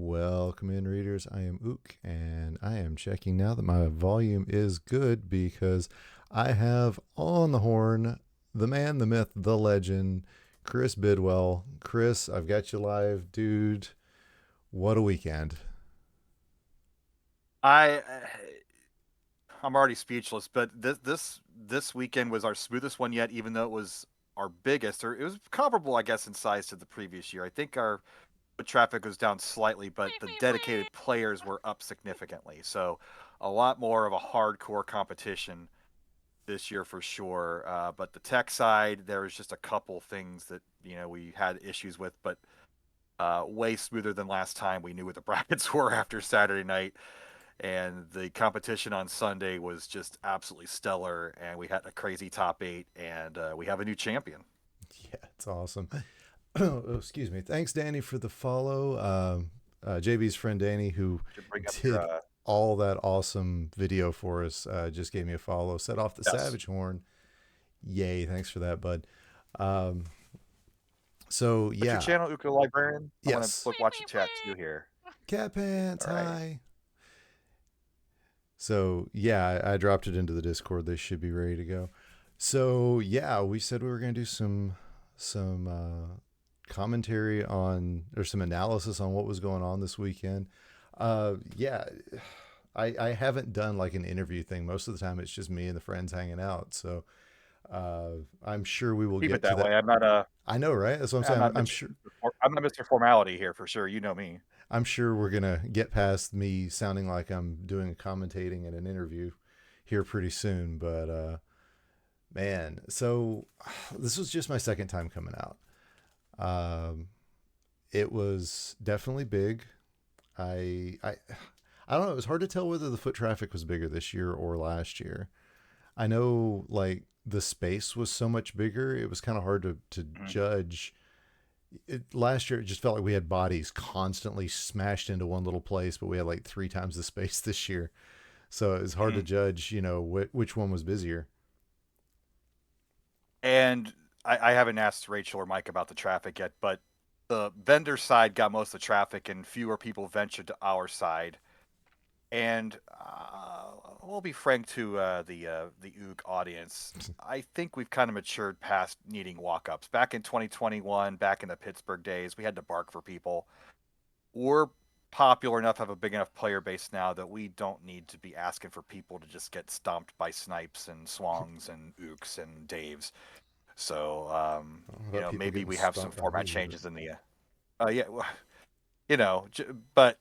Welcome in, readers. I am Ook, and I am checking now that my volume is good because I have on the horn the man, the myth, the legend, Chris Bidwell. Chris, I've got you live, dude. What a weekend! I I'm already speechless, but this weekend was our smoothest one yet, even though it was our biggest, or it was comparable, I guess, in size to the previous year. I think our foot traffic was down slightly, but the dedicated players were up significantly. So a lot more of a hardcore competition this year for sure. But the tech side, there was just a couple things that we had issues with, but way smoother than last time. We knew what the brackets were after Saturday night, and the competition on Sunday was just absolutely stellar. And we had a crazy top eight, and we have a new champion. Yeah, it's awesome. Oh, excuse me. Thanks, Danny, for the follow. JB's friend Danny, who Should bring up your did all that awesome video for us, just gave me a follow. Set off the yes. Savage Horn. Yay! Thanks for that, bud. Um, so What's your yeah, channel, Uka Librarian? I'm gonna yes. look watch the chat too here. Cat pants. All right. Hi. So yeah, I dropped it into the Discord. They should be ready to go. So yeah, we said we were gonna do some commentary on or some analysis on what was going on this weekend. Yeah, I haven't done like an interview thing. Most of the time, it's just me and the friends hanging out. So I'm sure we will Keep it get to that that. way. I'm not I know, right? That's what I'm I'm saying. not Mr. I'm not Mr. Formality here for sure. You know me. I'm sure we're gonna get past me sounding like I'm doing commentating in an interview here pretty soon. But man, so this was just my second time coming out. Um, it was definitely big. I I don't know. It was hard to tell whether the foot traffic was bigger this year or last year. I know like the space was so much bigger. It was kind of hard to Mhm. judge. Last year, it just felt like we had bodies constantly smashed into one little place, but we had like three times the space this year. So it's hard to Mhm. judge, which one was busier. And I haven't asked Rachel or Mike about the traffic yet, but the vendor side got most of the traffic, and fewer people ventured to our side. And we'll be frank to the OOG audience. I think we've kind of matured past needing walk-ups. Back in 2021, back in the Pittsburgh days, we had to bark for people. We're popular enough, have a big enough player base now that we don't need to be asking for people to just get stomped by Snipes and Swangs and Ooks and Daves. So I don't know about people maybe getting we have some stomped by format me, but changes in the yeah, but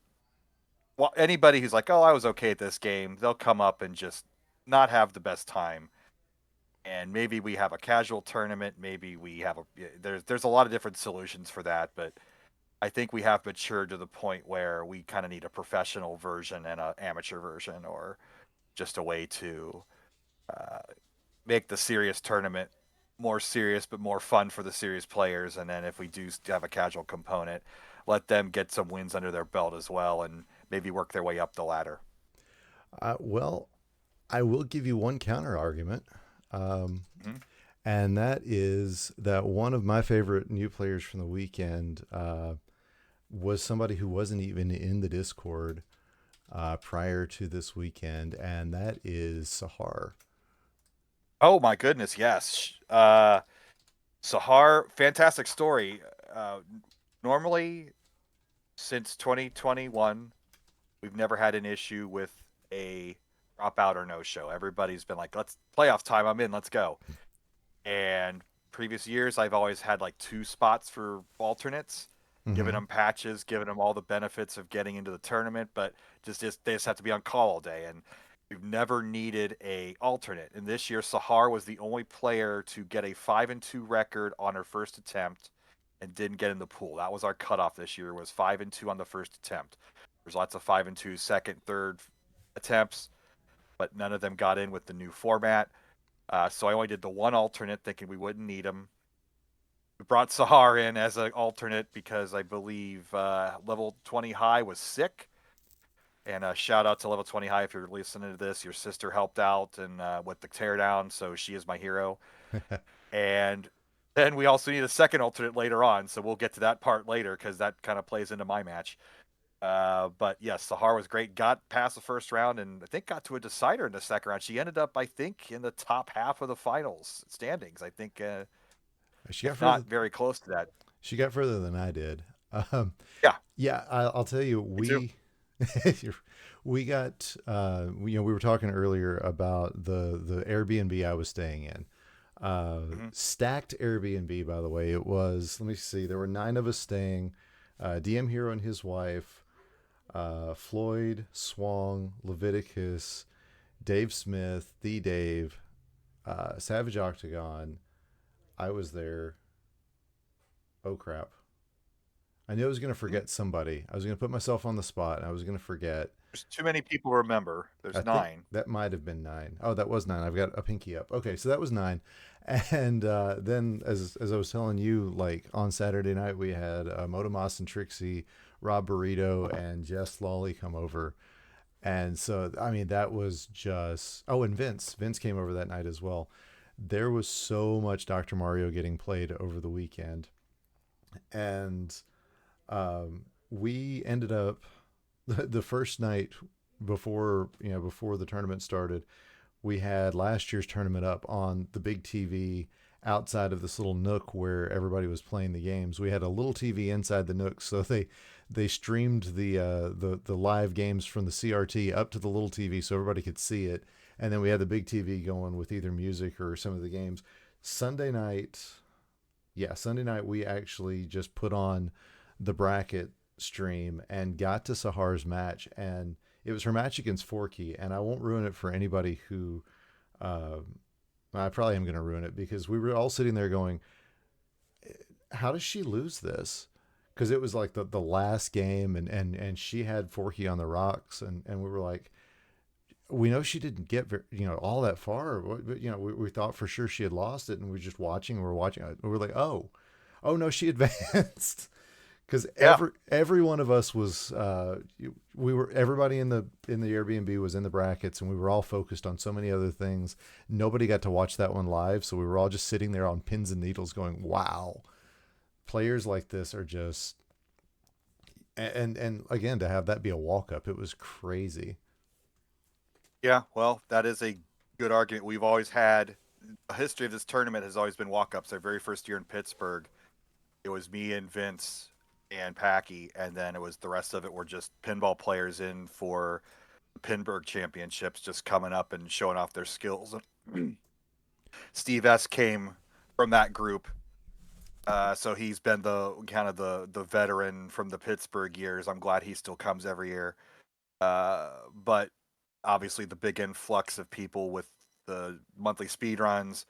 well, anybody who's like, "Oh, I was okay at this game," they'll come up and just not have the best time. And maybe we have a casual tournament. Maybe we have a there's a lot of different solutions for that, but I think we have matured to the point where we kind of need a professional version and an amateur version, or just a way to uh, make the serious tournament more serious but more fun for the serious players. And then if we do have a casual component, let them get some wins under their belt as well, and maybe work their way up the ladder. well, I will give you one counter argument. Um, Mhm. and that is that one of my favorite new players from the weekend was somebody who wasn't even in the Discord prior to this weekend, and that is Sahar. Oh my goodness, yes. Sahar, fantastic story. Uh, Normally, since 2021, we've never had an issue with a dropout or no show. Everybody's been like, "Let's playoff time. I'm in. Let's go." And previous years, I've always had like two spots for alternates, giving Mm-hmm. them patches, giving them all the benefits of getting into the tournament, but just they just have to be on call all day. And we've never needed a alternate. And this year, Sahar was the only player to get a 5-2 record on her first attempt and didn't get in the pool. That was our cutoff this year, was 5-2 on the first attempt. There's lots of 5-2 second, third attempts, but none of them got in with the new format. So I only did the one alternate, thinking we wouldn't need him. We brought Sahar in as an alternate because I believe level 20 high was sick. And shout out to level 20 high if you're listening to this. Your sister helped out and with the teardown, so she is my hero. And then we also need a second alternate later on, so we'll get to that part later because that kind of plays into my match. But yes, Sahar was great. Got past the first round and I think got to a decider in the second round. She ended up, I think, in the top half of the finals standings. I think, She got if further. not very close to that. She got further than I did. Um, Yeah, yeah, I'll tell you, me too. we got we were talking earlier about the Airbnb I was staying in. Hmm. Stacked Airbnb, by the way. It was, let me see, there were 9 of us staying. DM Hero and his wife, Floyd, Swong, Leviticus, Dave Smith, the Dave, Savage Octagon. I was there. Oh crap! I knew I was going to forget somebody. I was going to put myself on the spot, and I was going to forget. There's too many people to remember. I There's think 9. that might have been 9. Oh, that was 9. I've got a pinky up. Okay, so that was 9. And then, as I was telling you, like on Saturday night, we had Motomas and Trixie, Rob Burrito, and Jess Lawley come over. And so, I mean, that was just. Oh, and Vince. Vince came over that night as well. There was so much Dr. Mario getting played over the weekend. And we ended up the first night before the tournament started, we had last year's tournament up on the big TV outside of this little nook where everybody was playing the games. We had a little TV inside the nook, so they streamed the live games from the CRT up to the little TV so everybody could see it, and then we had the big TV going with either music or some of the games. Sunday night, yeah, Sunday night we actually just put on the bracket stream and got to Sahar's match, and it was her match against Forky, and I won't ruin it for anybody who. Uh, I probably am going to ruin it because we were all sitting there going, "How does she lose this?" Because it was like the last game, and she had Forky on the rocks, and we were like, we know she didn't get all that far, but we thought for sure she had lost it, and we were just watching. We were watching. We were like, oh no, she advanced. Because Yeah. every one of us was we were everybody in the Airbnb was in the brackets, and we were all focused on so many other things. Nobody got to watch that one live, so we were all just sitting there on pins and needles going, wow, players like this are just. And again, to have that be a walk up, it was crazy. Yeah, well, that is a good argument. We've always had a history of this tournament has always been walk-ups. Our very first year in Pittsburgh, it was me and Vince and Packy, and then it was the rest of it were just pinball players in for the Pinburg Championships, just coming up and showing off their skills. Steve S came from that group, so he's been the kind of the veteran from the Pittsburgh years. I'm glad he still comes every year. But obviously the big influx of people with the monthly speed runs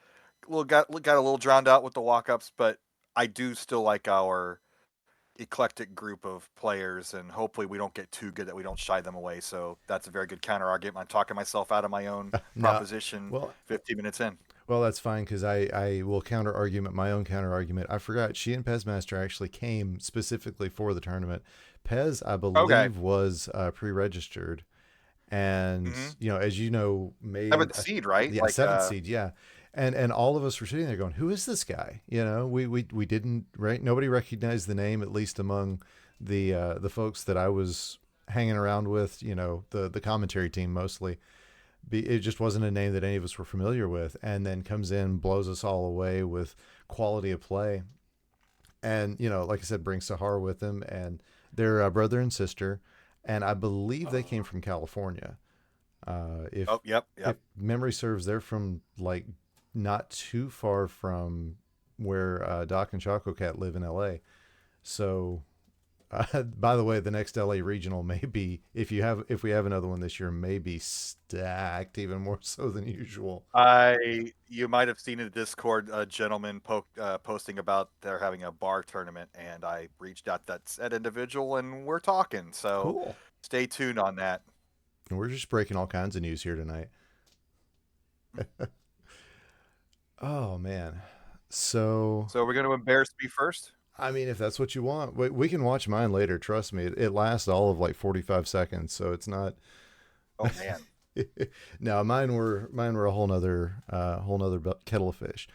got a little drowned out with the walk-ups, but I do still like our eclectic group of players, and hopefully we don't get too good that we don't shy them away. So that's a very good counter argument. I'm talking myself out of my own No, proposition well, 15 minutes in. well, that's fine because I will counter argument my own counter argument. I forgot she and Pezmaster actually came specifically for the tournament. Pez, I Okay. believe, was pre-registered, and Hmm. as you know, made Seventh seed, right? yeah, Like, seventh seed, yeah. And all of us were sitting there going, "Who is this guy?" We didn't, right. Nobody recognized the name, at least among the folks that I was hanging around with. The commentary team mostly. It just wasn't a name that any of us were familiar with, and then comes in, blows us all away with quality of play, and like I said, brings Sahar with him, and their brother and sister, and I believe they came from California. If oh, yep, if yep. memory serves, they're from like not too far from where Doc and Choco Cat live in L.A. So, by the way, the next LA regional may be if we have another one this year, may be stacked even more so than usual. You might have seen in the Discord a gentleman posting about they're having a bar tournament, and I reached out to that individual, and we're talking. So Cool. stay tuned on that. And we're just breaking all kinds of news here tonight. Oh man. So, So we're going to embarrass me first. I mean, if that's what you want, we can watch mine later. Trust me, it lasts all of like 45 seconds, so it's not. Oh man. No, mine were a whole nother kettle of fish.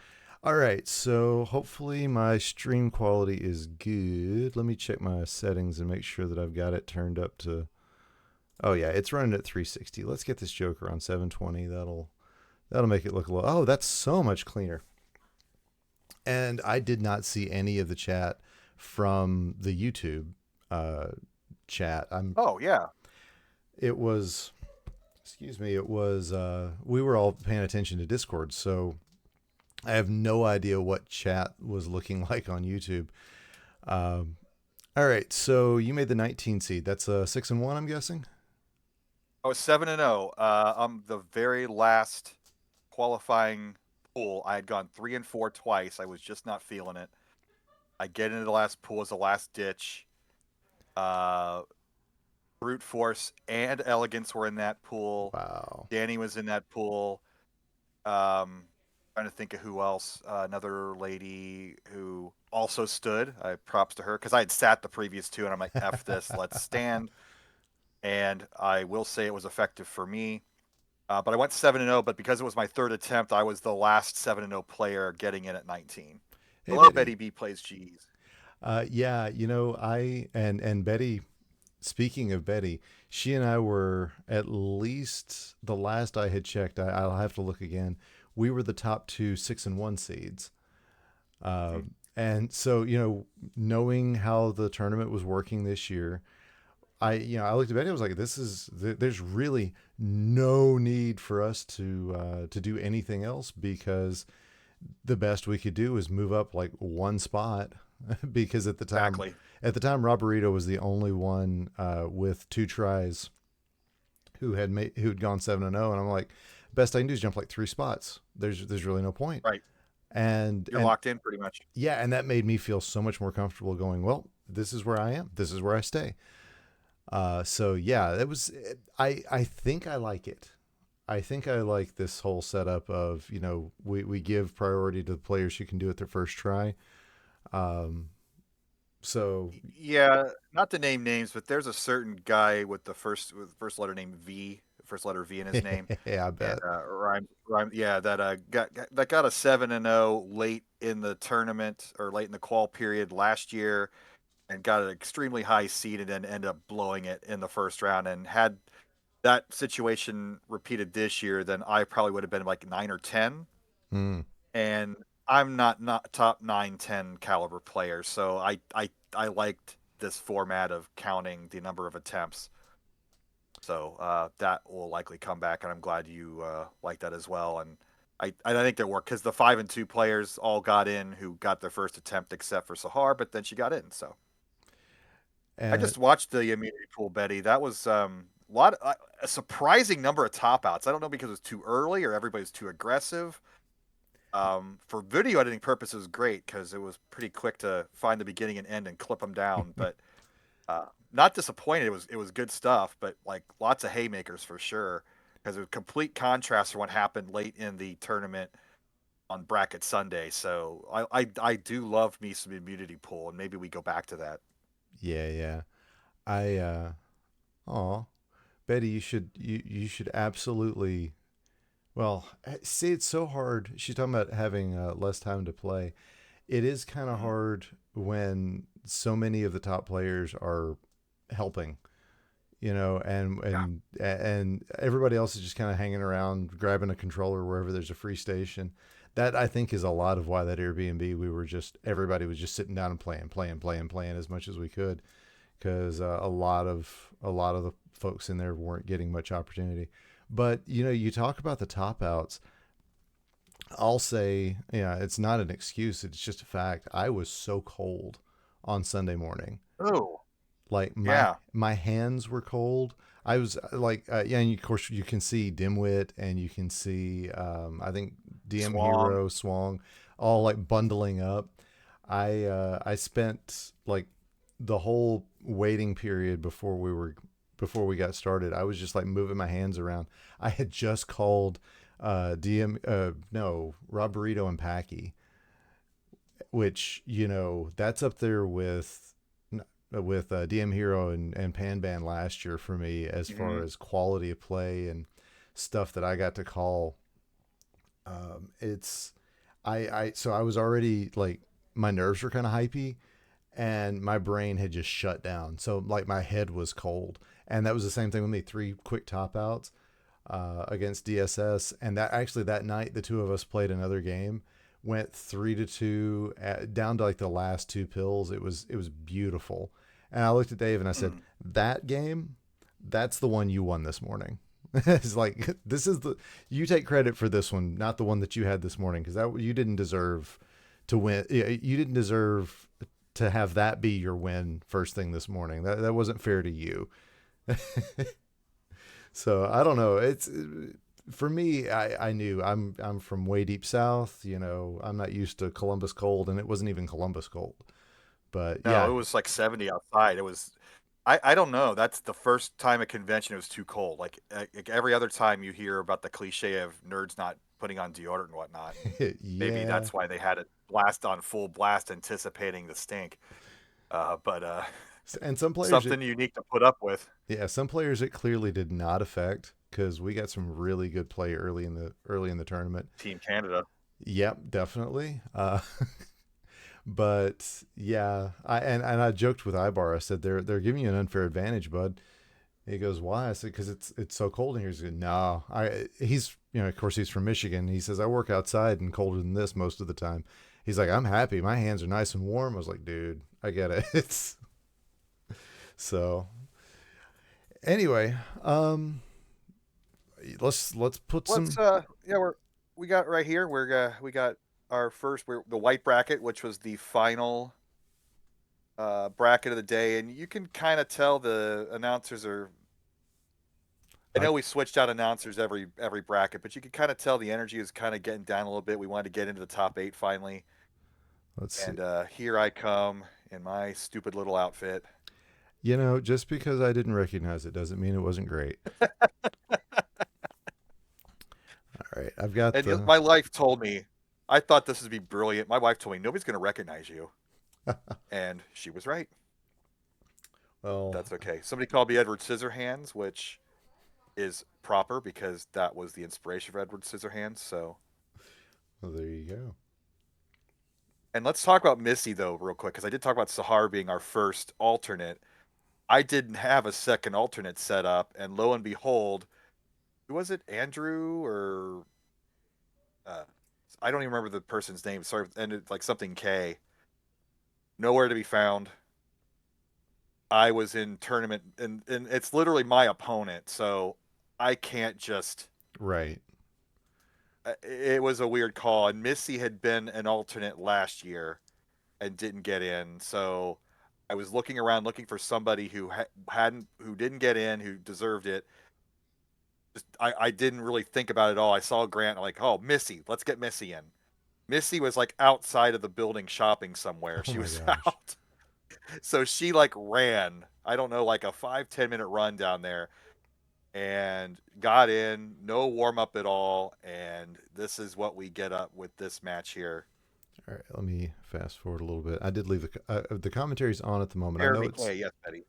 All right, so hopefully my stream quality is good. Let me check my settings and make sure that I've got it turned up to. Oh yeah, it's running at 360. Let's get this Joker on 720. That'll make it look a little. Oh, that's so much cleaner. And I did not see any of the chat from the YouTube uh, chat. Oh yeah. It was, excuse me. It was. We were all paying attention to Discord, so I have no idea what chat was looking like on YouTube. Um, all right, so you made the 19 seed. That's a 6-1, I'm guessing. I was 7-0. I'm the very last qualifying pool. I had gone 3-4 twice. I was just not feeling it. I get into the last pool as the last ditch. Uh, Brute Force and Elegance were in that pool. Wow. Danny was in that pool. Um, Trying to think of who else. Another lady who also stood. I props to her because I had sat the previous two, and I'm like, "F this, let's stand." And I will say it was effective for me. But I went 7-0. But because it was my third attempt, I was the last 7-0 player getting in at 19. Hey Hello, Betty. Betty B plays G's. Yeah, I and Betty. Speaking of Betty, she and I were at least the last I had checked. I'll have to look again. We were the top two 6-1 seeds. Uh, Hmm. and so, knowing how the tournament was working this year, I looked at Betty. I was like, there's really no need for us to do anything else because the best we could do is move up like one spot because Exactly. at the time, Rob Burrito was the only one with two tries who had gone 7-0, and I'm like, best I can do is jump like three spots. There's really no point. Right. And You're locked in pretty much. yeah, and that made me feel so much more comfortable going, well, this is where I am. This is where I stay. So yeah, it was. I think I like it. I think I like this whole setup of we give priority to the players who can do it their first try. Um, so Yeah, not to name names, but there's a certain guy with the first letter name V, first letter V in his name, yeah, I and bet. rhyme yeah, that got a 7-0 late in the tournament or late in the qual period last year, and got an extremely high seed, and then ended up blowing it in the first round. And had that situation repeated this year, then I probably would have been like 9 or 10, Hmm. and I'm not top 9, 10 caliber player, so I liked this format of counting the number of attempts. So that will likely come back, and I'm glad you like that as well. And I think that worked because the 5-2 players all got in who got their first attempt, except for Sahar, but then she got in. So I And just watched the immunity pool, Betty. That was a surprising number of top outs. I don't know because it was too early or everybody's too aggressive. For video editing purposes, it was great because it was pretty quick to find the beginning and end and clip them down. But not disappointed. It was good stuff, but like lots of haymakers for sure. Because it was complete contrast from what happened late in the tournament on bracket Sunday. So I do love me some immunity pool, and maybe we go back to that. yeah, yeah. I oh, Betty, you should absolutely. Well, see, it's so hard. She's talking about having less time to play. It is kind of Mhm. hard when so many of the top players are helping, Yeah. and everybody else is just kind of hanging around, grabbing a controller wherever there's a free station. That I think is a lot of why that Airbnb everybody was just sitting down and playing as much as we could because a lot of the folks in there weren't getting much opportunity. But you talk about the top outs. I'll say, yeah, it's not an excuse. It's just a fact. I was so cold on Sunday morning. Oh, Like yeah. my hands were cold. I was like, yeah, and of course you can see Dimwit and you can see, I think DM Swung. Hero, Swang, all like bundling up. I spent like the whole waiting period before we got started. I was just like moving my hands around. I had just called DM no Rob Burrito and Packy, which that's up there with DM Hero and Pan Ban last year for me as far Hmm. as quality of play and stuff that I got to call. It's So I was already like, my nerves were kind of hypey, and my brain had just shut down. So like my head was cold, and that was the same thing with me. 3 quick top outs against DSS, and that actually that night the two of us played another game, went 3-2 down to like the last 2 pills. It was beautiful, and I looked at Dave and I said, Mm. that game, that's the one you won this morning. It's like, this is the, you take credit for this one, not the one that you had this morning, because that you didn't deserve to win. You didn't deserve to have that be your win first thing this morning. That wasn't fair to you. So I don't know. It's for me. I knew I'm from way deep south. I'm not used to Columbus cold, and it wasn't even Columbus cold. But No, yeah, it was like 70 outside. It was I don't know. That's the first time at convention it was too cold. Like every other time you hear about the cliche of nerds not putting on deodorant and whatnot, and maybe yeah. that's why they had it blast on full blast, anticipating the stink. But And some players, something unique to put up with. some players it clearly did not affect, because we got some really good play early in the tournament. Team Canada. Yep, definitely. But yeah, and I joked with Ibar. I said, they're giving you an unfair advantage, bud. He goes, why? I said, because it's so cold in here. He's like, no, he's, of course he's from Michigan. He says, I work outside and colder than this most of the time. He's like, I'm happy. My hands are nice and warm. I was like, dude, I get it. It's so anyway. Let's put Let's some. yeah, we got right here. We got our first the white bracket, which was the final bracket of the day, and you can kind of tell the announcers are. I I, know we switched out announcers every bracket, but you can kind of tell the energy is kind of getting down a little bit. We wanted to get into the top 8 finally, let's see. and here I come in my stupid little outfit. Just because I didn't recognize it doesn't mean it wasn't great. All right, I've got And the. my wife told me, I thought this would be brilliant. My wife told me nobody's going to recognize you, and she was right. Well, That's okay. Somebody called me Edward Scissorhands, which is proper because that was the inspiration for Edward Scissorhands. So, there you go. and let's talk about Missy though, real quick, because I did talk about Sahar being our first alternate. I didn't have a second alternate set up, and lo and behold, who was it? Andrew or uh, I don't even remember the person's name. Sorry, ended like something K. Nowhere to be found. I was in tournament, and it's literally my opponent, so I can't just. Right. It was a weird call, and Missy had been an alternate last year and didn't get in. So I was looking around, looking for somebody who who didn't get in, who deserved it. Just I didn't really think about it at all. I saw Grant, like, oh, Missy, let's get Missy in. Missy was like outside of the building shopping somewhere. Oh She my was gosh. out. So she like ran, I don't know, like a 5-10 minute run down there and got in, no warm up at all. And this is what we get up with this match here. All right, let me fast forward a little bit. I did leave the commentary's on at the moment. I know Jeremy it's K, yes, Betty.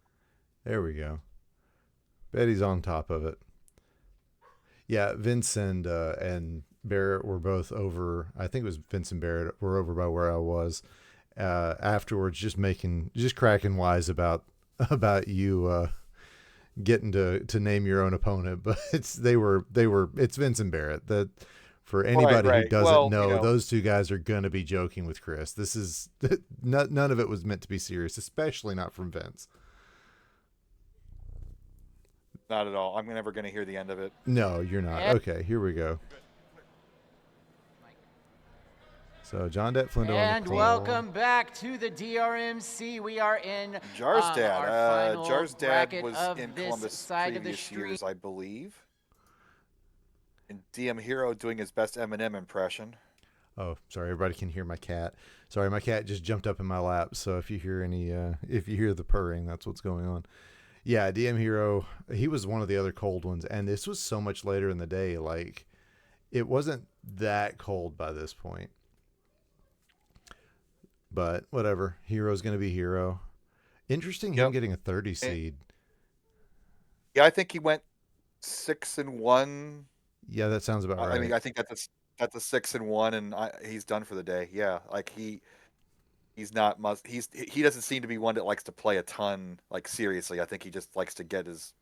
there. We go. Betty's on top of it. Yeah, Vince and Barrett were both over. I think it was Vince and Barrett were over by where I was. Afterwards, just cracking wise about you getting to name your own opponent, but it's Vince and Barrett. That for Right, anybody who right. doesn't Well, you know, know, those two guys are gonna be joking with Chris. This is none of it was meant to be serious, especially not from Vince. not at all. I'm never going to hear the end of it. No, you're not. Okay, here we go. So John Det Flindo on the And call. welcome back to the DrMC. We are in Jar's dad. our final Jar's dad bracket was of in this Columbus side of the previous street. years, I believe. And DM Hero doing his best Eminem impression. Oh, sorry, everybody can hear my cat. Sorry, my cat just jumped up in my lap. So if you hear if you hear the purring, that's what's going on. Yeah, DM Hero, he was one of the other cold ones, and this was so much later in the day. Like, it wasn't that cold by this point. But whatever, Hero's gonna be Hero. Interesting, him Yep. getting a 30 And, seed. yeah, I think he went 6-1. Yeah, that sounds about I right. mean, I think that's that's a 6-1, and he's done for the day. Yeah, like he's not must he doesn't seem to be one that likes to play a ton like seriously. I think he just likes to get his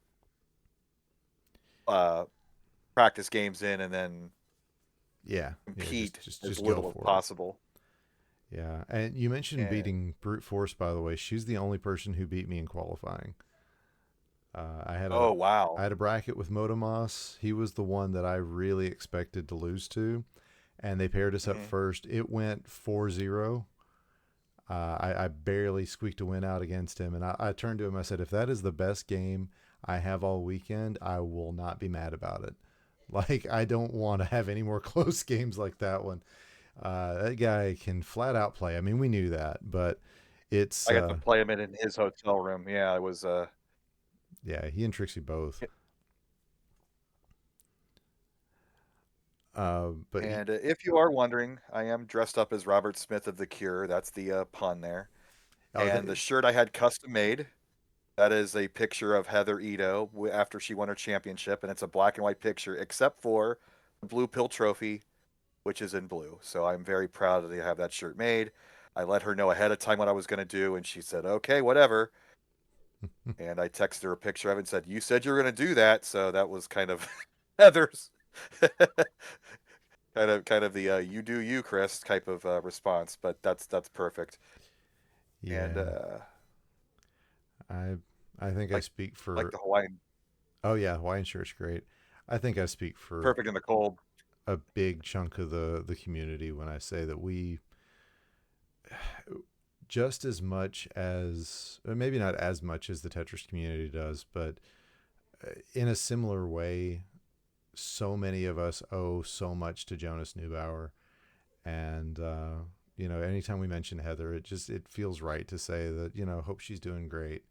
uh practice games in and then Yeah, compete as just go little as for it. possible. Yeah, and you mentioned And beating Brute Force, by the way. She's the only person who beat me in qualifying. oh I wow. had a bracket with Motomas. He was the one that I really expected to lose to, and they paired us up Hmm. first. It went 4-0. I barely squeaked a win out against him, and I turned to him. I said, "If that is the best game I have all weekend, I will not be mad about it. Like I don't want to have any more close games like that one. That guy can flat out play. I mean, we knew that, but it's I got to play him in his hotel room. Yeah, it was yeah, he and Trixie both. But he, and if you are wondering, I am dressed up as Robert Smith of The Cure. That's the pun there. oh, And the shirt I had custom made, that is a picture of Heather Ito after she won her championship, and it's a black and white picture, except for the Blue Pill Trophy, which is in blue. So I'm very proud to have that shirt made. I let her know ahead of time what I was going to do, and she said, "Okay, whatever." And I texted her a picture of it and said, "You said you were going to do that." So that was kind of Heather's kind of the "you do you, Chris" type of response. But that's perfect. And yeah, I I think I like speak like for. the Hawaiian, Oh yeah, Hawaiian shirt's great. I think I speak for perfect in the cold. a big chunk of the community when I say that we just as much as maybe not as much as the Tetris community does, but in a similar way, so many of us owe so much to Jonas Neubauer, and anytime we mention Heather, it feels right to say that hope she's doing great,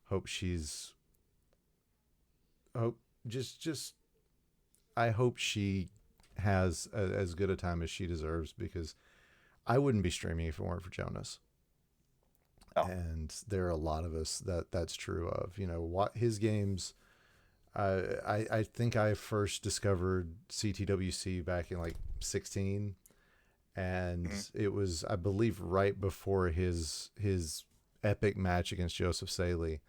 hope she's hope just I hope she has as good a time as she deserves because I wouldn't be streaming if it weren't for Jonas. No. And there are a lot of us that's true of. What his games. I think I first discovered CTWC back in like 16, and Mhm. it was I believe right before his epic match against Joseph Saley,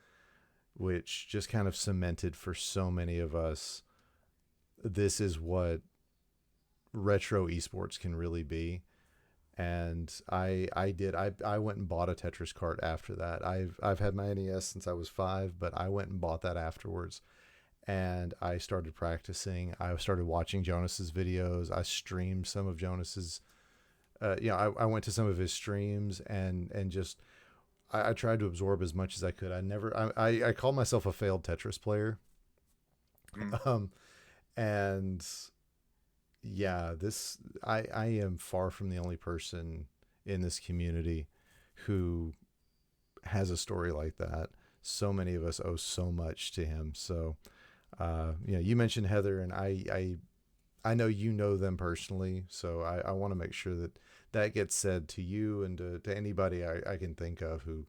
which just kind of cemented for so many of us. This is what retro esports can really be. And I went and bought a Tetris cart after that. I've had my NES since I was 5, but I went and bought that afterwards, and I started practicing. I started watching Jonas's videos. I streamed some of Jonas's. I went to some of his streams and just I tried to absorb as much as I could. I call myself a failed Tetris player, Mhm. um, and yeah, I am far from the only person in this community who has a story like that. So many of us owe so much to him. So, you mentioned Heather, and I know you know them personally, so I want to make sure that gets said to you and to anybody I can think of who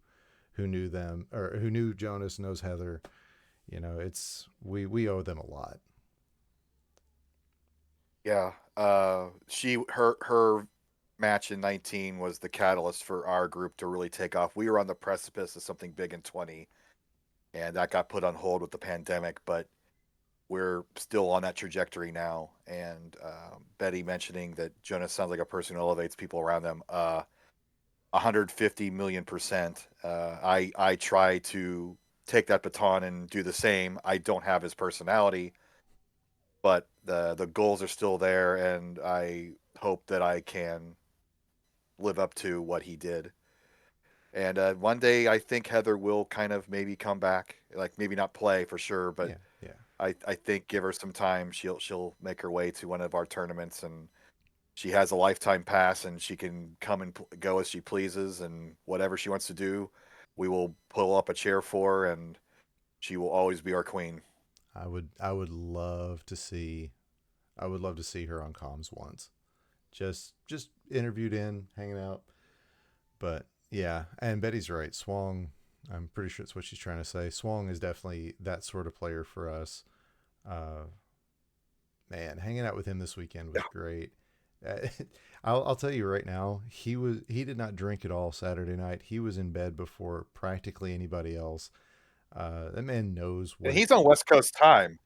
knew them or who knew Jonas, knows Heather. It's we owe them a lot. Yeah. Her match in 19 was the catalyst for our group to really take off. We were on the precipice of something big in 20, and that got put on hold with the pandemic, but we're still on that trajectory now. And Betty mentioning that Jonas sounds like a person who elevates people around them. 150 million%. I try to take that baton and do the same. I don't have his personality, but the goals are still there, and I hope that I can live up to what he did. And one day, I think Heather will kind of maybe come back, like maybe not play for sure, but Yeah, yeah. I think give her some time, she'll make her way to one of our tournaments, and she has a lifetime pass, and she can come and go as she pleases, and whatever she wants to do, we will pull up a chair for her, and she will always be our queen. I would love to see her on comms once. Just interviewed in, hanging out. But yeah, and Betty's right. Swong, I'm pretty sure that's what she's trying to say. Swong is definitely that sort of player for us. Uh, Man, hanging out with him this weekend was Yeah. great. I'll tell you right now, he did not drink at all Saturday night. He was in bed before practically anybody else. That man knows And what. he's on West Coast time.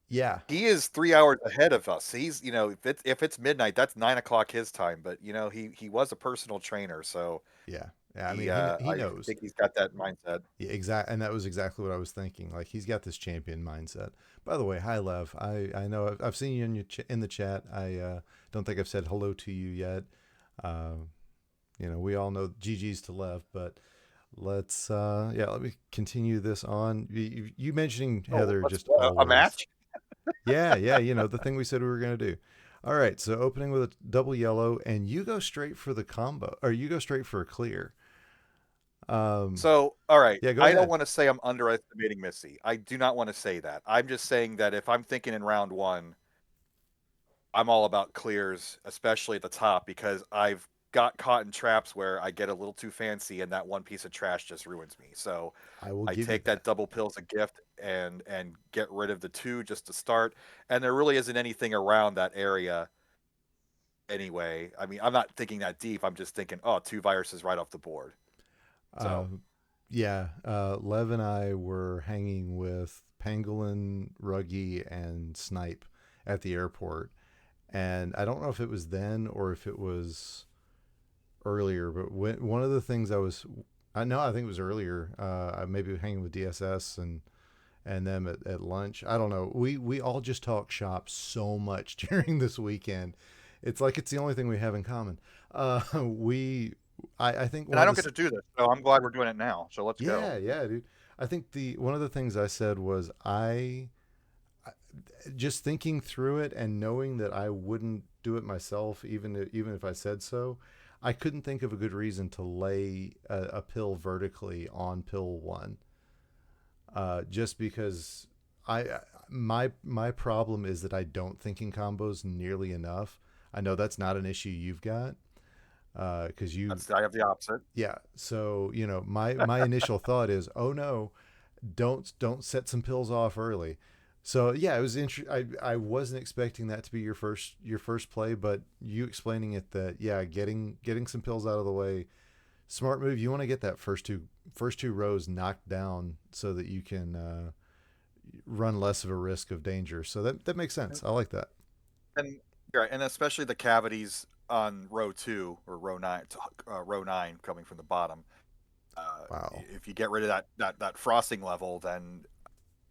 Yeah, He is 3 hours ahead of us. He's, if it's midnight, that's 9 o'clock his time. But he was a personal trainer, so yeah, yeah. I mean, he I knows. think he's got that mindset. Yeah, and that was exactly what I was thinking. Like he's got this champion mindset. By the way, hi Lev. I know I've seen you in the chat. I don't think I've said hello to you yet. Uh, we all know GG's to Lev, but let me continue this on. You mentioning Heather What's just a always. match? Yeah, the thing we said we were gonna do. All right, so opening with a double yellow, and you go straight for the combo, or you go straight for a clear. So, all right. Yeah, go I don't ahead. want to say I'm underestimating Missy. I do not want to say that. I'm just saying that if I'm thinking in round one, I'm all about clears, especially at the top, because I've got caught in traps where I get a little too fancy and that one piece of trash just ruins me. So I will I give you take that that. double pill as a gift and get rid of the two just to start. And there really isn't anything around that area anyway. I mean, I'm not thinking that deep. I'm just thinking, oh, two viruses right off the board. Uh, So yeah, Lev and I were hanging with Pangolin, Ruggy, and Snipe at the airport, and I don't know if it was then or if it was earlier, but one of the things I know I think it was earlier. I maybe hanging with DSS and them at lunch. I don't know. We all just talk shop so much during this weekend. It's like it's the only thing we have in common. We I think and one I of don't get the to do this, so I'm glad we're doing it now. So let's go. yeah, dude. I think the one of the things I said was just thinking through it and knowing that I wouldn't do it myself, even if I said so. I couldn't think of a good reason to lay a pill vertically on pill one. Just because my problem is that I don't think in combos nearly enough. I know that's not an issue you've got because you I have the opposite. yeah. So my initial thought is, oh no, don't set some pills off early. So yeah, it was I wasn't expecting that to be your first play, but you explaining it that yeah, getting some pills out of the way, smart move. You want to get that first two rows knocked down so that you can run less of a risk of danger. So that makes sense. I like that. And right, and especially the cavities on row two or row nine coming from the bottom. Wow. If you get rid of that frosting level, then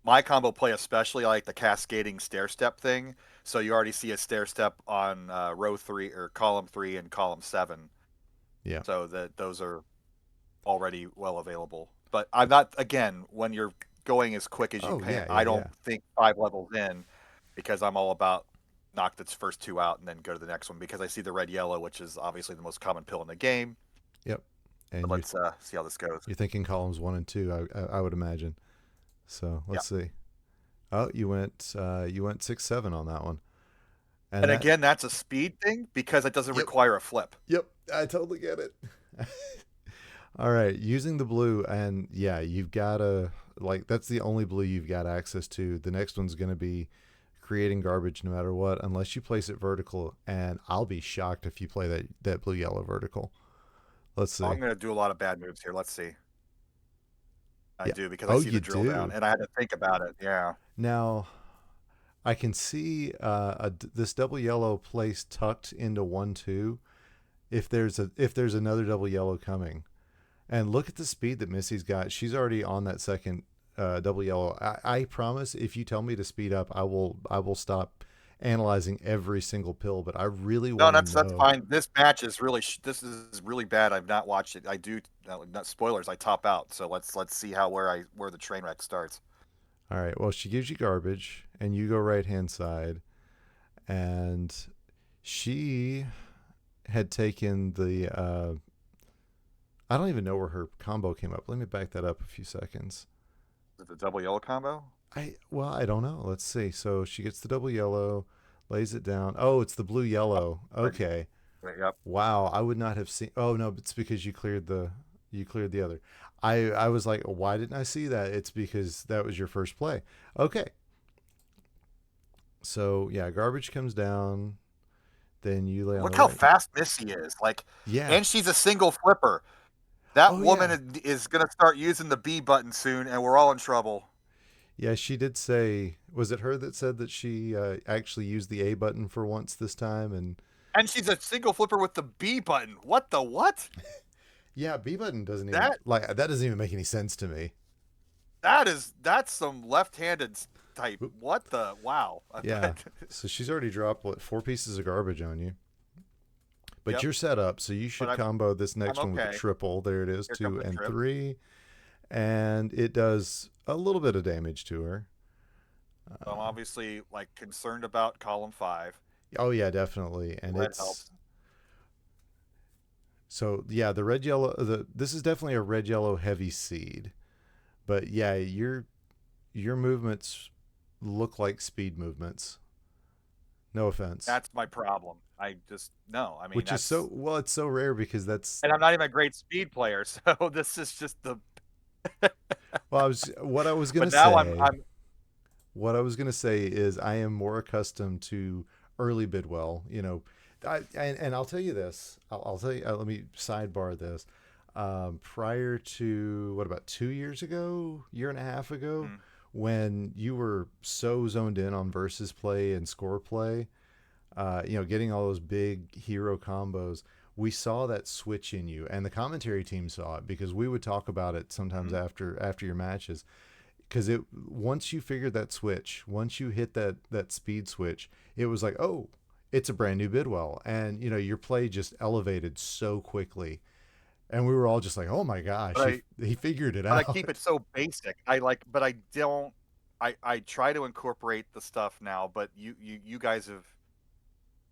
my combo play especially I like the cascading stair step thing. So you already see a stair step on row three or column three and column seven. Yeah. So that those are already well available. But I'm not again when you're going as quick as you Oh can. yeah, I yeah, don't yeah. think 5 levels in because I'm all about knock the first two out and then go to the next one because I see the red yellow, which is obviously the most common pill in the game. Yep. But And let's see how this goes. you're thinking columns 1 and 2, I would imagine. So Yeah. let's see. Oh, you went 6-7 on that one, and And that. again, that's a speed thing because it doesn't Yep. require a flip. Yep. I totally get it. All right, using the blue, and yeah, you've got to that's the only blue you've got access to. The next one's going to be creating garbage no matter what, unless you place it vertical. And I'll be shocked if you play that blue yellow vertical. Let's see. I'm going to do a lot of bad moves here. Let's see. I Yeah. do because I Oh, see the you drill down do. and I had to think about it. Yeah. Now I can see this double yellow place tucked into 1-2. If there's another double yellow coming. And look at the speed that Missy's got. She's already on that second double yellow. I promise, if you tell me to speed up, I will stop analyzing every single pill. But I really No, want to that's know. fine. This match is really this is really bad. I've not watched it. I do not spoilers. I top out. So let's see where the train wreck starts. All right. Well, she gives you garbage, and you go right hand side, and she had taken the. I don't even know where her combo came up. Let me back that up a few seconds. Is it the double yellow combo? I don't know. Let's see. So she gets the double yellow, lays it down. Oh, it's the blue yellow. Okay. Yep. Wow, I would not have seen. Oh no, it's because you cleared the other. I was like, why didn't I see that? It's because that was your first play. Okay. So yeah, garbage comes down. then you lay on Look the how right. fast Missy is. Like, Yeah. and she's a single flipper. That Oh woman yeah. is going to start using the B button soon, and we're all in trouble. Yeah, she did say, was it her that said that she actually used the A button for once this time? And And she's a single flipper with the B button. What the what? yeah, B button doesn't even That like that doesn't even make any sense to me. that's some left-handed type. Oop. What the wow? Yeah. So she's already dropped what 4 pieces of garbage on you. But Yep. you're set up, so you But should combo this next I'm one with a okay. triple. There it is, Here comes 2 the and trip. 3, and it does a little bit of damage to her. So I'm obviously like concerned about column 5. Oh yeah, definitely, and Red it's helps. so yeah. The red yellow. This is definitely a red yellow heavy seed, but yeah, your movements look like speed movements. No offense. That's my problem. I just no. I mean, Which is that's so well. It's so rare because that's and I'm not even a great speed player, so this is just the. well. What I was gonna But now say. I'm What I was gonna say is I am more accustomed to early Bidwell. And I'll tell you this. I'll tell you. Let me sidebar this. Prior to what about 2 years ago, year and a half ago, mm, when you were so zoned in on versus play and score play, getting all those big hero combos, we saw that switch in you, and the commentary team saw it because we would talk about it sometimes mm. after your matches. Because it once you figured that switch, once you hit that speed switch, it was like, oh, it's a brand new Bidwell, and your play just elevated so quickly, and we were all just like, oh my gosh, but I he figured it but I out. keep it so basic. But I don't. I try to incorporate the stuff now, but you guys have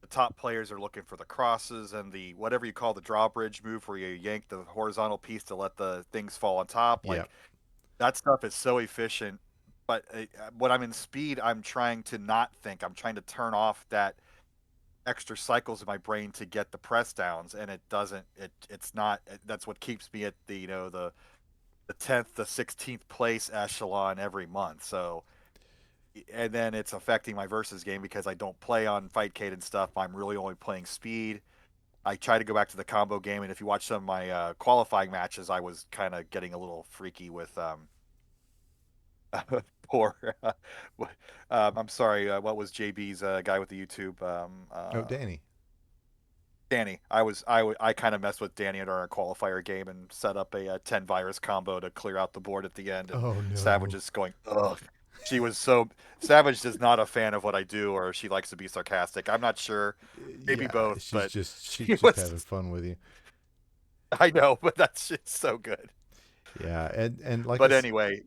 the top players are looking for the crosses and the whatever you call the drawbridge move, where you yank the horizontal piece to let the things fall on top. Yeah, Like that stuff is so efficient. But when I'm in speed, I'm trying to not think. I'm trying to turn off that extra cycles in my brain to get the press downs, and it doesn't. It's not. That's what keeps me at the 10th, the 16th place echelon every month. So, and then it's affecting my versus game because I don't play on Fightcade and stuff. I'm really only playing speed. I try to go back to the combo game, and if you watch some of my qualifying matches, I was kind of getting a little freaky with poor. I'm sorry. What was JB's guy with the YouTube? oh Danny. Danny. I kind of messed with Danny in our qualifier game and set up a 10 virus combo to clear out the board at the end. And Oh Savage no. is going, ugh. She was so Savage is not a fan of what I do, or she likes to be sarcastic. I'm not sure, maybe Yeah, both, but she's she just having was. fun with you. I know, but that shit's so good. Yeah, and like But anyway,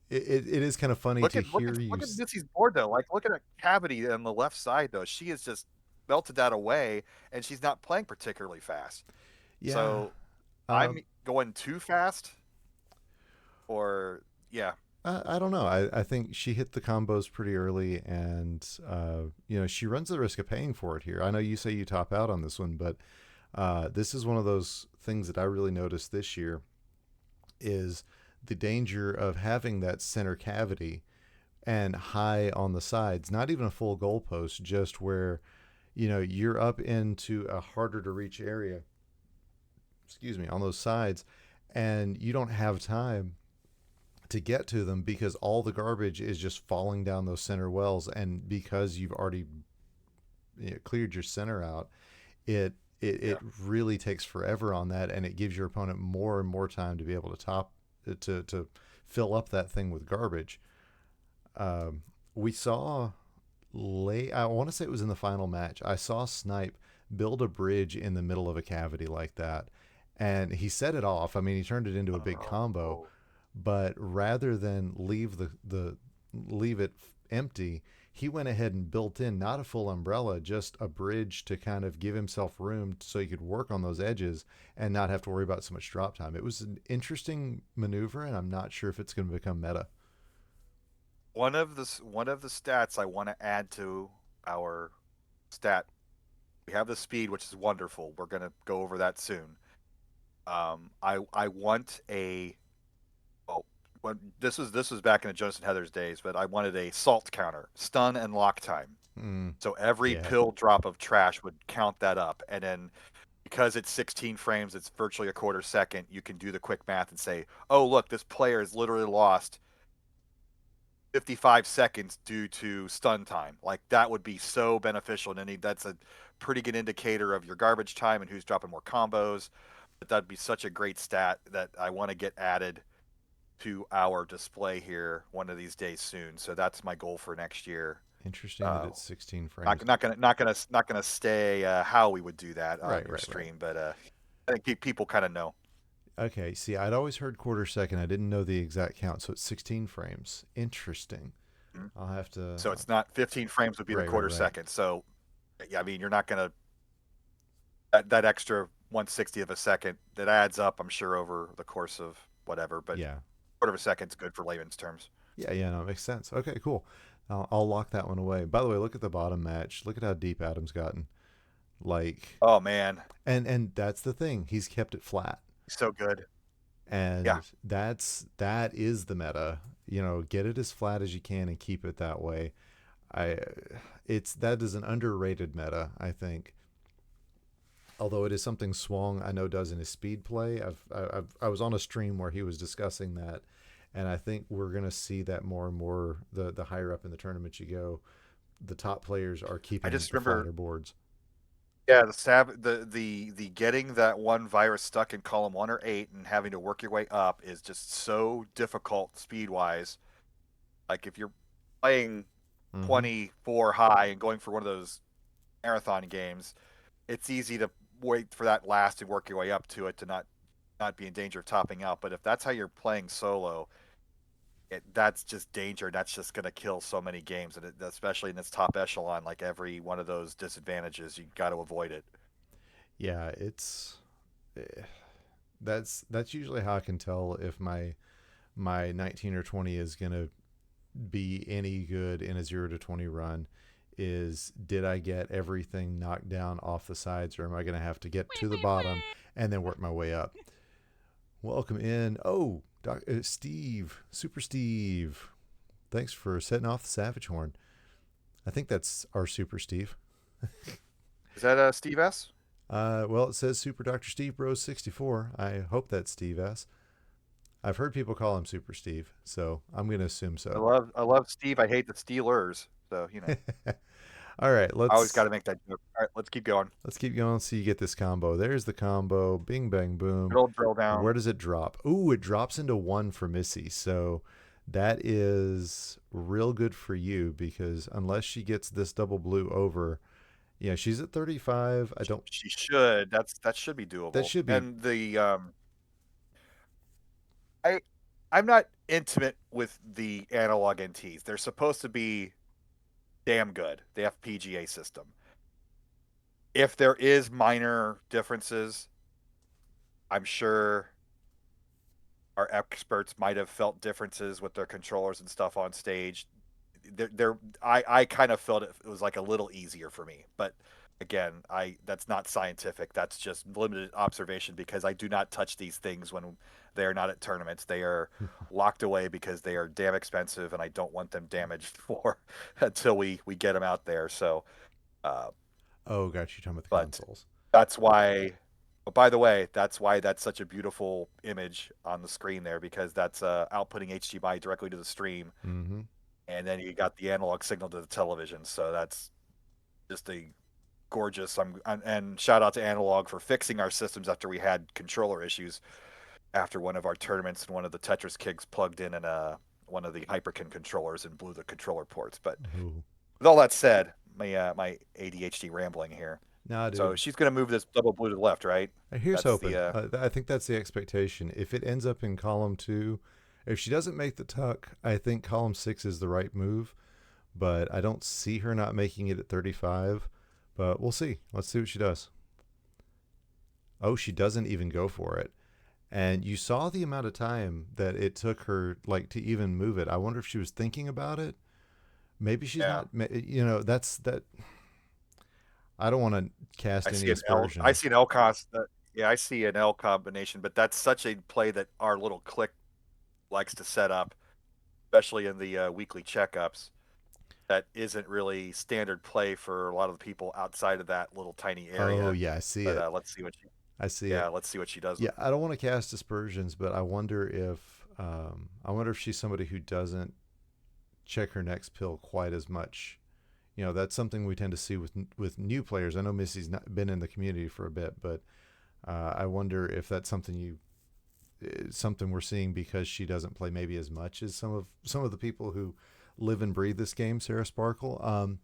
it is kind of funny to hear you. look at Missy's board though. Like look at that cavity on the left side though. She has just melted that away, and she's not playing particularly fast. Yeah, So I'm um, going too fast, or yeah, I don't know. I think she hit the combos pretty early, and she runs the risk of paying for it here. I know you say you top out on this one, but this is one of those things that I really noticed this year is the danger of having that center cavity and high on the sides, not even a full goalpost, just where you're up into a harder to reach area. Excuse me, on those sides, and you don't have time to get to them because all the garbage is just falling down those center wells, and because you've already cleared your center out, it yeah, really takes forever on that, and it gives your opponent more and more time to be able to to fill up that thing with garbage. We saw late, I want to say it was in the final match, I saw Snipe build a bridge in the middle of a cavity like that, and he set it off. I mean, he turned it into a big combo, oh, but rather than leave it empty, he went ahead and built in not a full umbrella, just a bridge to kind of give himself room so he could work on those edges and not have to worry about so much drop time. It was an interesting maneuver, and I'm not sure if it's going to become meta. one of the stats I want to add to our stat. We have the speed, which is wonderful. We're gonna go over that soon. I want a oh, when this was back in the Jonas and Heather's days, but I wanted a salt counter, stun and lock time. So every Yeah. pill drop of trash would count that up. And then because it's 16 frames, it's virtually a quarter second. You can do the quick math and say, oh, look, this player has literally lost 55 seconds due to stun time. Like that would be so beneficial. And then that's a pretty good indicator of your garbage time and who's dropping more combos. But that'd be such a great stat that I want to get added to our display here one of these days soon. So that's my goal for next year. Interesting that it's 16 frames. Not gonna stay how we would do that on your Right. stream, but I think people kind of know. Okay, see, I'd always heard quarter second. I didn't know the exact count, so it's 16 frames. Interesting. Mhm. I'll have to. So it's not 15 frames would be the quarter Right. second. So yeah, I mean you're not gonna that extra 1/60 of a second that adds up, I'm sure, over the course of whatever. But Yeah. quarter of a second's good for layman's terms. Yeah, no, it makes sense. Okay, cool. I'll lock that one away. By the way, look at the bottom match. Look at how deep Adam's gotten. Like, Oh man, and that's the thing. He's kept it flat. so good. And Yeah. that is the meta. You know, get it as flat as you can and keep it that way. That is an underrated meta, I think. Although it is something Swong I know does in his speed play. I was on a stream where he was discussing that, and I think we're gonna see that more and more. The higher up in the tournament you go, the top players are keeping just the remember- flatter boards. Yeah, the getting that one virus stuck in column 1 or 8 and having to work your way up is just so difficult speed wise. Like if you're playing Mhm. 24 high and going for one of those marathon games, it's easy to wait for that last and work your way up to it to not be in danger of topping out. But if that's how you're playing solo, that's just danger. That's just going to kill so many games, and especially in this top echelon, like every one of those disadvantages, you got to avoid it. Yeah, it's that's usually how I can tell if my 19 or 20 is gonna be any good in a 0 to 20 run. Is did I get everything knocked down off the sides, or am I gonna have to get to the bottom and then work my way up? Welcome in. Oh, Steve, Super Steve. Thanks for setting off the Savage Horn. I think that's our Super Steve. Is that Steve S? Well, it says Super Dr. Steve Bros 64. I hope that's Steve S. I've heard people call him Super Steve, so I'm going to assume so. I love Steve. I hate the Steelers. So All right, I always got to make that joke. All right, let's keep going. Let's keep going so you get this combo. There's the combo. Bing, bang, boom. Good old drill down. Where does it drop? Ooh, it drops into 1 for Missy. So that is real good for you, because unless she gets this double blue over, yeah, she's at 35. She should. That should be doable. That should be. And I'm not intimate with the analog NTs. They're supposed to be damn good, the FPGA system. If there is minor differences, I'm sure our experts might have felt differences with their controllers and stuff on stage. I kind of felt it was like a little easier for me, but again, that's not scientific. That's just limited observation, because I do not touch these things when they are not at tournaments. They are locked away because they are damn expensive, and I don't want them damaged for until we get them out there. So, Oh, got you talking about the consoles. That's why. By the way, that's why that's such a beautiful image on the screen there, because that's outputting HDMI directly to the stream, and then you got the analog signal to the television. So that's just a gorgeous. And shout out to Analog for fixing our systems after we had controller issues after one of our tournaments, and one of the Tetris kids plugged in one of the Hyperkin controllers and blew the controller ports. But with all that said, my ADHD rambling here. Nah, dude. So she's going to move this double blue to the left, right? Here's hoping. I think that's the expectation. If it ends up in column 2, if she doesn't make the tuck, I think column 6 is the right move. But I don't see her not making it at 35. But we'll see. Let's see what she does. Oh, she doesn't even go for it. And you saw the amount of time that it took her to even move it. I wonder if she was thinking about it. Maybe she's not. That's that. I don't want to cast any aspersion. I see an L cost. I see an L combination, but that's such a play that our little click likes to set up, especially in the weekly checkups. that isn't really standard play for a lot of the people outside of that little tiny Oh area. yeah, I see But it. let's see what she. I see Yeah, it. let's see what she does Yeah, with. I don't want to cast aspersions, but I wonder if she's somebody who doesn't check her next pill quite as much. You know, that's something we tend to see with new players. I know Missy's not been in the community for a bit, but I wonder if that's something we're seeing because she doesn't play maybe as much as some of the people who live and breathe this game. Sarah Sparkle.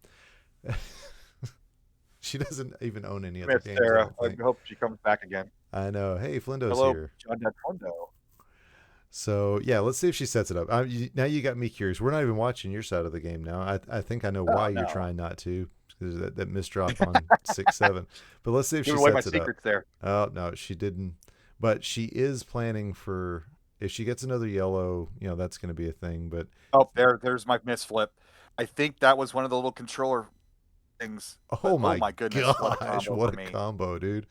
She doesn't even own any other Miss games, I Sarah. don't I think. hope she comes back again. I know. Hey, Flindo's Hello, here. John Detondo. So yeah, let's see if she sets it up. Now you got me curious. We're not even watching your side of the game now. I think I know Oh why you're no, trying not to, because that misdrop on 6-7. But let's see if she giving away my sets it up. secrets there. Oh no, she didn't. But she is planning for if she gets another yellow. You know that's going to be a thing. But Oh, there's my misflip. I think that was one of the little controller things. But oh oh my my goodness, what a gosh, combo what for a me! combo, dude!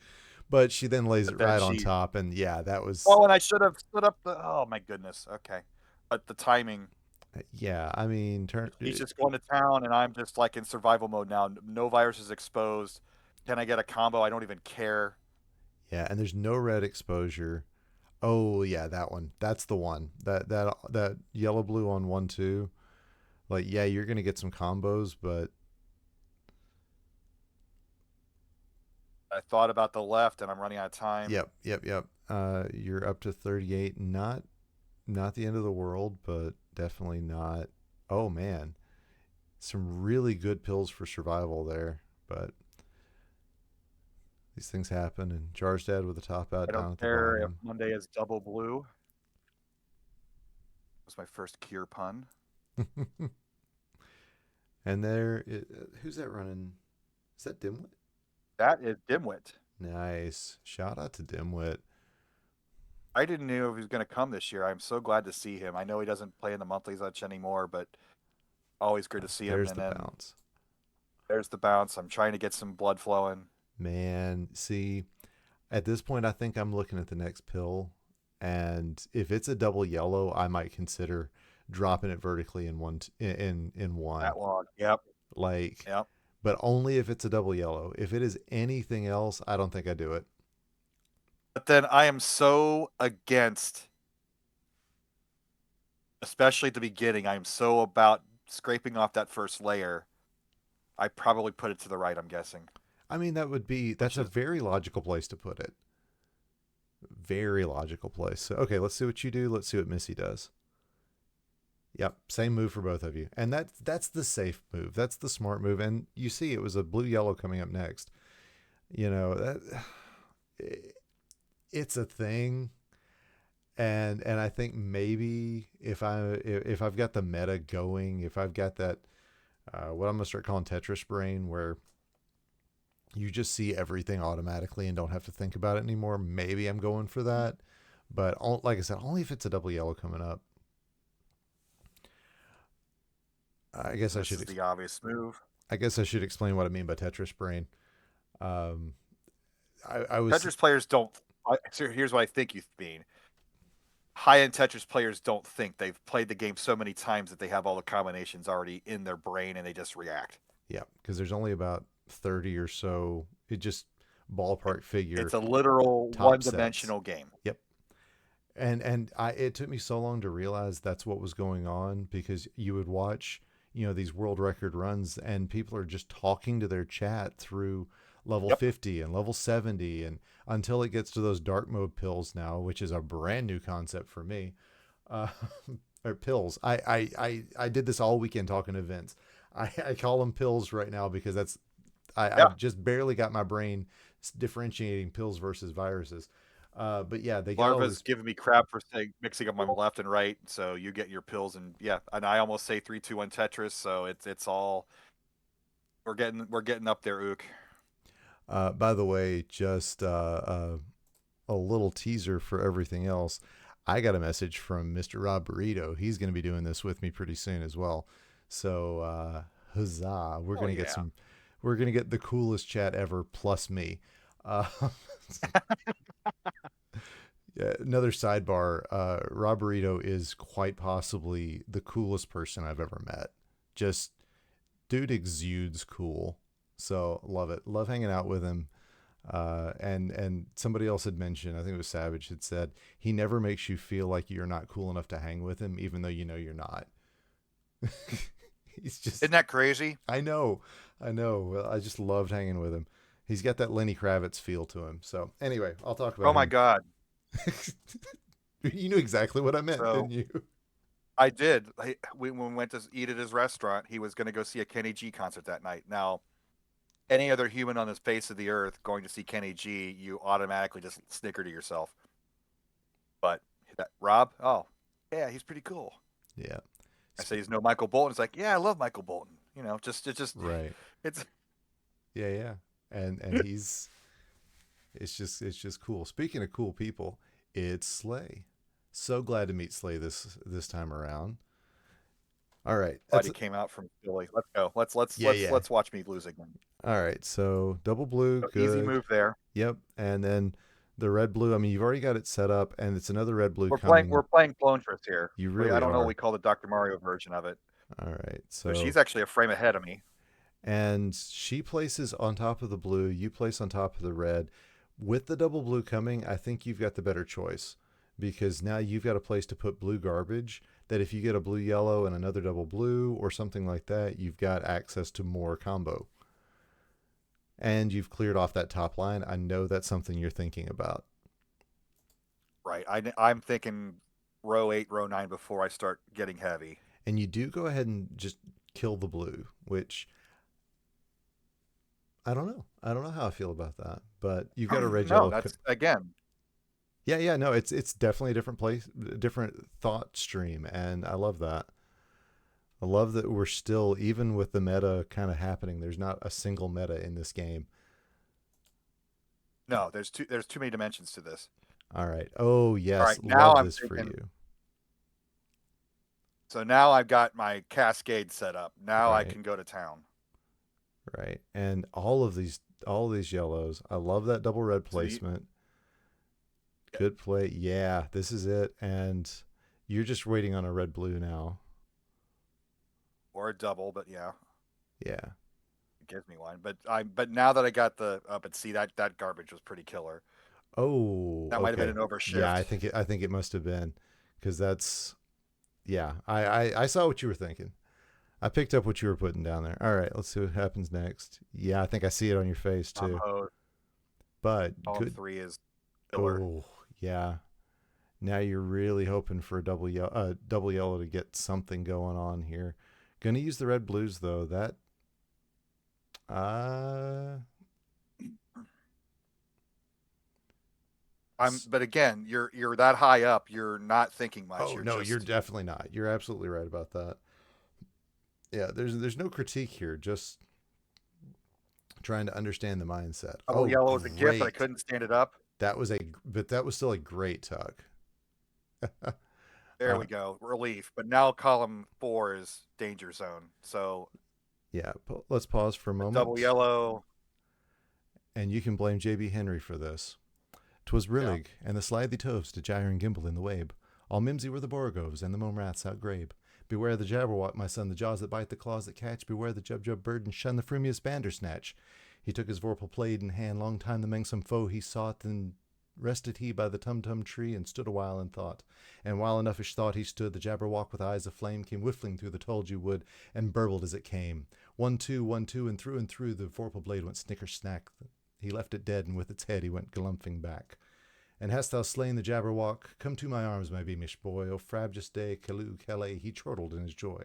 But she then lays But it then right on she. top, and yeah, that was Oh, and I should have stood up the. Oh my goodness. Okay, but the timing. yeah. I mean, He's just going to town, and I'm just like in survival mode now. No virus is exposed. Can I get a combo? I don't even care. yeah, and there's no red exposure. Oh yeah, that one. That's the one. That yellow blue on 1-2. Like yeah, you're gonna get some combos, but I thought about the left, and I'm running out of time. yep. You're up to 38. Not the end of the world, but definitely not. Oh man, some really good pills for survival there, but these things happen. And Jarstad with the top out I don't down at the care if bottom. Monday is double blue. That was my first cure pun. And there, who's that running? Is that Dimwit? That is Dimwit. Nice. Shout out to Dimwit. I didn't know if he was going to come this year. I'm so glad to see him. I know he doesn't play in the monthlies much anymore, but always good to see him. There's And the then bounce. there's the bounce. I'm trying to get some blood flowing. Man, see, at this point, I think I'm looking at the next pill, and if it's a double yellow, I might consider dropping it vertically in one. That log. Yep. Like, Yep. but only if it's a double yellow. If it is anything else, I don't think I do it. But then I am so against, especially at the beginning, I am so about scraping off that first layer. I probably put it to the right, I'm guessing. I mean, that's a very logical place to put it. Very logical place. So, okay, let's see what you do. Let's see what Missy does. Yep, same move for both of you. And that's the safe move. That's the smart move. And you see it was a blue yellow coming up next. You know, it's a thing. And I think maybe if I've got the meta going, if I've got that what I'm going to start calling Tetris brain where you just see everything automatically and don't have to think about it anymore, maybe I'm going for that. But like I said, only if it's a double yellow coming up. I guess This is the obvious move. I guess I should explain what I mean by Tetris brain. Um, I was Tetris players don't. So here's what I think you mean. High-end Tetris players don't think. They've played the game so many times that they have all the combinations already in their brain and they just react. yeah, because there's only about 30 or so. It just ballpark figure. It's a literal one-dimensional game. Yep. And it took me so long to realize that's what was going on because you would watch, you know, these world record runs and people are just talking to their chat through level 50 and level 70 and until it gets to those dark mode pills now, which is a brand new concept for me. Uh, or pills. I did this all weekend talking to Vince. I call them pills right now because I've just barely got my brain differentiating pills versus viruses. But yeah, they got all Larva's this. giving me crap for saying mixing up my left and right, so you get your pills and and I almost say 3, 2, 1 Tetris, so it's all we're getting up there, Ook. By the way, just a little teaser for everything else. I got a message from Mr. Rob Burrito. He's going to be doing this with me pretty soon as well. So huzzah! We're gonna get the coolest chat ever plus me. Uh, yeah, another sidebar. Rob Burrito is quite possibly the coolest person I've ever met. Just dude exudes cool. So love it. Love hanging out with him. And somebody else had mentioned, I think it was Savage, had said he never makes you feel like you're not cool enough to hang with him, even though you know you're not. He's just, Isn't that crazy? I know. I just loved hanging with him. He's got that Lenny Kravitz feel to him. So anyway, I'll talk about Oh my him. God. You knew exactly what I meant, So- didn't you? I did. When we went to eat at his restaurant, he was going to go see a Kenny G concert that night. Now, any other human on the face of the earth going to see Kenny G, you automatically just snicker to yourself. But Rob, oh, yeah, he's pretty cool. Yeah. I say he's no Michael Bolton. It's like, yeah, I love Michael Bolton. You know, just Right. it's Yeah. And it's just cool. Speaking of cool people, it's Slay. So glad to meet Slay this time around. All right. glad he came out from Philly. Let's go. Let's watch me lose again. All right. So double blue, So good. easy move there. Yep. And then the red blue. I mean, you've already got it set up, and it's another red blue We're coming. playing clone trips here. You really I don't know are. what we call the Dr. Mario version of it. All right. So She's actually a frame ahead of me. And she places on top of the blue. You place on top of the red. With the double blue coming, I think you've got the better choice, because now you've got a place to put blue garbage that if you get a blue yellow and another double blue or something like that, you've got access to more combo. And you've cleared off that top line. I know that's something you're thinking about. Right. I'm thinking row 8, row 9 before I start getting heavy. And you do go ahead and just kill the blue, which I don't know. I don't know how I feel about that. But you've got a red yellow. No, that's again. Yeah, no, it's definitely a different place, different thought stream, and I love that. I love that we're still, even with the meta kind of happening, there's not a single meta in this game. No, there's too many dimensions to this. All right. Oh yes, All right, now love I'm this for thinking- you. So now I've got my cascade set up. Now Right. I can go to town. Right, and all of these yellows. I love that double red So you- placement. Good play. Yeah, this is it, and you're just waiting on a red blue now. Or a double, but yeah, Yeah. it gives me one. But now that I got the but see that garbage was pretty killer. Oh, That might have been okay. an overshift. Yeah, I think it must have been, because that's, yeah. I saw what you were thinking. I picked up what you were putting down there. All right, let's see what happens next. Yeah, I think I see it on your face too. But column good. 3 is killer. Oh, yeah. Now you're really hoping for a double yellow to get something going on here. Gonna use the red blues though. That But again, you're that high up. You're not thinking much. Oh no, you're definitely not. You're absolutely right about that. Yeah, there's no critique here. Just trying to understand the mindset. Double yellow was a gift, but I couldn't stand it up. That was still a great tuck. There we go, relief. But now column 4 is danger zone. So yeah, let's pause for a moment. double yellow. And you can blame JB Henry for this. 'Twas brillig, and the slithy toves to gyre and gimble in the wabe. All mimsy were the borogoves, and the mome raths outgrabe. Beware the jabberwock, my son, the jaws that bite, the claws that catch. Beware the jub bird, and shun the frumious bandersnatch. He took his vorpal blade in hand, long time the mengsome foe he sought, then rested he by the tum-tum tree, and stood a while in thought. And while enoughish thought he stood, the jabberwock with eyes of flame came whiffling through the tulgey wood, and burbled as it came. 1, 2, 1, 2, and through the vorpal blade went snicker-snack. He left it dead, and with its head he went galumphing back. And hast thou slain the jabberwock? Come to my arms, my beamish boy. O frabjous day, Calloo, Calais, he chortled in his joy.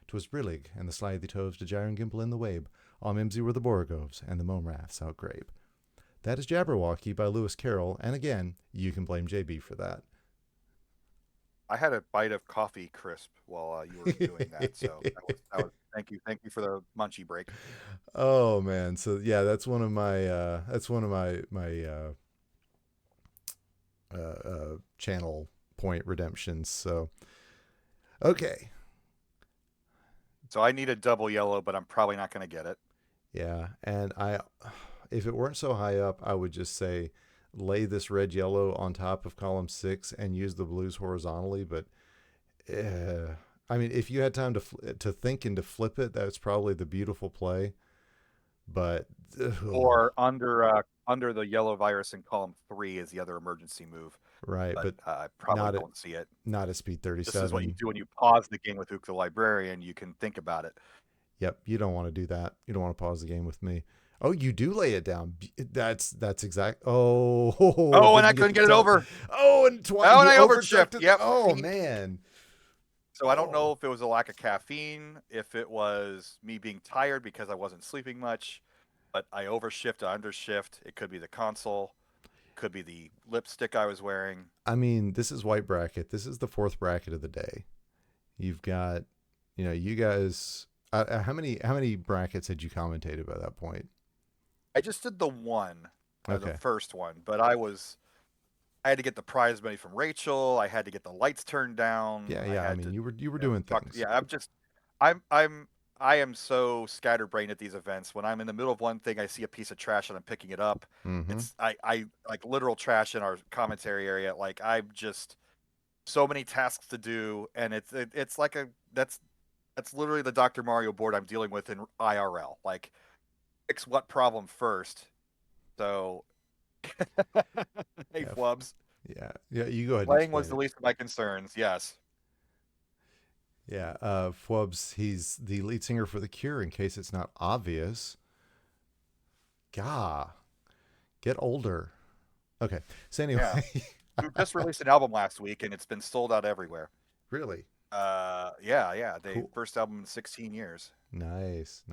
'Twas brillig, and the slithy toves to gyre and gimble in the wabe. All mimsy were the borogoves, and the mome raths outgrabe. That is Jabberwocky by Lewis Carroll, and again, you can blame JB for that. I had a bite of coffee crisp while you were doing that, so that was thank you for the munchie break. Oh man, so yeah, that's one of my channel point redemptions. So okay, so I need a double yellow, but I'm probably not going to get it. Yeah, and if it weren't so high up, I would just say lay this red yellow on top of column 6 and use the blues horizontally, but I mean, if you had time to think and to flip it, that's probably the beautiful play. But Or under the yellow virus in column 3 is the other emergency move. right, But but I probably not at don't see it. not at speed This is what you 37. do when you pause the game with Ook the Librarian. You can think about it. Yep, you don't want to do that. You don't want to pause the game with me. Oh, you do lay it down. That's exact. Oh, Oh, and I couldn't get it over. Oh, and twice. Oh, and you I overshift. overshifted. Yep. Oh See? man. So I don't know if it was a lack of caffeine, if it was me being tired because I wasn't sleeping much, but I overshift, I undershift. It could be the console, could be the lipstick I was wearing. I mean, this is white bracket. This is the fourth bracket of the day. You've got, you guys. How many brackets had you commentated by that point? I just did the one, Okay. the first one, but I had to get the prize money from Rachel. I had to get the lights turned down. Yeah. I mean, you were doing things. Yeah, I am so scatterbrained at these events. When I'm in the middle of one thing, I see a piece of trash and I'm picking it up. Mm-hmm. I like literal trash in our commentary area. Like I'm just so many tasks to do, and it's like that's literally the Dr. Mario board I'm dealing with in IRL. Like fix what problem first. So hey, Yeah. Flubs. Yeah. You go ahead. Playing was the least of my concerns. Yes. Yeah, Fwubs, he's the lead singer for The Cure, in case it's not obvious. Gah, get older. Okay, so anyway. Yeah. We just released an album last week, and it's been sold out everywhere. Really? Yeah. They Cool. first album in 16 years. Nice.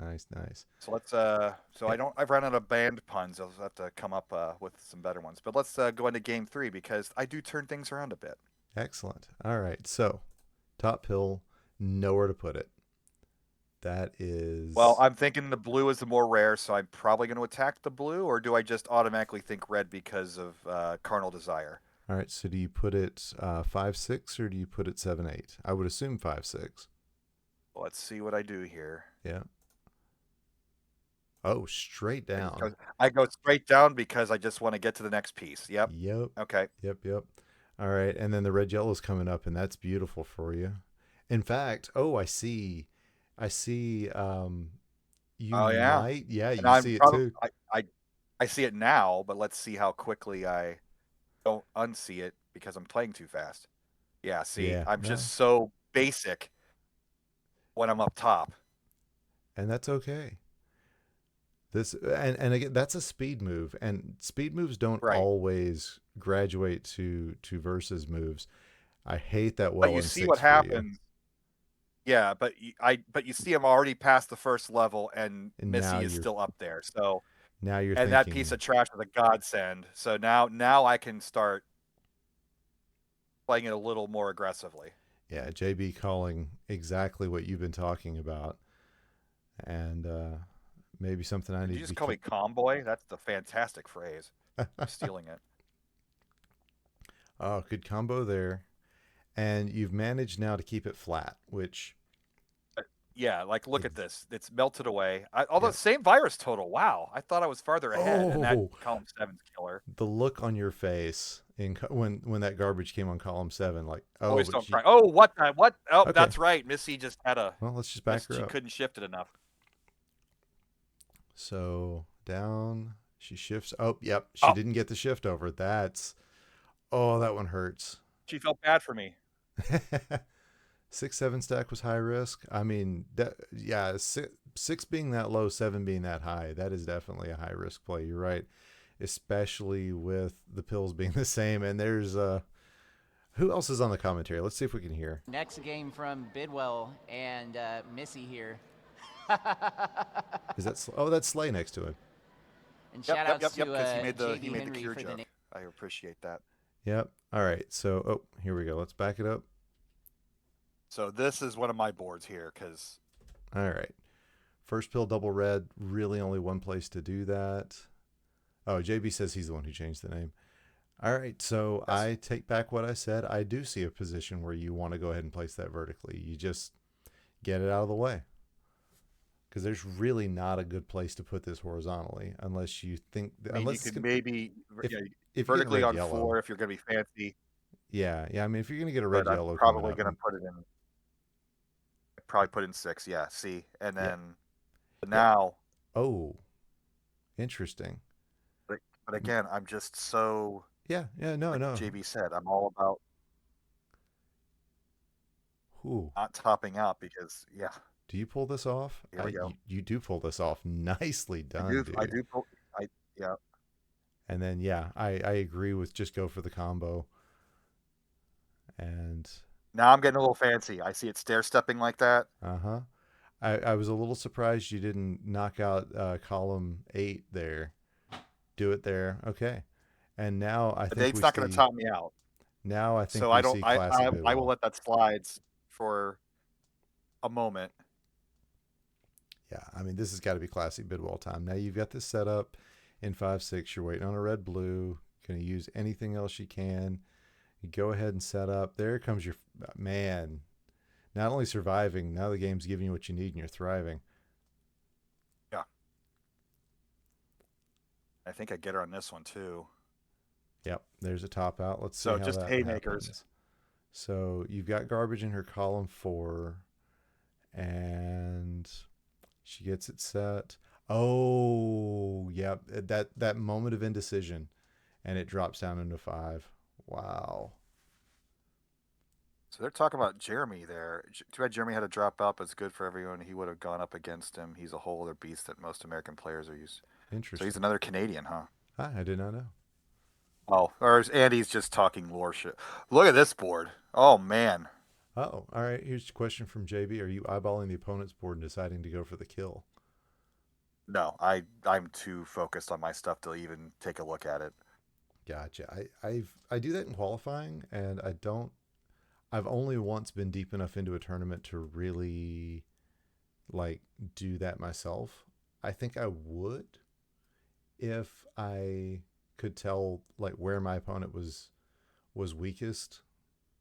So let's I've run out of band puns. I'll have to come up with some better ones. But let's go into game 3 because I do turn things around a bit. Excellent. All right, so top pill, nowhere to put it. That is... Well, I'm thinking the blue is the more rare, so I'm probably going to attack the blue, or do I just automatically think red because of Carnal Desire? All right, so do you put it 5-6 or do you put it 7-8? I would assume 5-6. Let's see what I do here. Yeah. Oh, straight down. I go straight down because I just want to get to the next piece. Yep. Okay. Yep. All right, and then the red yellow's coming up, and that's beautiful for you. In fact, I see. You might. Yeah, you see it too. I see it now, but let's see how quickly I don't unsee it because I'm playing too fast. Yeah, see, I'm just so basic when I'm up top. And that's okay. And again, that's a speed move, and speed moves don't always graduate to versus moves. I hate that. But you see what happens. Yeah, but you see him already past the first level, and Missy is still up there. So now you're and that piece of trash is a godsend. So now I can start playing it a little more aggressively. Yeah, JB calling exactly what you've been talking about, and maybe something I need. Did you just call me Comboy? That's the fantastic phrase. I'm stealing it. Oh, good combo there. And you've managed now to keep it flat, which... Yeah, like look at this. It's melted away. Although same virus total. Wow. I thought I was farther ahead in that column 7's killer. The look on your face when that garbage came on column 7, like, Always don't cry. Oh, what? Oh, okay. That's right. Missy just had a... Well, let's just back her up. She couldn't shift it enough. So down, she shifts. Oh, yep. She didn't get the shift over. That one hurts. She felt bad for me. 6-7 stack was high risk. I mean, 6 being that low, 7 being that high, that is definitely a high risk play. You're right, especially with the pills being the same. And there's who else is on the commentary? Let's see if we can hear. Next game from Bidwell and Missy here. Is that? That's Slay next to him. And shout outs to because he made the Henry cure for joke. I appreciate that. Yep. All right. So, here we go. Let's back it up. So this is one of my boards here because... All right. First pill, double red. Really only one place to do that. Oh, JB says he's the one who changed the name. All right. So I take back what I said. I do see a position where you want to go ahead and place that vertically. You just get it out of the way. Because there's really not a good place to put this horizontally unless you think... you could maybe if vertically on yellow. 4 if you're going to be fancy. Yeah. I mean, if you're going to get a red but yellow, I'm probably going to put it in. probably put in 6. Yeah, see, and Yeah. then but now, Oh, interesting. but again, I'm just so Yeah, no, like no. JB said, I'm all about Ooh. not topping out because Do you pull this off? here we go. You do pull this off. Nicely done, I dude. do, I yeah. And then yeah, I agree with just go for the combo. And Now I'm getting a little fancy. I see it stair stepping like that. uh-huh. I was a little surprised you didn't knock out column 8 there. Do it there. Okay. And now I But think Date's we not going to see top me out, now I we don't. see classy I will Bidwell. let that slide for a moment. Yeah, I mean this has got to be classy Bidwell time. Now you've got this set up in 5-6. You're waiting on a red blue. Gonna use anything else you can. You go ahead and set up. There comes your man. Not only surviving, now the game's giving you what you need and you're thriving. Yeah, I think I get her on this one too. Yep, there's a top out. Let's see So how just that haymakers. happens. So you've got garbage in her column 4, and she gets it set. Oh, yep, that moment of indecision, and it drops down into 5. Wow. So they're talking about Jeremy there. Too bad Jeremy had to drop out, but it's good for everyone. He would have gone up against him. He's a whole other beast that most American players are used. So he's Interesting. another Canadian, huh? I did not know. Oh, or is Andy's just talking lore shit? Look at this board. Oh man. Oh, all right. Here's a question from JB. Are you eyeballing the opponent's board and deciding to go for the kill? No, I'm too focused on my stuff to even take a look at it. Gotcha. I do that in qualifying, and I don't. I've only once been deep enough into a tournament to really like do that myself. I think I would if I could tell like where my opponent was weakest.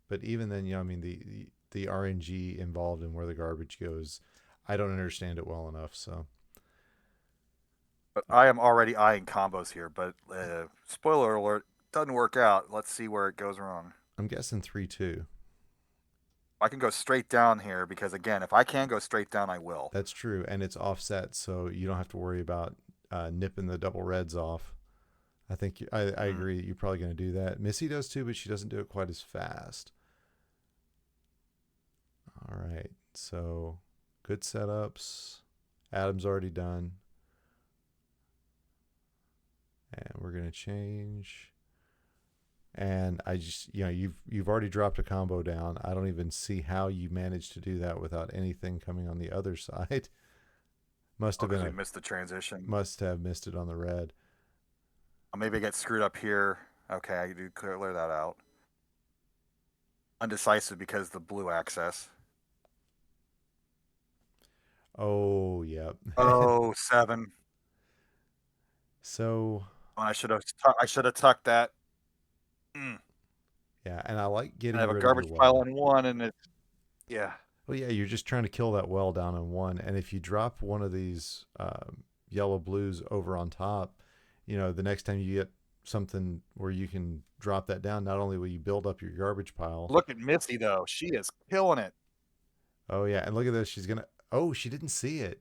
But even then, I mean the RNG involved in where the garbage goes, I don't understand it well enough. So But I am already eyeing combos here. But spoiler alert, doesn't work out. Let's see where it goes wrong. I'm guessing 3-2. I can go straight down here because again, if I can go straight down, I will. That's true, and it's offset, so you don't have to worry about nipping the double reds off. I think I agree that you're probably going to do that. Missy does too, but she doesn't do it quite as fast. All right, so good setups. Adam's already done, and we're going to change. And I just, you've already dropped a combo down. I don't even see how you managed to do that without anything coming on the other side. Must have been we missed the transition. Must have missed it on the red. Maybe I get screwed up here. Okay, I do clear that out. Undecisive because the blue access. Oh, yep. Oh, 7. So I should have tucked that. yeah, and I like getting I have a rid of your garbage pile well. on 1, and it's Well, yeah, you're just trying to kill that well down on 1, and if you drop one of these yellow blues over on top, the next time you get something where you can drop that down, not only will you build up your garbage pile. Look at Missy though; she is killing it. Oh yeah, and look at this. She's gonna. Oh, she didn't see it.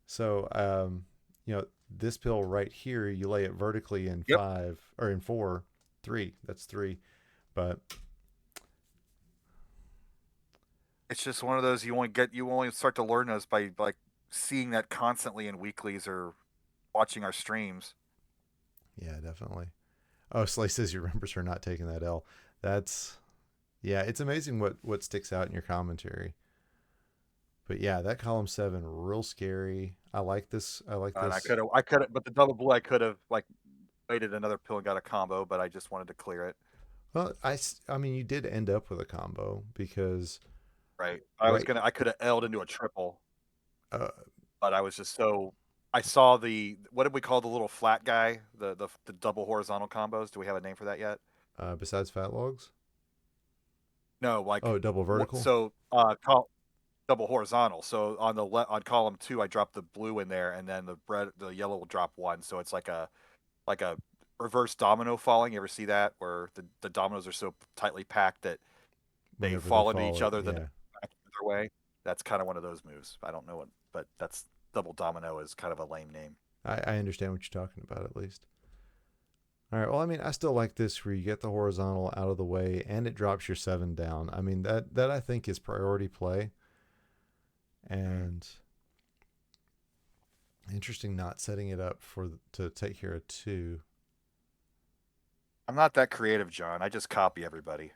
So this pill right here, you lay it vertically in 5 or in 4, 3. That's 3, but it's just one of those you only start to learn those by like seeing that constantly in weeklies or watching our streams. Yeah, definitely. Oh, Slay says he remembers her not taking that L. That's yeah, it's amazing what sticks out in your commentary. But yeah, that column 7 real scary. I like this. And I could have, but the double blue I could have like waited another pill and got a combo, but I just wanted to clear it. Well, I mean, you did end up with a combo because right. I could have L'd into a triple, uh, but I was just so. I saw what did we call the little flat guy? The double horizontal combos. Do we have a name for that yet? besides fat logs. No, like Double vertical. So double horizontal. So on on column 2, I dropped the blue in there, and then the yellow will drop 1. So it's like a reverse domino falling. You ever see that where the dominoes are so tightly packed that they fall into each other, then back the other way? That's kind of one of those moves. I don't know what, but that's double domino is kind of a lame name. I understand what you're talking about at least. All right. Well, I mean, I still like this where you get the horizontal out of the way and it drops your 7 down. I mean, that I think is priority play. And interesting not setting it up to take care of 2. I'm not that creative, John. I just copy everybody.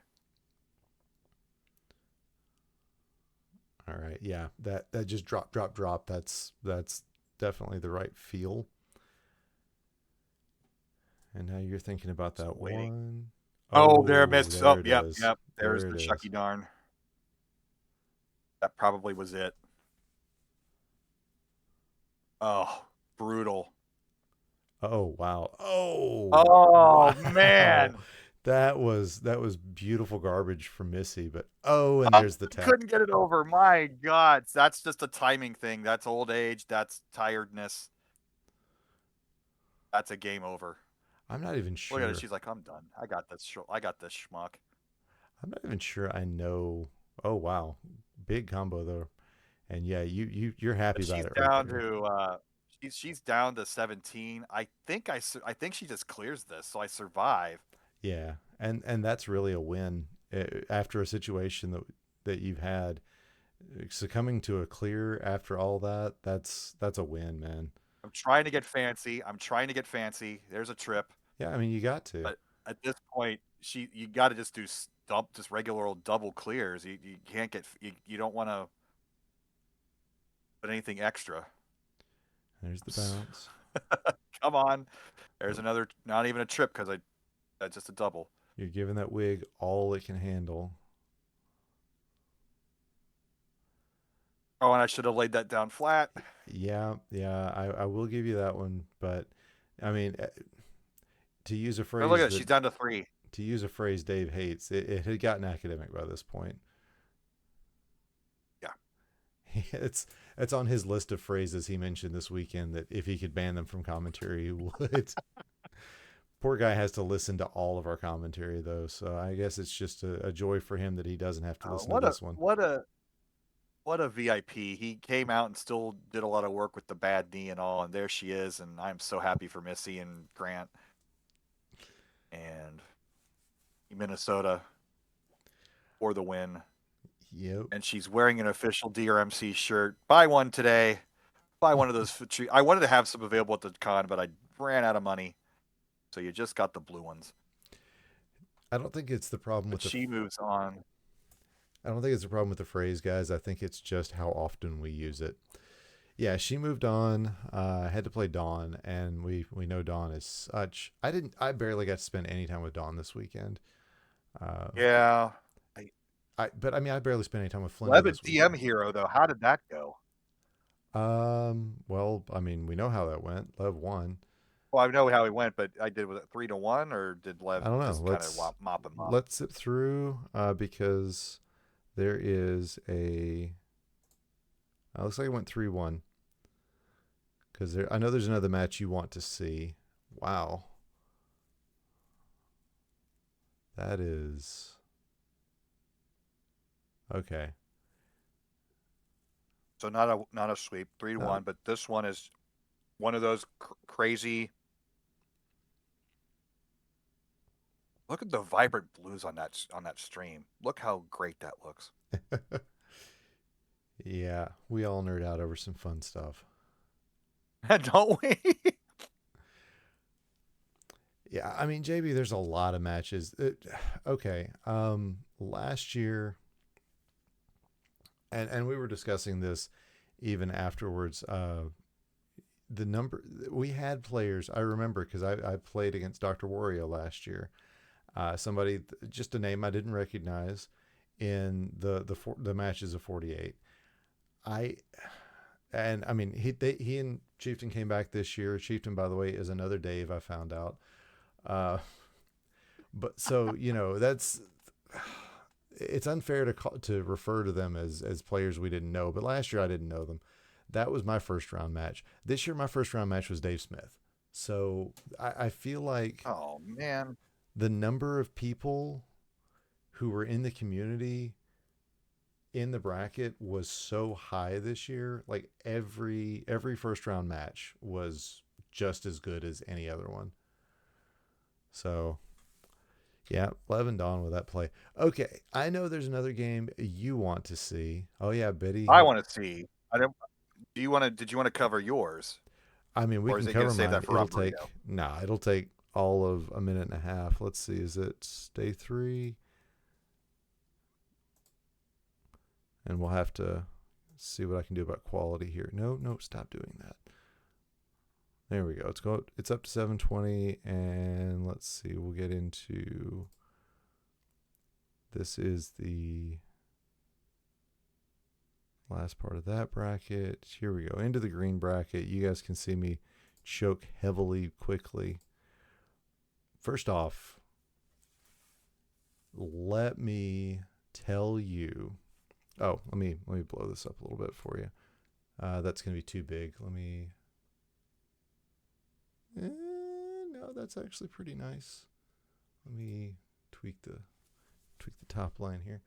All right. Yeah. That just drop. That's definitely the right feel. And now you're thinking about that waiting. one. Oh, there it missed. There Oh, it yep, is. yep. There There's it the is. Chucky darn. That probably was it. Oh, brutal. Oh wow. Oh. Oh, Wow. man. That was beautiful garbage from Missy, but and there's the tap. Couldn't get it over. My God. That's just a timing thing. That's old age. That's tiredness. That's a game over. I'm not even sure. Look at it. She's like, I'm done. I got this schmuck. I'm not even sure I know. Oh wow. Big combo though. And yeah, you're happy But about she's it down right there. to she's down to 17. I think she just clears this, so I survive. Yeah. And that's really a win after a situation that you've had. Succumbing to a clear after all that, that's a win, man. I'm trying to get fancy. There's a trip. Yeah, I mean you got to. But at this point, you got to just do just regular old double clears. You can't get you don't want to put anything extra. There's the bounce. Come on, there's another. Not even a trip because that's just a double. You're giving that wig all it can handle. Oh, and I should have laid that down flat. Yeah, I will give you that one, but I mean, to use a phrase, Oh, look at it. She's down to 3. To use a phrase Dave hates, it had gotten academic by this point. Yeah, it's on his list of phrases he mentioned this weekend that if he could ban them from commentary, he would. Poor guy has to listen to all of our commentary though, so I guess it's just a joy for him that he doesn't have to listen to this one. What a VIP. He came out and still did a lot of work with the bad knee and all, and there she is, and I'm so happy for Missy and Grant. And Minnesota for the win. Yep. And she's wearing an official DrMC shirt. Buy one today. Buy one of those. I wanted to have some available at the con, but I ran out of money. So you just got the blue ones. I don't think it's the problem with she moves on. I don't think it's a problem with the phrase, guys. I think it's just how often we use it. Yeah, she moved on. Had to play Dawn, and we know Dawn is such. I barely got to spend any time with Dawn this weekend. Yeah. But I mean, I barely spent any time with Flynn. Lev is DM hero though. How did that go? Well, I mean, we know how that went. Lev won. Well, I know how he went, but was it 3-1 or did Lev I don't know. just kind of mop him up? Let's sit through because there is a. Looks like it went 3-1. Because I know there's another match you want to see. Wow. That is. Okay. So not a sweep, 3-1, but this one is one of those crazy. Look at the vibrant blues on that stream. Look how great that looks. Yeah, we all nerd out over some fun stuff. Don't we? Yeah, I mean, JB, there's a lot of matches. Okay. Last year, and we were discussing this even afterwards. The number we had players, I remember because I played against Dr. Wario last year. Somebody, just a name I didn't recognize in the matches of 48. I mean, he and Chieftain came back this year. Chieftain, by the way, is another Dave I found out. But so, it's unfair to refer to them as players we didn't know, but last year I didn't know them. That was my first round match. This year, my first round match was Dave Smith. So I feel like, oh man, the number of people who were in the community in the bracket was so high this year. Like every first round match was just as good as any other one. So yeah, 11 Dawn with that play. Okay, I know there's another game you want to see. Oh yeah, Biddy. I want to see. I don't. Do you want to? Did you want to cover yours, I mean, we or is can it going cover to save mine. that for It'll Rumburito? take it'll take all of a minute and a half. Let's see. Is it day 3? And we'll have to see what I can do about quality here. No, stop doing that. There we go. It's up to 720, and let's see. We'll get into. This is the last part of that bracket. Here we go. Into the green bracket. You guys can see me choke heavily quickly. First off, let me tell you. Oh, let me blow this up a little bit for you. That's going to be too big. Let me. No, that's actually pretty nice. Let me tweak the top line here.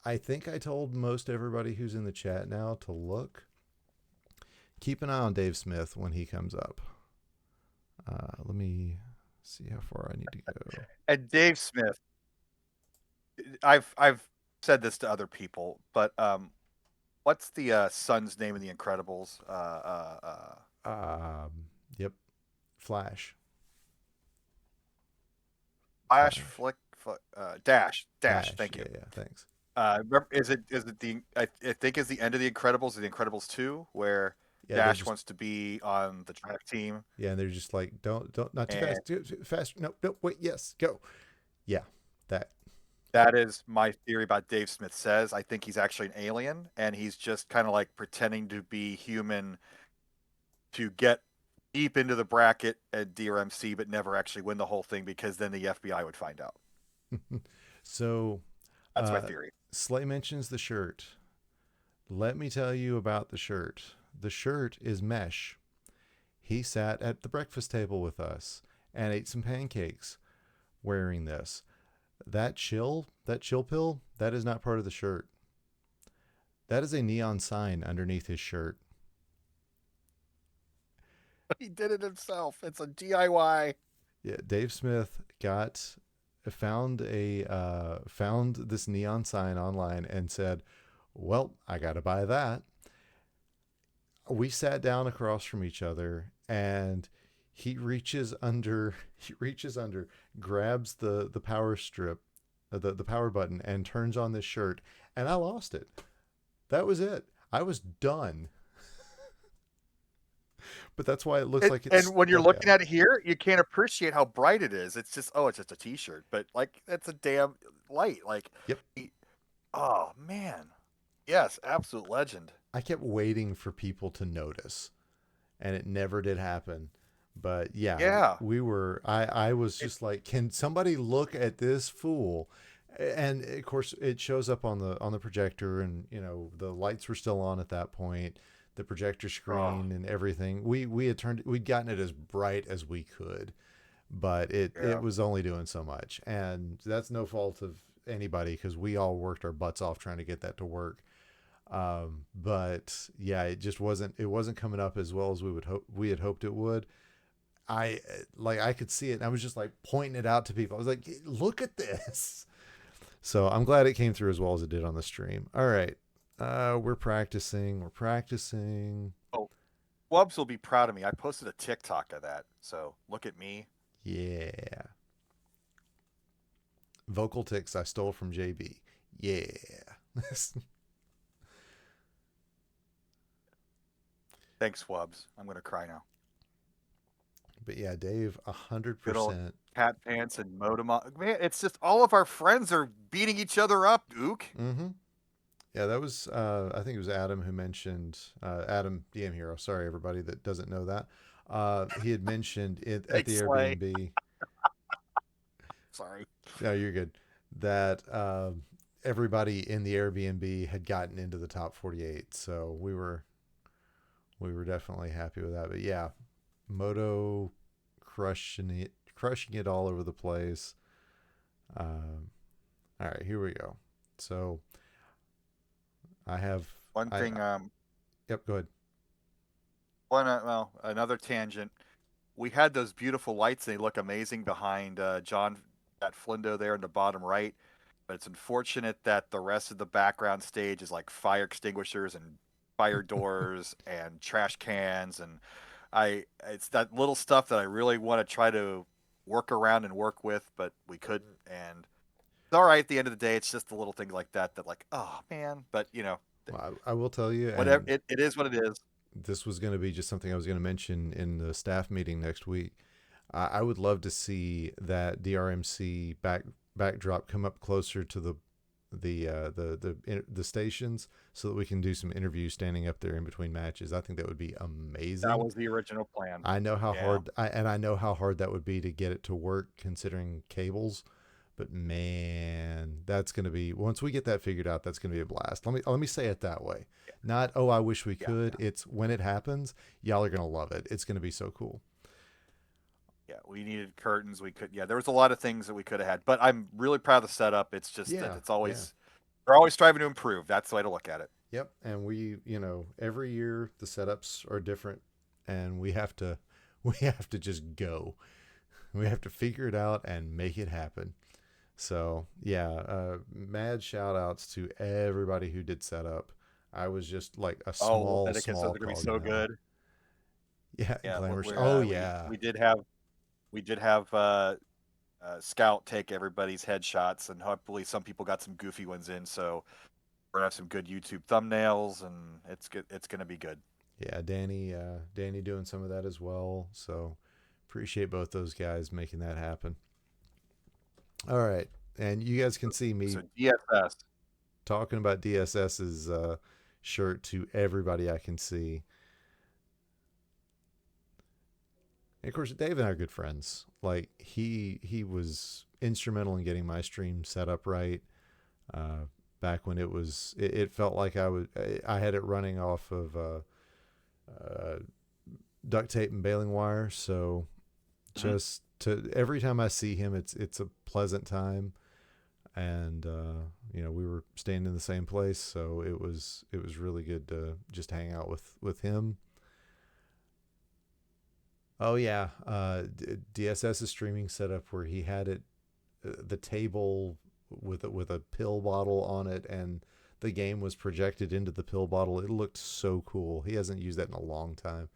I think I told most everybody who's in the chat now to look. Keep an eye on Dave Smith when he comes up. Let me see how far I need to go. And Dave Smith, I've said this to other people, but what's the son's name in The Incredibles? Yep, Flash. Dash. Thank you. Yeah, thanks. Is it the I think is the end of The Incredibles, The Incredibles 2, where Dash wants to be on the track team. Yeah, and they're just like, don't, not too fast, too fast. No, wait, yes, go. Yeah, that is my theory about Dave Smith Says. I think he's actually an alien, and he's just kind of like pretending to be human to get deep into the bracket at DrMC, but never actually win the whole thing, because then the FBI would find out. So that's my theory. Slay mentions the shirt. Let me tell you about the shirt. The shirt is mesh. He sat at the breakfast table with us and ate some pancakes wearing this. That chill pill, that is not part of the shirt. That is a neon sign underneath his shirt. He did it himself. It's a DIY. Yeah, Dave Smith found this neon sign online and said, "Well, I got to buy that." We sat down across from each other, and he reaches under, grabs the power strip, the power button, and turns on this shirt, and I lost it. That was it. I was done. But that's why it looks like it's. And when you're looking at it here, you can't appreciate how bright it is. It's just, it's just a T-shirt, but like, it's a damn light. Like, yep. Oh man, yes, absolute legend. I kept waiting for people to notice, and it never did happen. But yeah, we were. I was just like, can somebody look at this fool? And of course, it shows up on the projector, and the lights were still on at that point. The projector screen and everything. We'd gotten it as bright as we could, but it was only doing so much, and that's no fault of anybody, because we all worked our butts off trying to get that to work. But yeah, it just wasn't coming up as well as we had hoped it would. I could see it, and I was just like pointing it out to people. I was like, look at this. So I'm glad it came through as well as it did on the stream. All right. We're practicing. Oh, Wubbs will be proud of me. I posted a TikTok of that. So look at me. Yeah. Vocal tics I stole from JB. Yeah. Thanks, Wubbs. I'm going to cry now. But yeah, Dave, 100%. Cat Pants and Modem. Man, it's just all of our friends are beating each other up, Ook. Mm-hmm. Yeah, that was, I think it was Adam who mentioned, Adam DM Hero. Sorry, everybody that doesn't know that. He had mentioned it at the Airbnb. Sorry. No, you're good. That everybody in the Airbnb had gotten into the top 48. So we were definitely happy with that. But yeah, Moto crushing it all over the place. All right, here we go. So I have One I thing, yep, go ahead. another tangent. We had those beautiful lights. They look amazing behind John at Flindo there in the bottom right. But it's unfortunate that the rest of the background stage is like fire extinguishers and fire doors and trash cans, and it's that little stuff that I really want to try to work around and work with, but we couldn't. And it's all right at the end of the day. It's just the little things like that that like, oh man. But Well, I will tell you, whatever, and it is what it is. this was going to be just something I was going to mention in the staff meeting next week. I would love to see that DrMC backdrop come up closer to the stations so that we can do some interviews standing up there in between matches. I think that would be That amazing. was the original plan. I know how Yeah. I know how hard that would be to get it to work considering cables. But man, that's going to be, once we get that figured out, that's going to be a blast. Let me say it that way. Not, oh, I wish we could. Yeah. It's when it happens, y'all are going to love it. It's going to be so cool. Yeah, we needed curtains. We could, there was a lot of things that we could have had, but I'm really proud of the setup. It's just that it's always, they're always striving to improve. That's the way to look at it. Yep. And every year the setups are different and we have to just go. We have to figure it out and make it happen. So mad shout outs to everybody who did setup. I was just like a small Leviticus are going to be so good. Yeah, Glamour. We did have Scout take everybody's headshots, and hopefully some people got some goofy ones in. So we're gonna have some good YouTube thumbnails, and it's good. It's gonna be good. Yeah, Danny doing some of that as well. So appreciate both those guys making that happen. All right, and you guys can see me DSS talking about DSS's shirt to everybody I can see. And of course, Dave and I are good friends. Like he was instrumental in getting my stream set up right. Back when it felt like I had it running off of duct tape and baling wire. So just to every time I see him, it's a pleasant time. And we were staying in the same place, so it was really good to just hang out with him. Oh yeah, DSS's streaming setup where he had it, the table with a pill bottle on it, and the game was projected into the pill bottle. It looked so cool. He hasn't used that in a long time.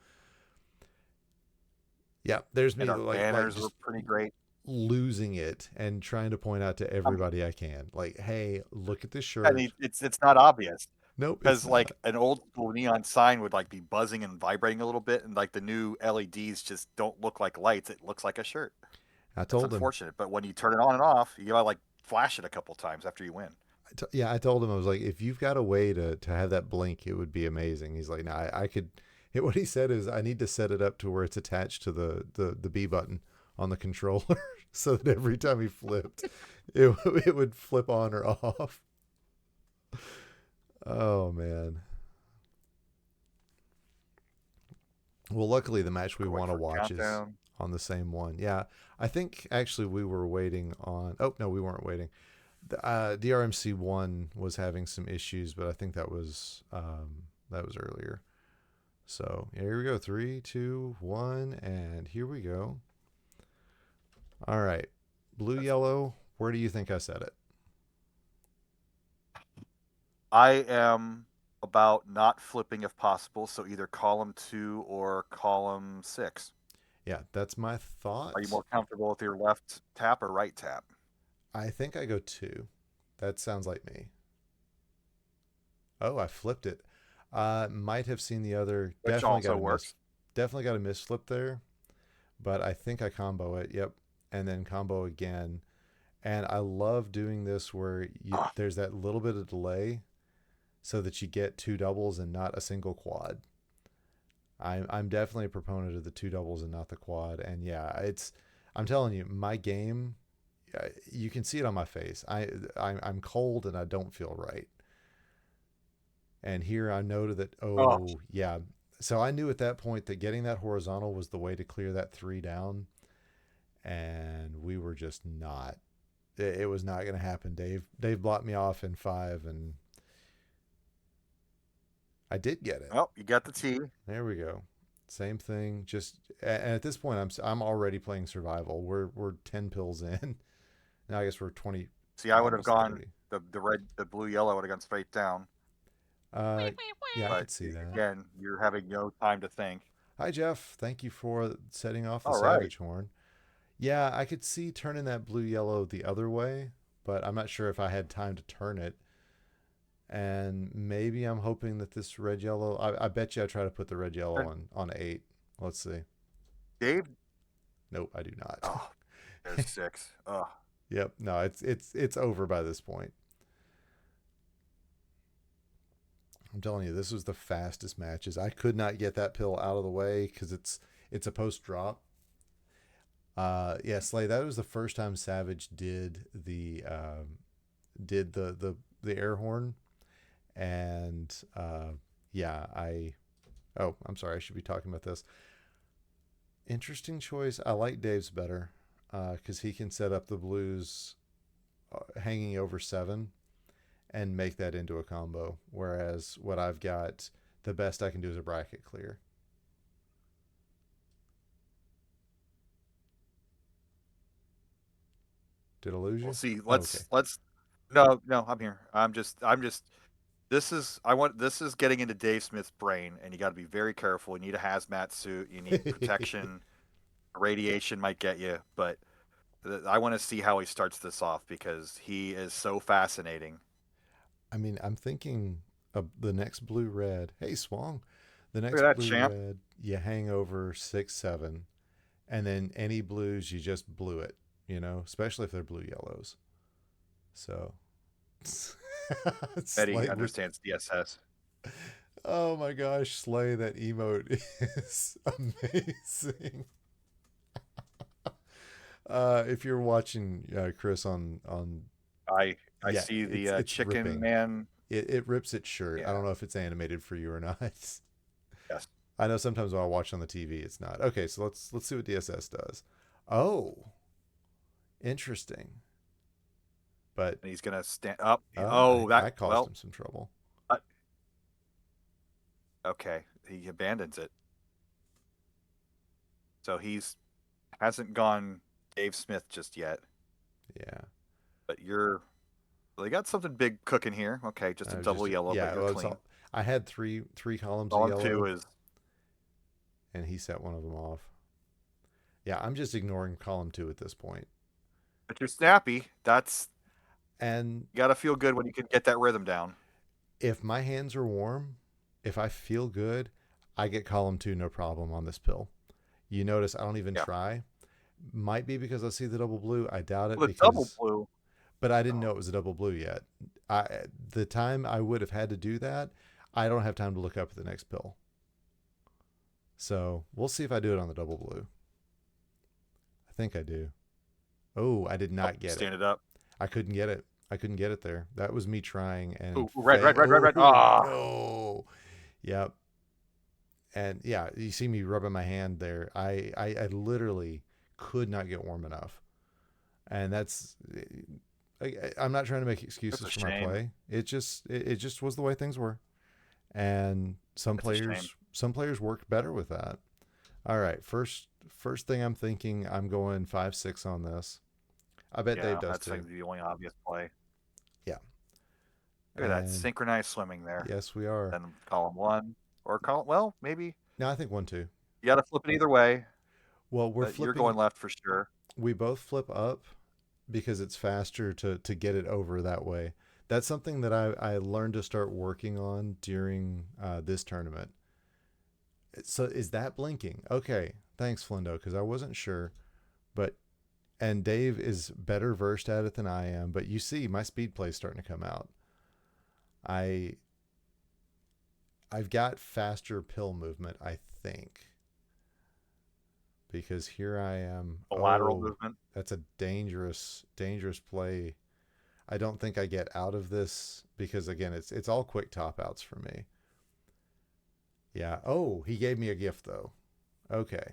Yeah, there's me. And our banners were just pretty great. Losing it and trying to point out to everybody I can, like, hey, look at this shirt. I mean, it's not obvious. Nope. Because like an old school neon sign would like be buzzing and vibrating a little bit, and like the new LEDs just don't look like lights. It looks like a shirt. I told him. Unfortunate, but when you turn it on and off, you gotta like flash it a couple times after you win. I told him, I was like, if you've got a way to have that blink, it would be amazing. He's like, no, I could. What he said is, I need to set it up to where it's attached to the B button on the controller, so that every time he flipped, it would flip on or off. Oh man. Well, luckily the match we want to watch is on the same one. Yeah, I think actually we were waiting on. Oh no, we weren't waiting. The DrMC 1 was having some issues, but I think that was earlier. So here we go. 3, 2, 1, and here we go. All right, blue, yellow. Where do you think I said it? I am about not flipping if possible, so either column 2 or column 6. Yeah, that's my thought. Are you more comfortable with your left tap or right tap? I think I go 2. That sounds like me. Oh, I flipped it. Might have seen the other. Which definitely also works. Definitely got a misflip there, but I think I combo it. Yep, and then combo again. And I love doing this where there's that little bit of delay, so that you get 2 doubles and not a single quad. I'm definitely a proponent of the 2 doubles and not the quad. And yeah, I'm telling you, my game, you can see it on my face. I'm cold and I don't feel right. And here I noted that, yeah. So I knew at that point that getting that horizontal was the way to clear that 3 down. And we were just not it was not going to happen. Dave blocked me off in 5, and I did get it. Oh, you got the T. There we go. Same thing. Just and at this point, I'm already playing survival. We're 10 pills in. Now I guess we're 20. See, I would have almost gone 30. the red, the blue, yellow would have gone straight down. Yeah, I But could see that. again, you're having no time to think. Hi Jeff, thank you for setting off the All right. Savage Horn. Yeah, I could see turning that blue yellow the other way, but I'm not sure if I had time to turn it. And maybe I'm hoping that this red yellow. I bet you I try to put the red yellow on 8. Let's see. Dave? Nope, I do not. Oh, there's 6. Oh. Yep. No, it's over by this point. I'm telling you, this was the fastest matches. I could not get that pill out of the way because it's a post drop. Yeah, Slay. That was the first time Savage did the air horn, and yeah, I'm sorry, I should be talking about this. Interesting choice. I like Dave's better because he can set up the blues hanging over 7 and make that into a combo. Whereas what I've got, the best I can do is a bracket clear. Did I lose you? We'll see. Okay. Let's. No, I'm here. I'm just. This is getting into Dave Smith's brain, and you got to be very careful. You need a hazmat suit. You need protection. Radiation might get you, but I want to see how he starts this off because he is so fascinating. I mean, I'm thinking of the next blue red. Hey, Swong. The next Look at that, blue champ. red, you hang over 6, 7, and then any blues, you just blew it, especially if they're blue yellows. So. Eddie understands DSS. Oh my gosh, Slay, that emote is amazing. If you're watching Chris on I see the it's chicken ripping. man. It rips its shirt. Yeah. I don't know if it's animated for you or not. Yes. I know sometimes when I watch on the TV, it's not. Okay, so let's see what DSS does. Oh, interesting. But And he's gonna stand up. That caused him some trouble. Okay, he abandons it. So hasn't gone Dave Smith just yet. Yeah. But they got something big cooking here. Okay, just a double yellow, yeah, but you're clean. I had three columns Column of yellow. 2 is, and he set one of them off. Yeah, I'm just ignoring column 2 at this point. but you're snappy. And you gotta feel good when you can get that rhythm down. If my hands are warm, if I feel good, I get column 2 no problem on this pill. You notice I don't even try. Might be because I see the double blue. I doubt it. Well, the double blue. But I didn't know it was a double blue yet. The time I would have had to do that, I don't have time to look up at the next pill. So we'll see if I do it on the double blue. I think I do. Oh, I did not get it. Stand it up. I couldn't get it. I couldn't get it there. That was me trying and red. Oh, no. Yep. And yeah, you see me rubbing my hand there. I literally could not get warm enough. And I'm not trying to make excuses for my play. It just was the way things were. And some players work better with that. All right, first thing I'm thinking, I'm going 5-6 on this. I bet Dave does that's too. Like the only obvious play. Yeah. Look at that synchronized swimming there. Yes, we are. Then column 1 or maybe. No, I think 1, 2. You got to flip it either way. Well, we're flipping. You're going left for sure. We both flip up because it's faster to get it over that way. That's something that I learned to start working on during this tournament. So is that blinking? Okay, thanks, Flindo, because I wasn't sure. And Dave is better versed at it than I am. But you see, my speed play is starting to come out. I've got faster pill movement, I think. Because here I am. A lateral movement. That's a dangerous play. I don't think I get out of this because again, it's all quick top outs for me. Yeah. Oh, he gave me a gift though. Okay.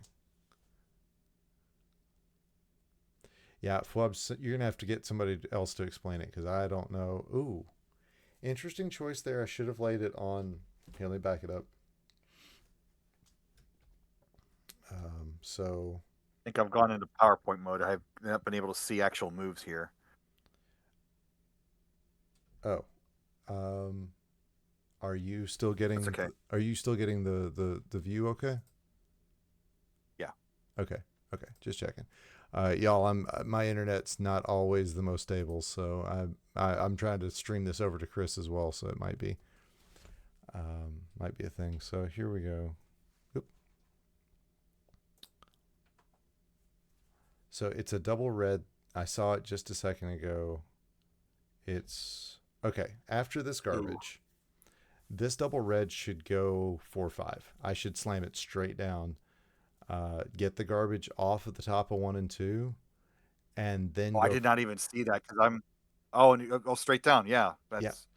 Yeah, Flubs, you're gonna have to get somebody else to explain it because I don't know. Ooh, interesting choice there. I should have laid it on. Here, let me back it up. So, I think I've gone into PowerPoint mode. I've not been able to see actual moves here. oh, um, are you still getting? That's okay. Are you still getting the view? Okay. Yeah. Okay. Okay. Just checking. Y'all, my internet's not always the most stable, so I'm trying to stream this over to Chris as well, so it might be a thing. So here we go. Oop. So it's a double red. I saw it just a second ago. It's okay. After this garbage, this double red should go 4-5. I should slam it straight down. Get the garbage off at the top of 1 and 2, and then Oh, go. I did not even see that because I'm. Oh, and you go straight down. Yeah, Yeah. that's.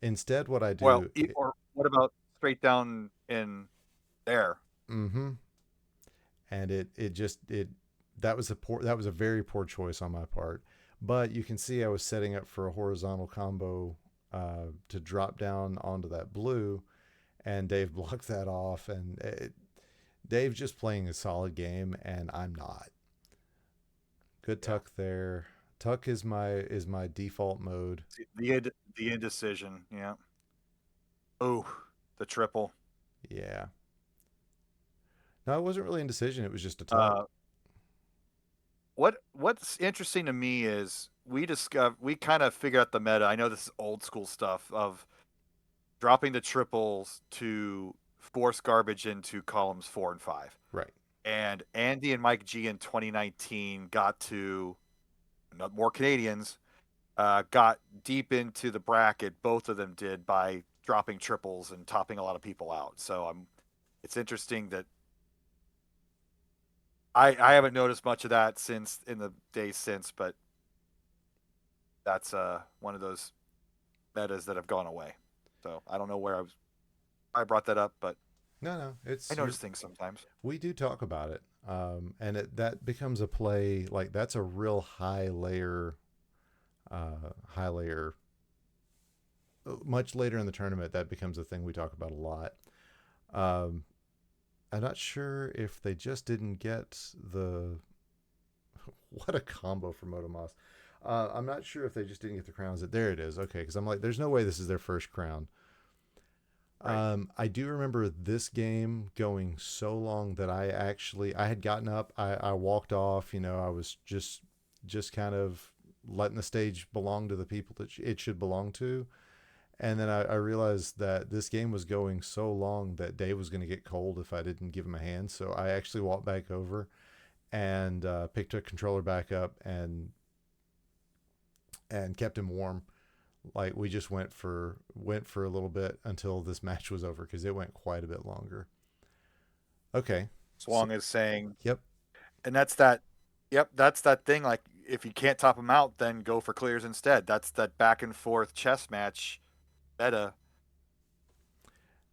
Instead, what I Well, do. or what about straight down in there? Mm-hmm. And it that was a very poor choice on my part. But you can see I was setting up for a horizontal combo to drop down onto that blue, and Dave blocked that off. And Dave's just playing a solid game, and I'm not. Good tuck there. Tuck is my default mode. The indecision. Yeah. Oh, the triple. Yeah. No, it wasn't really indecision. It was just a tuck. What's interesting to me is we kind of figured out the meta. I know this is old school stuff of dropping the triples to force garbage into columns 4 and 5. Right. And Andy and Mike G in 2019 got to more Canadians got deep into the bracket. Both of them did by dropping triples and topping a lot of people out. So it's interesting that I haven't noticed much of that since in the days since, but that's one of those metas that have gone away. So I don't know where I brought that up, but No, I notice things sometimes. we do talk about it, and that becomes a play like that's a real high layer. Much later in the tournament, that becomes a thing we talk about a lot. Um, I'm not sure if they just didn't get the what a combo for Motomas. I'm not sure if they just didn't get the crowns. There it is. Okay, because I'm like, there's no way this is their first crown. Right. I do remember this game going so long that I had gotten up, I walked off. I was just kind of letting the stage belong to the people that it should belong to. And then I realized that this game was going so long that Dave was going to get cold if I didn't give him a hand. So I actually walked back over and picked a controller back up and kept him warm. Like we just went for a little bit until this match was over because it went quite a bit longer. Okay. Swang is saying, Yep. and that's that. Yep, that's that thing. Like if you can't top them out, then go for clears instead. That's that back and forth chess match meta.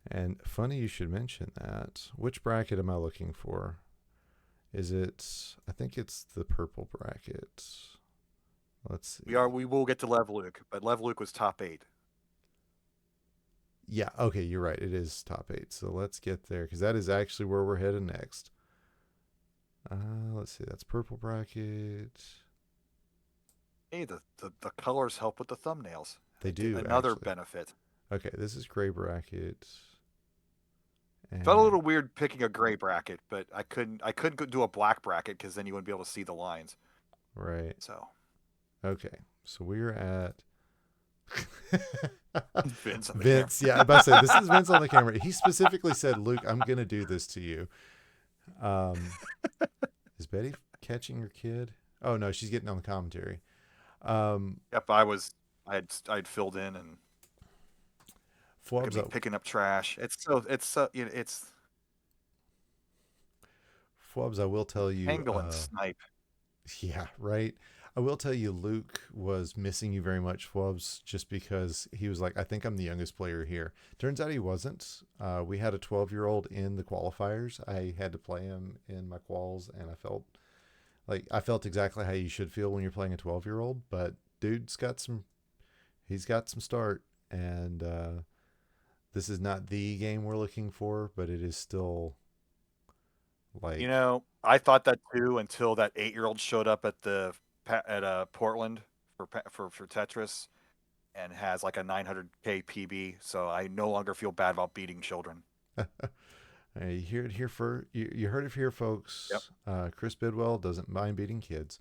And funny you should mention that. Which bracket am I looking for? Is it? I think it's the purple bracket. Let's see. We will get to Lev Luke, but Lev Luke was top 8. Yeah, okay, you're right. It is top 8. So let's get there because that is actually where we're headed next. Let's see. That's purple bracket. Hey, the colors help with the thumbnails. They do. Another actually. benefit. Okay, this is gray bracket. And Felt a little weird picking a gray bracket, but I couldn't do a black bracket because then you wouldn't be able to see the lines. right. So Okay, so we're at Vince. Vince. Yeah, I'm about to say this is Vince on the camera. He specifically said, "Luke, I'm gonna do this to you." Is Betty catching her kid? Oh no, she's getting on the commentary. Yep, I'd filled in and Flubs, picking up trash. It's Flubs, I will tell you. angle and snipe. Yeah, right. I will tell you, Luke was missing you very much, Flubs, just because he was like, I think I'm the youngest player here. Turns out he wasn't. We had a 12-year-old in the qualifiers. I had to play him in my quals, and I felt Like I felt exactly how you should feel when you're playing a 12-year-old, but dude's got some. He's got some start, and this is not the game we're looking for, but it is still You like know, I thought that too until that 8-year-old showed up at Portland for Tetris and has like a 900K PB. So I no longer feel bad about beating children. you hear it here for you heard it here, Yep. folks. Chris Bidwell doesn't mind beating kids.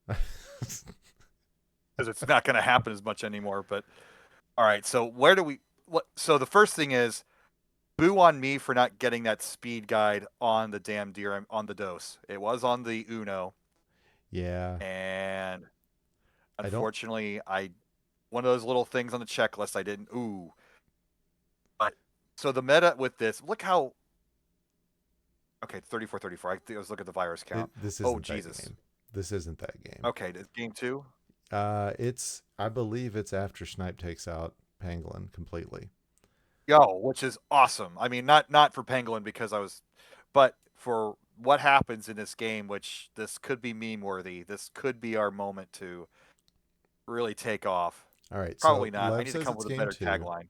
Because it's not going to happen as much anymore. But all right, so where do we? What? So the first thing is, boo on me for not getting that speed guide on the damn DRM on the dose. It was on the Uno, Yeah, and I don't. unfortunately, I one of those little things on the checklist I didn't. Ooh, but so the meta with this, look how. Okay, 34, 34. Let's look at the virus count. This Oh isn't that Jesus. game. This isn't that game. Okay, this game two. It's I believe it's after Snipe takes out Pangolin completely. Yo, which is awesome. I mean, not for Pangolin because but for what happens in this game, which this could be meme worthy. This could be our moment to really take off. All right, Probably so not. I Lev need to says come up it's with a game better two. tagline.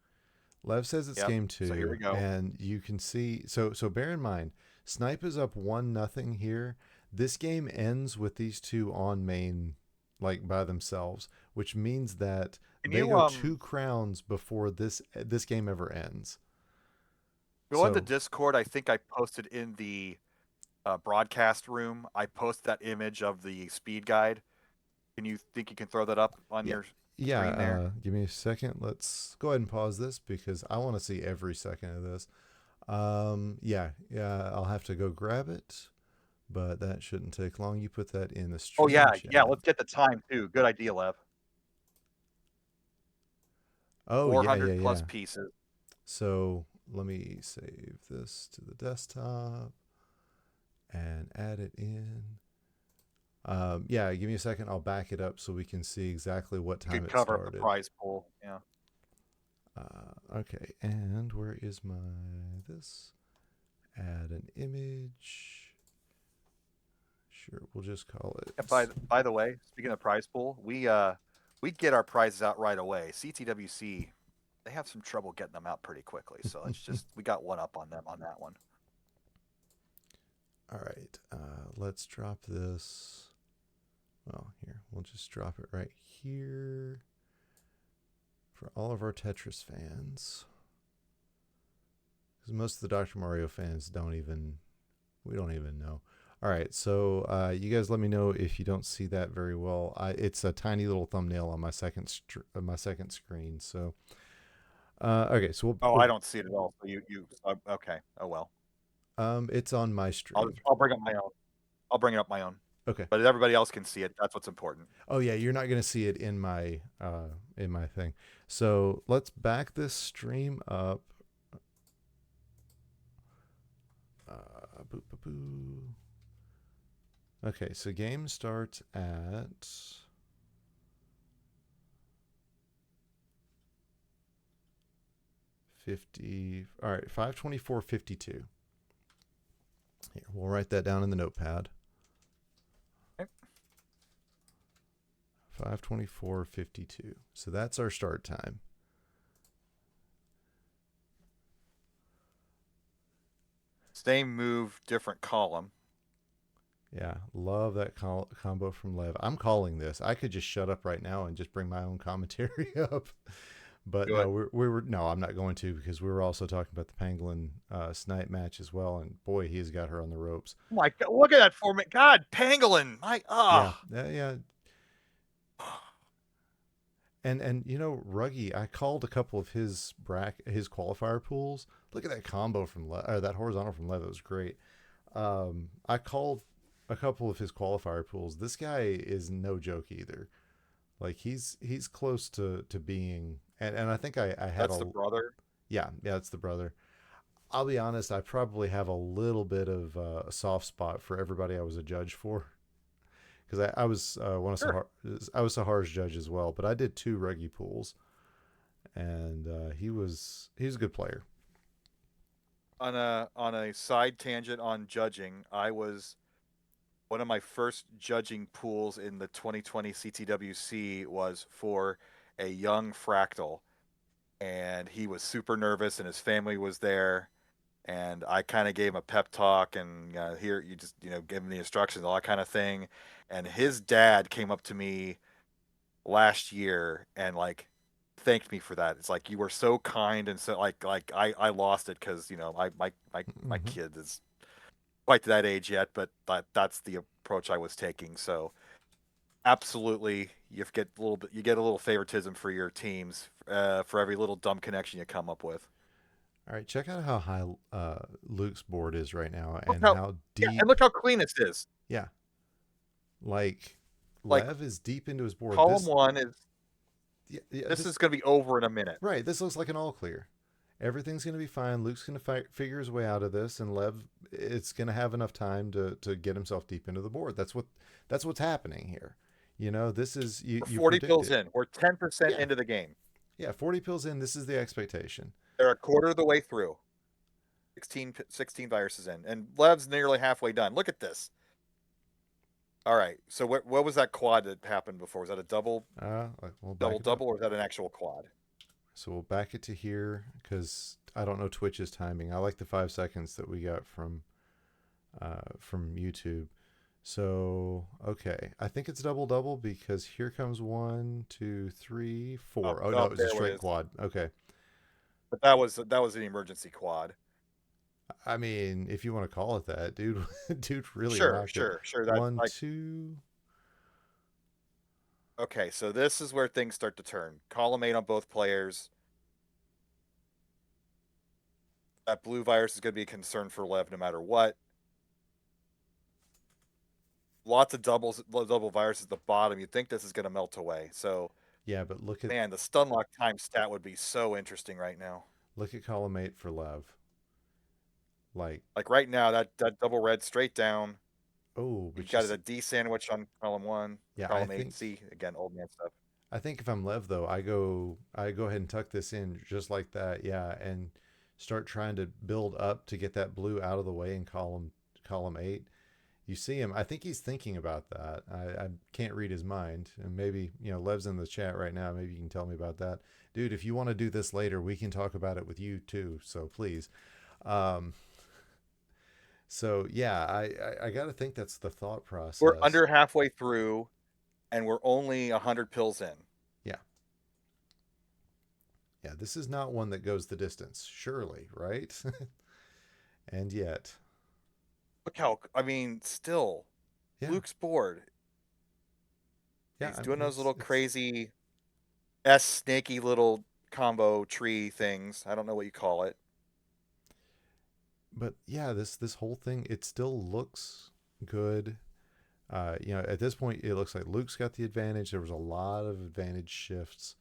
Lev says it's Yep. game So here we two, go. and you can see. So bear in mind, Snipe is up 1-0 here. This game ends with these two on main, like by themselves, which means that Can they you go 2 crowns before this game ever ends. go into So Discord? I think I posted in the broadcast room. I posted that image of the speed guide. Can you think you can throw that up on yeah, your yeah. screen there? Give me a second. Let's go ahead and pause this because I want to see every second of this. Yeah. I'll have to go grab it, but that shouldn't take long. You put that in the Oh stream yeah. chat. Let's get the time too. Good idea, Lev. Oh yeah, 400 plus yeah. pieces. So let me save this to the desktop and add it in. Yeah, give me a second. I'll back it up so we can see exactly what You time could it cover up the started. prize pool. Yeah. Okay, and where is my this? Add an image. Sure, we'll just call it. And by the way, speaking of prize pool, we get our prizes out right away. CTWC, they have some trouble getting them out pretty quickly. So it's just we got one up on them on that one. All right, let's drop this. Well, here, we'll just drop it right here for all of our Tetris fans. Because most of the Dr. Mario fans we don't even know. All right, so you guys let me know if you don't see that very well. It's a tiny little thumbnail on my second screen. So, okay, so I don't see it at all. So you okay? Oh well. it's on my stream. I'll bring up my own. I'll bring it up my own. Okay. But everybody else can see it. That's what's important. Oh yeah, you're not gonna see it in my thing. So let's back this stream up. Boo, boo, boo. Okay, so game starts at 50. All right, 5:24:52. Here, we'll write that down in the notepad. Okay. 5:24:52. So that's our start time. Same move, different column. Yeah, love that combo from Lev. I'm calling this. I could just shut up right now and just bring my own commentary up. But Do no, it. we were no, I'm not going to because we were also talking about the Pangolin Snipe match as well, and boy, he's got her on the ropes. Oh my God! Look at that format. God, Pangolin. My Yeah. And you know, Ruggy, I called a couple of his qualifier pools. Look at that combo from that horizontal from Lev. It was great. I called a couple of his qualifier pools. This guy is no joke either. Like he's close to being, and I think I had That's the brother. Yeah, it's the brother. I'll be honest, I probably have a little bit of a soft spot for everybody I was a judge for, because I was I was Sahar's judge as well, but I did 2 Reggie pools, and he was a good player. On a side tangent on judging, I was one of my first judging pools in the 2020 CTWC was for a young Fractal, and he was super nervous, and his family was there. And I kind of gave him a pep talk, and here you just give him the instructions, all that kind of thing. And his dad came up to me last year and like thanked me for that. It's like, you were so kind, and so like I lost it because my Hmm. kid is quite to that age yet, but that's the approach I was taking. So absolutely, you get a little favoritism for your teams for every little dumb connection you come up with. All right, check out how high Luke's board is right now Look and how how Yeah, and deep. look how clean this is. Yeah, like Like Lev is deep into his board. column one is Yeah, yeah, this this is going to be over in a minute. right. This looks like an all clear. Everything's going to be fine. Luke's going to figure his way out of this, and Lev, it's going to have enough time to get himself deep into the board. That's what's happening here. This is We're you 40 predict pills it. in. We're 10% Yeah, into the game. yeah. 40 pills in. This is the expectation. They're a quarter of the way through. 16 viruses in, and Lev's nearly halfway done. Look at this. All right. So what was that quad that happened before? Was that a We'll back double it up. double, or was that an actual quad? So we'll back it to here because I don't know Twitch's timing. I like the 5 seconds that we got from YouTube. So okay, I think it's double double because here comes 1, 2, 3, 4. Oh no, it was a There it straight is. quad. Okay, But that was an emergency quad. I mean if you want to call it that, dude, dude really Sure, rocked it. sure, sure. That's One, like, two. okay. So this is where things start to turn. Column 8 on both players. That blue virus is going to be a concern for Lev no matter what. Lots of double viruses at the bottom. You'd think this is going to melt away. So, Yeah, but man, the stun lock time stat would be so interesting right now. look at column 8 for Lev. Like, Like right now, that double red straight down. oh, You've but you got see, a D sandwich on column 1, yeah, column 8. See, again, old man stuff. I think if I'm Lev though, I go ahead and tuck this in just like that, yeah, and start trying to build up to get that blue out of the way in column 8. You see him. I think he's thinking about that. I can't read his mind, and maybe Lev's in the chat right now. Maybe you can tell me about that, dude. If you want to do this later, we can talk about it with you too. So please. Um, so yeah, I got to think that's the thought We're process. under halfway through, and we're only 100 pills in. Yeah. Yeah, this is not one that goes the distance, surely, right? And yet, Look how, I mean, still, yeah, Luke's bored. yeah. He's I doing mean, those little it's crazy S snaky little combo tree things. I don't know what you call it. but yeah, this whole thing, it still looks good. At this point, it looks like Luke's got the advantage. There was a lot of advantage shifts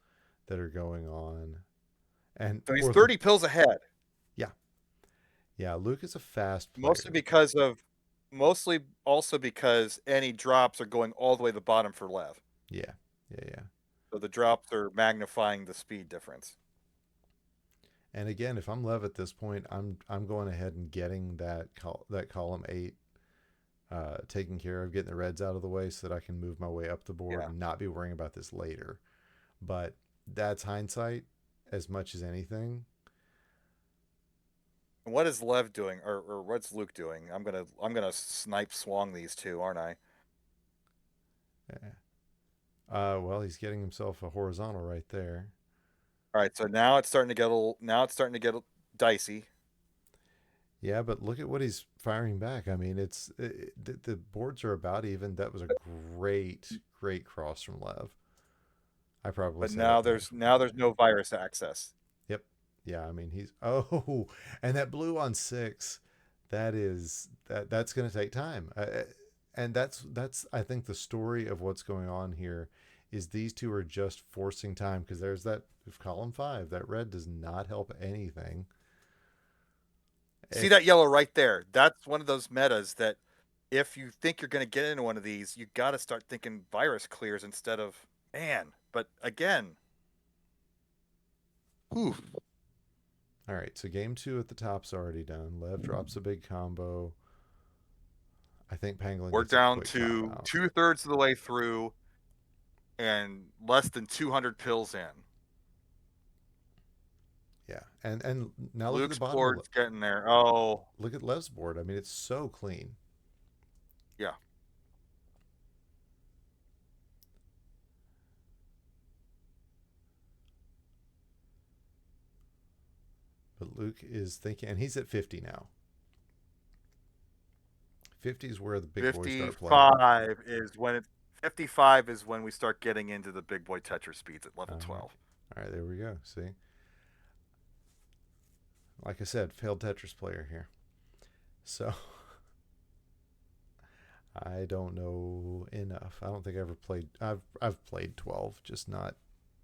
that are going on, and So he's or the 30 pills ahead, yeah, yeah. Luke is a fast mostly player. because of, mostly also because any drops are going all the way to the bottom for Lev. Yeah, yeah, yeah. So the drops are magnifying the speed difference. And again, if I'm Lev at this point, I'm going ahead and getting that column 8 taken care of, getting the reds out of the way so that I can move my way up the board Yeah. and not be worrying about this later. But that's hindsight as much as anything. And what is Lev doing, or what's Luke doing? I'm gonna snipe swung these two, aren't I? Yeah. Well, he's getting himself a horizontal right there. All right. So now it's starting to get a little. Now it's starting to get dicey. Yeah, but look at what he's firing back. I mean, the boards are about even. That was a great cross from Lev. I probably But said it now wrong. there's no virus access. Yep. Yeah, I mean he's oh, and that blue on 6, that's going to take time. And that's I think the story of what's going on here is these two are just forcing time because there's that column 5, that red does not help anything. See If that yellow right there? That's one of those metas that if you think you're going to get into one of these, you got to start thinking virus clears instead of man. But again, oof. All right, so game 2 at the top's already done. Lev drops a big combo. I think Pangolin We're gets a down quick to timeout. 2/3 of the way through and less than 200 pills in. Yeah, and now look at the Luke's bottom of board's getting there. Oh, look at Lev's board. I mean, it's so clean. yeah. But Luke is thinking, and he's at 50 now. 50 is where the big boys start playing. 55 is when we start getting into the big boy Tetris speeds at level 12. All right, there we go. See? Like I said, failed Tetris player here. So I don't know enough. I don't think I ever played. I've played 12, just not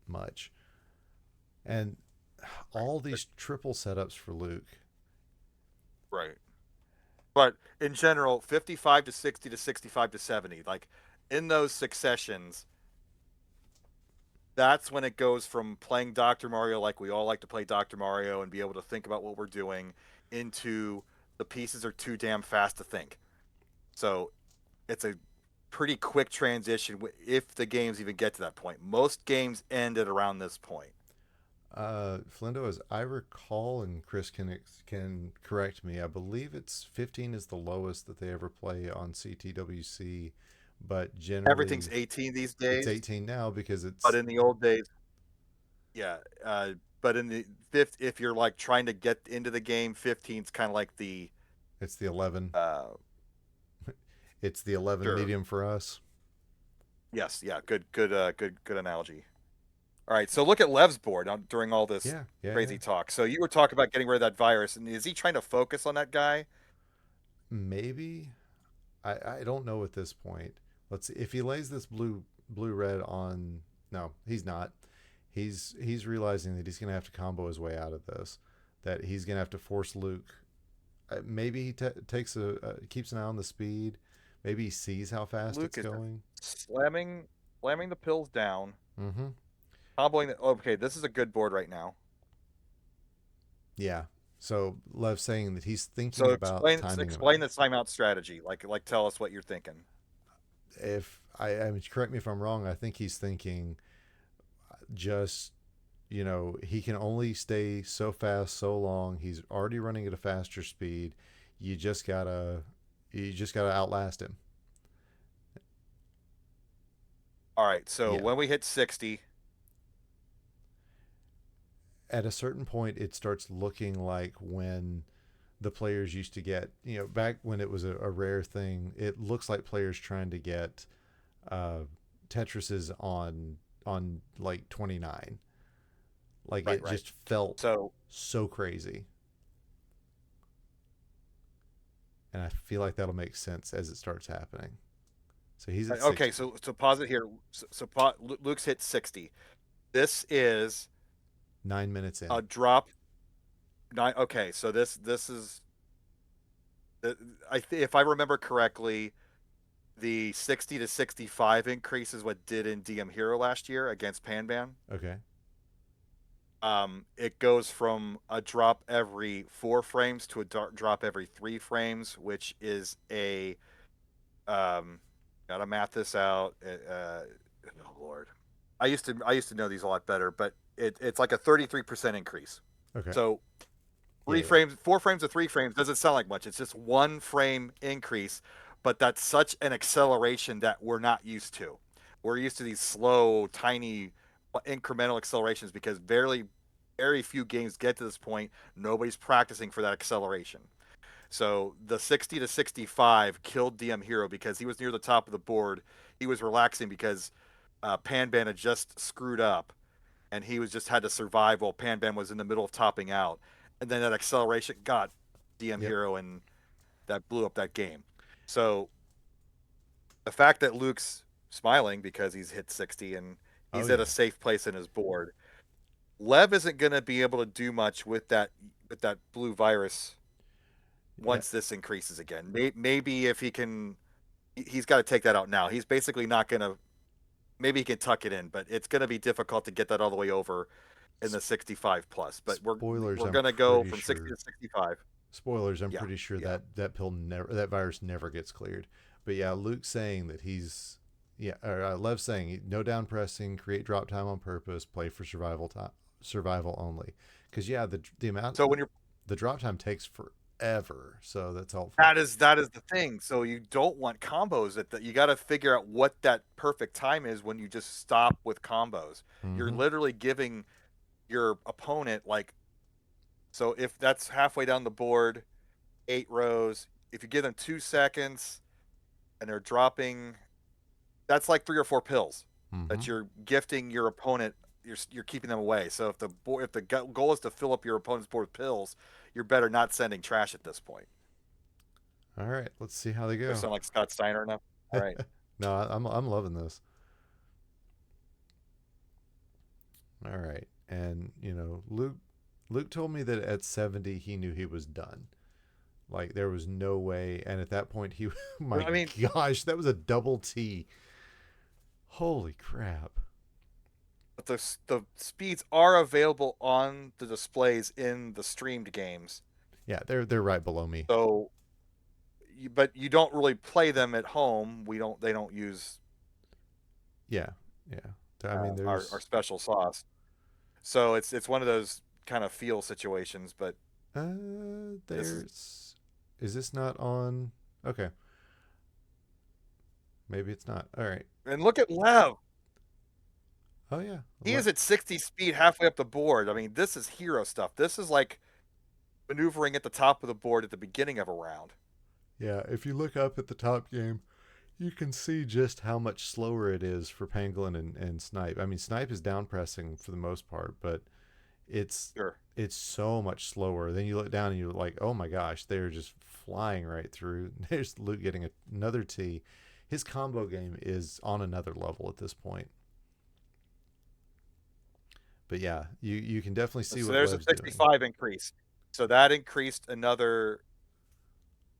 much. And all these triple setups for Luke. Right. But in general, 55 to 60 to 65 to 70, like in those successions, that's when it goes from playing Dr. Mario like we all like to play Dr. Mario and be able to think about what we're doing into the pieces are too damn fast to think. So it's a pretty quick transition if the games even get to that point. Most games end at around this point. Flindo, as I recall, and Chris can correct me, I believe it's 15 is the lowest that they ever play on CTWC, but generally Everything's 18 these days. It's 18 now because it's. But in the old days, yeah. But in the fifth, if you're like trying to get into the game, 15 is kind of like the. It's the 11. It's the 11 Sure. medium for us. Yes. Yeah. Good analogy. All right. So look at Lev's board during all this crazy talk. So you were talking about getting rid of that virus, and is he trying to focus on that guy? Maybe. I don't know at this point. Let's see if he lays this blue red on. No, he's not. He's realizing that he's going to have to combo his way out of this. That he's going to have to force Luke. Maybe he takes keeps an eye on the speed. Maybe he sees how fast Luke it's going. Slamming the pills down. Mm-hmm. Comboing. Okay, this is a good board right now. Yeah. So Lev's saying that he's thinking about timing. Explain the timeout strategy. Like tell us what you're thinking. If I mean, correct me if I'm wrong. I think he's thinking just, he can only stay so fast so long. He's already running at a faster speed. You just gotta outlast him. All right. So when we hit 60. At a certain point, it starts looking like when the players used to get, back when it was a rare thing, it looks like players trying to get Tetrises on like 29. Like it just felt so crazy. And I feel like that'll make sense as it starts happening. So he's at 60. Okay, so pause it here. So Luke's hit 60. This is 9 minutes in. a drop. Okay, so this is. If I remember correctly, the 60 to 65 increase is what did in DM Hero last year against Panban. Okay. It goes from a drop every 4 frames to a drop every 3 frames, which is a gotta math this out. Oh Lord, I used to know these a lot better, but it's like a 33% increase. Okay. So 4 frames to 3 frames doesn't sound like much. It's just 1 frame increase, but that's such an acceleration that we're not used to. We're used to these slow, tiny, incremental accelerations because very few games get to this point. Nobody's practicing for that acceleration. So the 60 to 65 killed DM Hero because he was near the top of the board. He was relaxing because Panban had just screwed up, and he was just had to survive while Panban was in the middle of topping out. And then that acceleration got DM Hero, and that blew up that game. So the fact that Luke's smiling because he's hit 60 and he's at a safe place in his board, Lev isn't going to be able to do much with that blue virus once this increases again. Maybe if he can, he's got to take that out now. He's basically not going to. Maybe he can tuck it in, but it's going to be difficult to get that all the way over in the 65 plus. But we're going to go from 60 to 65. Spoilers, I'm Yeah, pretty sure yeah. that virus never gets cleared. But yeah, Luke's saying that Lev's saying no down pressing, create drop time on purpose, play for survival only. Because yeah, the amount So when you're the drop time takes forever, so that's helpful. that is the thing. So you don't want combos you got to figure out what that perfect time is when you just stop with combos. You're Mm-hmm. literally giving your opponent like, so if that's halfway down the board, 8 rows, if you give them 2 seconds and they're dropping, that's like 3 or 4 pills Mm-hmm. that you're gifting your opponent. You're keeping them away. So if the goal is to fill up your opponent's board with pills, you're better not sending trash at this point. All right, let's see how they Do I go. sound like Scott Steiner enough? All right. No, I'm loving this. All right, and Luke told me that at 70 he knew he was done. Like there was no way, and at that point my I mean, gosh, that was a double T. Holy crap! but the speeds are available on the displays in the streamed games. Yeah, they're right below me. So, but you don't really play them at home. We don't. They don't use Yeah, yeah. I mean, our there's special sauce. So it's one of those kind of feel situations. But this is there's is this not on? Okay, maybe it's not. All right. and look at Lev. Oh yeah. He is at 60 speed halfway up the board. I mean, this is hero stuff. This is like maneuvering at the top of the board at the beginning of a round. Yeah, if you look up at the top game, you can see just how much slower it is for Pangolin and Snipe. I mean, Snipe is down pressing for the most part, but it's Sure. it's so much slower. Then you look down and you're like, oh my gosh, they're just flying right through. There's Luke getting another T. His combo game is on another level at this point. But yeah, you can definitely see So what there's a Lev's doing. 65 increase. So that increased another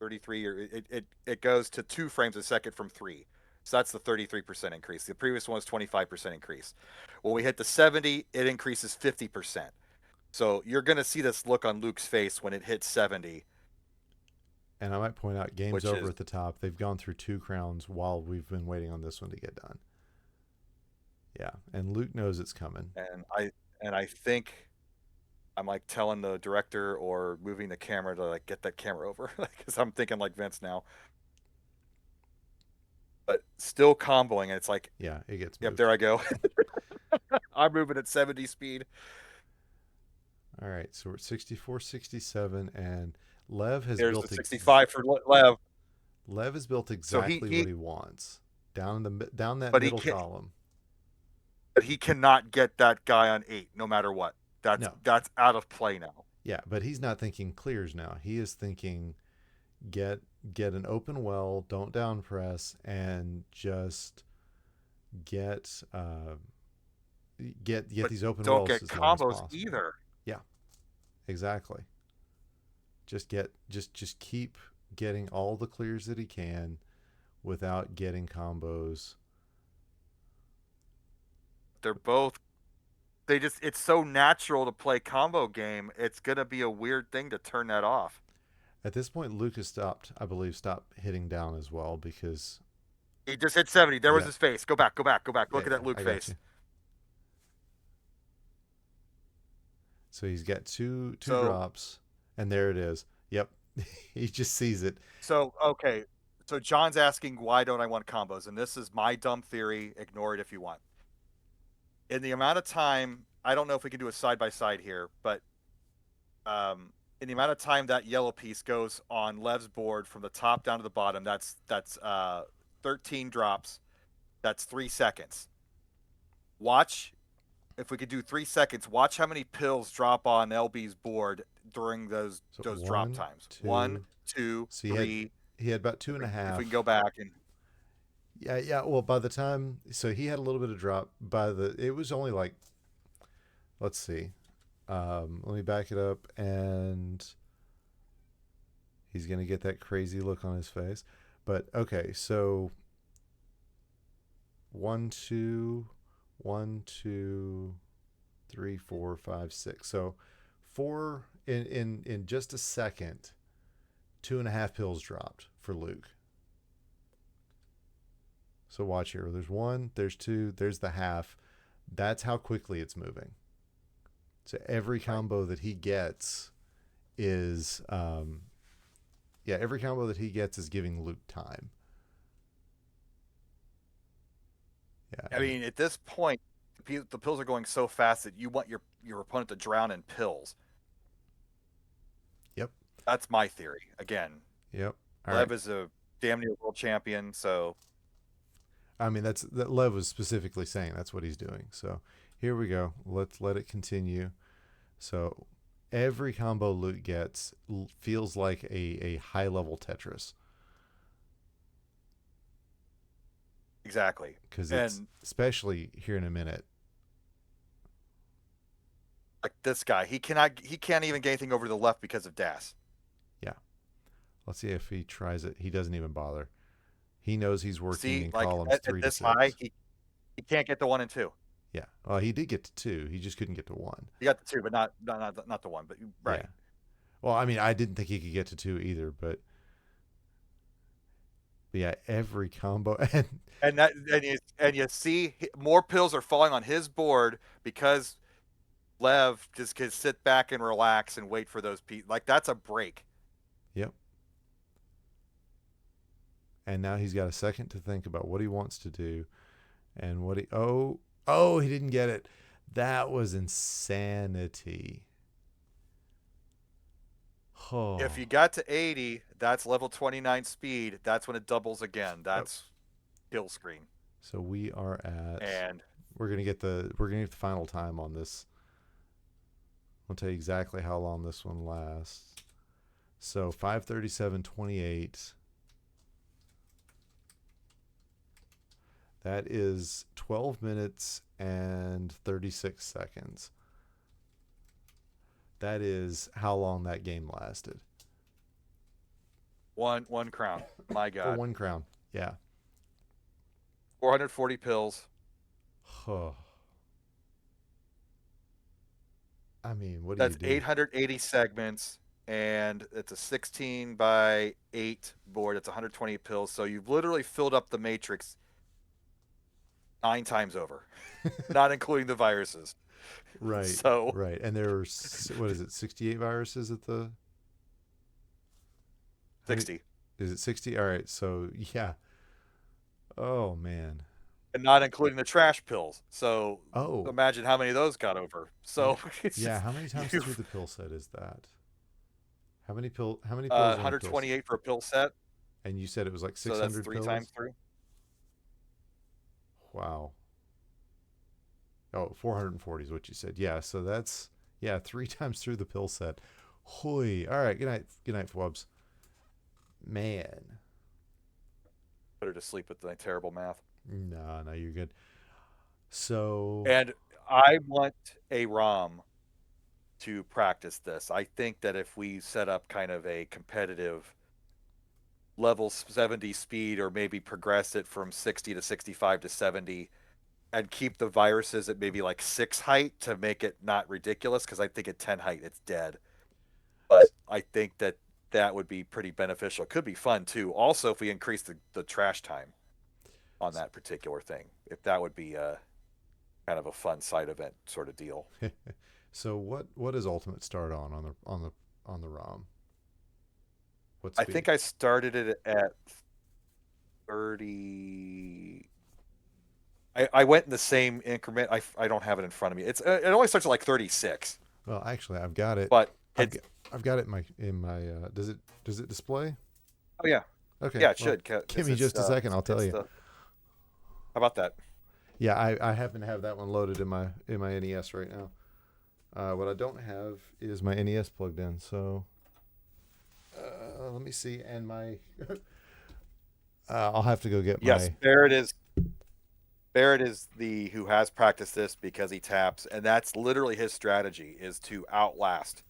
33, or it goes to 2 frames a second from 3. So that's the 33% increase. The previous one was 25% increase. When we hit the 70, it increases 50%. So you're going to see this look on Luke's face when it hits 70, And I might point out, game's which over is, at the top. They've gone through 2 crowns while we've been waiting on this one to get done. Yeah, and Luke knows it's coming. and I think I'm like telling the director or moving the camera to like get that camera over because I'm thinking like Vince now. But still comboing, and it's like, Yeah, it gets yep, moved. there I go. I'm moving at 70 speed. All right, so we're at 64, 67, and Lev has There's the built 65 for Lev. Lev has built So exactly what he wants down that but he middle can, column. but he cannot get that guy on 8, no matter what. That's No, that's out of play now. yeah, but he's not thinking clears now. He is thinking get get an open well, don't down press, and just get get But these open don't wells get as long as combos possible. either. Yeah, exactly. Just keep getting all the clears that he can without getting combos. They're both it's so natural to play combo game. It's gonna be a weird thing to turn that off. At this point, Lucas I believe, stopped hitting down as well because, He just hit 70. There was yeah, his face. Go back, go back, go back. yeah, Look at yeah, that Luke I got face. you. So he's got two So drops, and there it is. Yep, he just sees it. so okay. So John's asking why don't I want combos? And this is my dumb theory. Ignore it if you want. In the amount of time, I don't know if we can do a side by side here, but in the amount of time that yellow piece goes on Lev's board from the top down to the bottom, that's 13 drops. That's 3 seconds. Watch if we could do 3 seconds. Watch how many pills drop on LB's board during those So drop one, times. One, two. two, So three. he had about two and a If we can half. go back and Yeah, yeah. Well, by the time, so he had a little bit of drop. It was only like, let's see. Let me back it up, and he's gonna get that crazy look on his face. But okay, so one, two, one, two, three, four, five, six. So four in just a second. 2.5 pills dropped for Luke. So watch here. There's 1, there's 2, there's the half. That's how quickly it's moving. So every combo that he gets is, every combo that he gets is giving Luke time. Yeah. I mean, at this point, the pills are going so fast that you want your opponent to drown in pills. Yep. That's my theory. Again, Yep. Lev is a damn near world champion, so. I mean, that Lev was specifically saying that's what he's doing. So here we go. Let's let it continue. So every combo Luke gets feels like a high level Tetris. Exactly. Because it's, especially here in a minute. Like this guy, he can't even get anything over to the left because of Das. Yeah. Let's see if he tries it. He doesn't even bother. He knows he's working in columns 3 to 6. High, he can't get to 1 and 2. Yeah. Well, he did get to 2. He just couldn't get to 1. He got to 2, but not the 1. But right. Yeah. Well, I mean, I didn't think he could get to 2 either, but yeah, every combo and you see more pills are falling on his board because Lev just can sit back and relax and wait for those pieces. Like that's a break. Yep. And now he's got a second to think about what he wants to do and what he he didn't get it. That was insanity. Oh. If you got to 80, that's level 29 speed. That's when it doubles again. That's kill screen. So we are at, and we're gonna get the final time on this. I'll tell you exactly how long this one lasts. So 5:37:28. That is 12 minutes and 36 seconds. That is how long that game lasted. One crown. My God. For 1 crown. Yeah. 440 pills. I mean, what do That's you do? 880 segments, and it's a 16 by 8 board. It's 120 pills. So you've literally filled up the matrix 9 times over, not including the viruses. Right. So right, and there were 68 viruses at the 60. Is it 60? All right, so yeah. Oh man. And not including the trash pills. So Oh. imagine how many of those got over. So yeah, how many times through the pill set is that? How many pills? 128 for a pill set. And you said it was like 600 so that's 3 pills? times through. Wow. Oh, 440 is what you said. Yeah, so that's 3 times through the pill set. Hoy. All right, good night. Good night, Fwubs. Man. Put her to sleep with my terrible math. No, you're good. So, and I want a ROM to practice this. I think that if we set up kind of a competitive level 70 speed, or maybe progress it from 60 to 65 to 70, and keep the viruses at maybe like 6 height to make it not ridiculous, because I think at 10 height it's dead. But I think that would be pretty beneficial. Could be fun too. Also, if we increase the trash time on that particular thing, if that would be kind of a fun side event sort of deal. So what does Ultimate start on the ROM? What I speed? think I started it at 30. I went in the same increment. I don't have it in front of me. It only starts at like 36. Well, actually, I've got it. But I've got it in my. Does it display? Oh yeah. Okay. Yeah, it should. Give me just a second. I'll tell you. How about that? Yeah, I happen to have that one loaded in my NES right now. What I don't have is my NES plugged in. So let me see. And my I'll have to go get my. Yes, Barrett is. Barrett is the who has practiced this because he taps, and that's literally his strategy, is to outlast.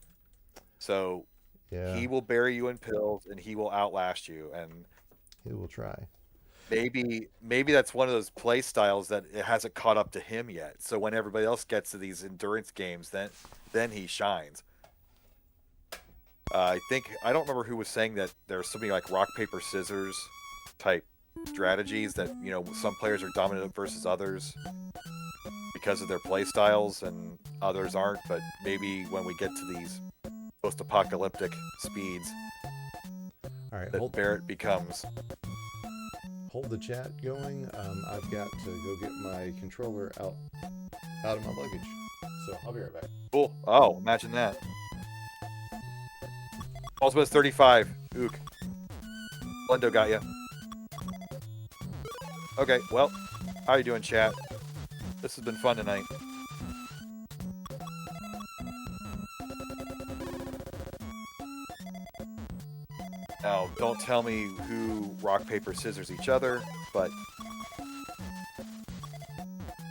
So he will bury you in pills, and he will outlast you, and he will try. Maybe that's one of those play styles that it hasn't caught up to him yet. So when everybody else gets to these endurance games, then he shines. I don't remember who was saying that there's something like rock paper scissors type strategies that some players are dominant versus others because of their play styles and others aren't. But maybe when we get to these post-apocalyptic speeds, All right, that Barrett becomes. hold the chat going. I've got to go get my controller out of my luggage, so I'll be right back. Cool. Oh, imagine that. Ultimate's 35. Ook. Blendo got you. Okay, well, how you doing, chat? This has been fun tonight. Now, don't tell me who rock, paper, scissors each other, but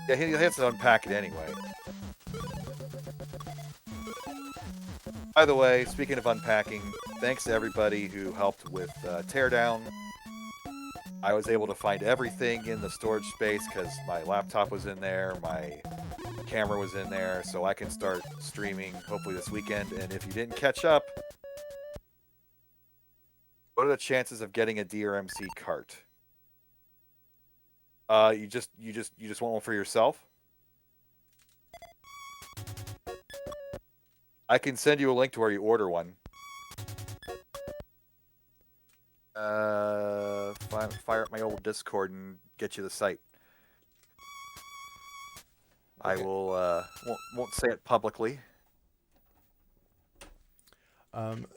yeah, he has to unpack it anyway. By the way, speaking of unpacking, thanks to everybody who helped with teardown. I was able to find everything in the storage space because my laptop was in there, my camera was in there, so I can start streaming hopefully this weekend. And if you didn't catch up, what are the chances of getting a DrMC cart? You just want one for yourself? I can send you a link to where you order one. Fire up my old Discord and get you the site. Okay. I will won't say it publicly.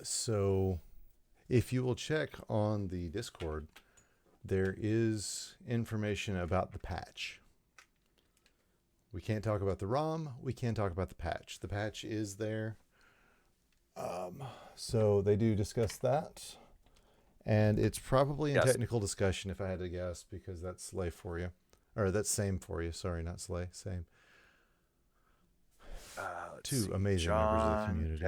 So if you will check on the Discord, there is information about the patch. We can't talk about the ROM. We can't talk about the patch. The patch is there. So they do discuss that. And it's probably in technical discussion, if I had to guess, because that's Slay for you. Or that's Same for you. Sorry, not Slay. Same. Two amazing members of the community.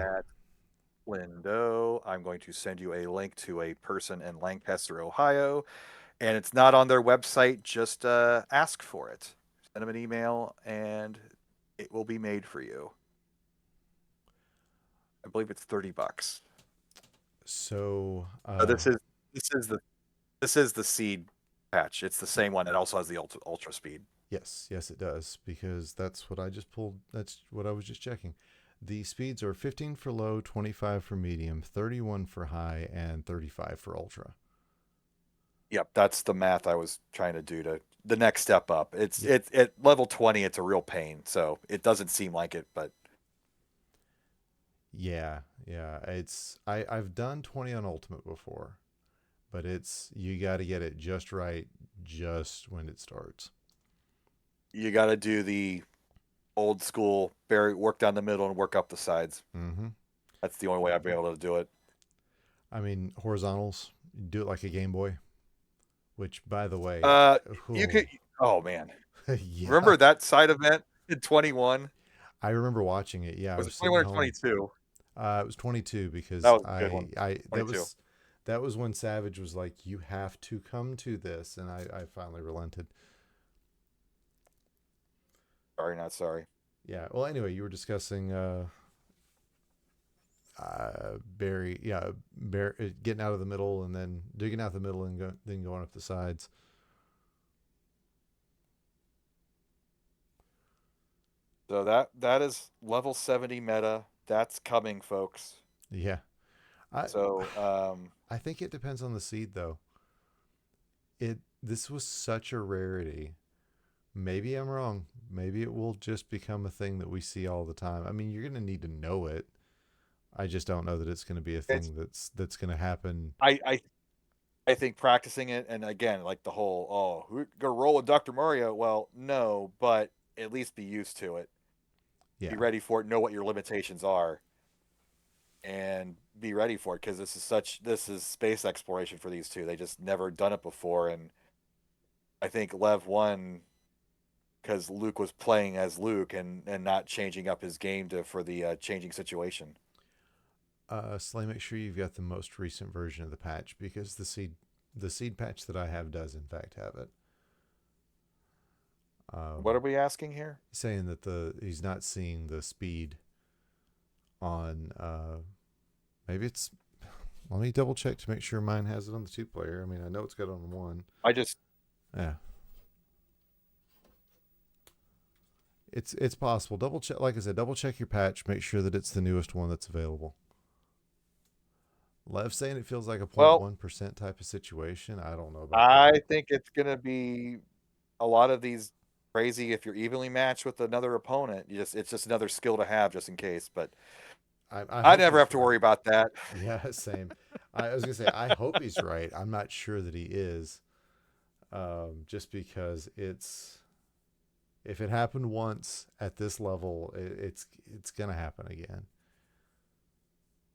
Lindo, I'm going to send you a link to a person in Lancaster, Ohio. And it's not on their website. Just ask for it. Send them an email, and it will be made for you. I believe it's $30. So this is the seed patch. It's the same one. It also has the ultra speed. Yes, it does, because that's what I just pulled. That's what I was just checking. The speeds are 15 for low, 25 for medium, 31 for high, and 35 for ultra. Yep, that's the math I was trying to do to the next step up. It's at level 20. It's a real pain. So it doesn't seem like it, but yeah. It's I've done 20 on ultimate before, but you got to get it just right, just when it starts. You got to do the old school work down the middle and work up the sides. Mm-hmm. That's the only way I'd be able to do it. I mean, horizontals, do it like a Game Boy. Which, by the way, you could. Oh man, yeah. Remember that side event in 21? I remember watching it. Yeah, was it 21 or 22? It was 22 because that was a good one. that was when Savage was like, "You have to come to this," and I finally relented. Sorry, not sorry. Yeah. Well, anyway, you were discussing Barry getting out of the middle and then digging out the middle and then going up the sides. So that is level 70 meta. That's coming, folks. Yeah. I think it depends on the seed, though. This was such a rarity. Maybe I'm wrong. Maybe it will just become a thing that we see all the time. I mean, you're going to need to know it. I just don't know that it's going to be a thing that's going to happen. I think practicing it, and again, like the whole, we're going to roll with Dr. Mario. Well, no, but at least be used to it. Yeah. Be ready for it. Know what your limitations are. And be ready for it, because this is space exploration for these two. They just never done it before. And I think Lev won because Luke was playing as Luke and not changing up his game for the changing situation. Slay, make sure you've got the most recent version of the patch, because the seed patch that I have does in fact have it. What are we asking here? Saying that he's not seeing the speed on Maybe it's. Let me double check to make sure mine has it on the 2-player. I mean, I know it's got it on the 1. I just Yeah. It's possible. Double check, like I said, double check your patch. Make sure that it's the newest one that's available. Lev saying it feels like a 0.1% type of situation. I don't know about I that. think it's gonna be a lot of these crazy. If you're evenly matched with another opponent, it's just another skill to have just in case. But I hope never he's have to worry right. about that. Yeah, same. I was gonna say I hope he's right. I'm not sure that he is, just because if it happened once at this level, it's gonna happen again.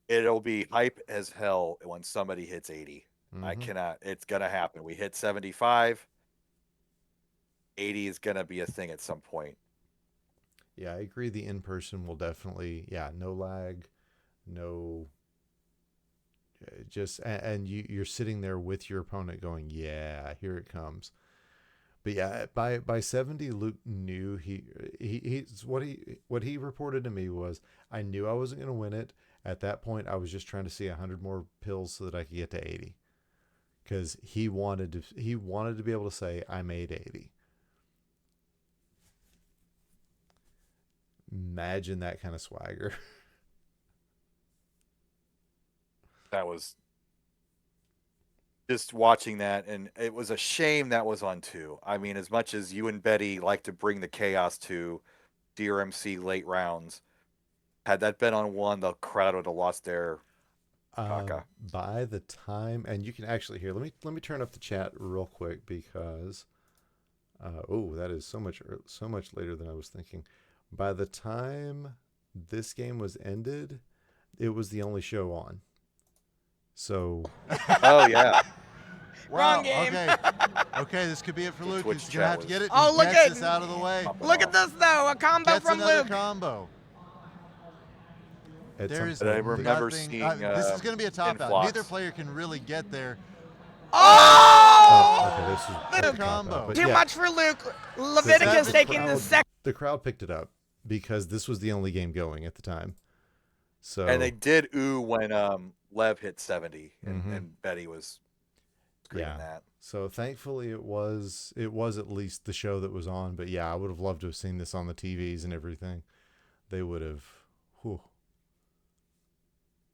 It'll be hype as hell when somebody hits 80. I Mm-hmm. cannot. It's gonna happen. We hit 75. 80 is gonna be a thing at some point. Yeah, I agree. The in person will definitely, no lag, no, just and you're sitting there with your opponent going, yeah, here it comes. But yeah, by 70, Luke knew he's what he reported to me was, I knew I wasn't going to win it. At that point, I was just trying to see 100 more pills so that I could get to 80, because he wanted to be able to say I made 80. Imagine that kind of swagger. That was just watching that, and it was a shame that was on 2. I mean, as much as you and Betty like to bring the chaos to DrMC late rounds, had that been on 1, the crowd would have lost their caca. By the time, and you can actually hear. Let me turn up the chat real quick, because that is so much later than I was thinking. By the time this game was ended, it was the only show on. So Oh yeah. Wow. Wrong game. Okay, this could be it for The Luke. Twitch He's gonna have to chat get it. Oh, He look gets at- this out of the way. Look at this though, a combo Gets from another Luke. combo. at There some is point, I remember nothing. seeing, This is going to be a top out. influx. Neither player can really get there. Oh! okay, this is Luke. a cop-out, but Too yeah, much for Luke. Leviticus the taking the second. the crowd picked it up because this was the only game going at the time. So And they did when Lev hit 70, Mhm. and Betty was screaming that. So thankfully it was at least the show that was on. But yeah, I would have loved to have seen this on the TVs and everything. They would have. Whew.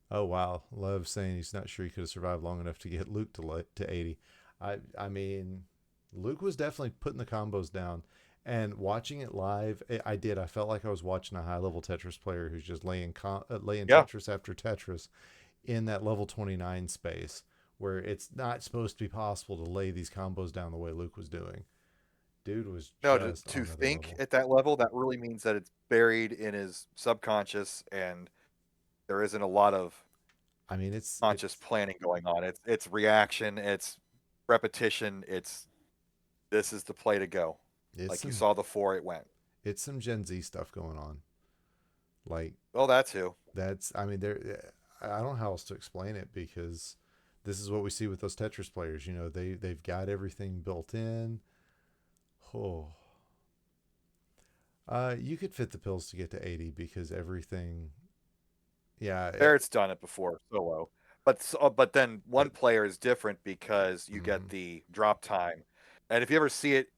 Oh wow, Lev saying he's not sure he could have survived long enough to get Luke to 80. I mean, Luke was definitely putting the combos down, and watching it live, I did. I felt like I was watching a high level Tetris player who's just laying Yeah. Tetris after Tetris in that level 29 space, where it's not supposed to be possible to lay these combos down the way Luke was doing. Dude was No, just to on another think level. at that level, that really means that it's buried in his subconscious, and there isn't a lot of I mean, it's conscious planning going on. It's reaction, it's repetition, this is the play to go. Like you saw the 4, it went. it's some Gen Z stuff going on. Like Well, that too. that's, I mean, I don't know how else to explain it, because this is what we see with those Tetris players. You know, they've got everything built in. Oh, you could fit the pills to get to 80 because everything. Yeah, Barrett's done it before solo, but then one player is different because you Mhm. get the drop time, and if you ever see it,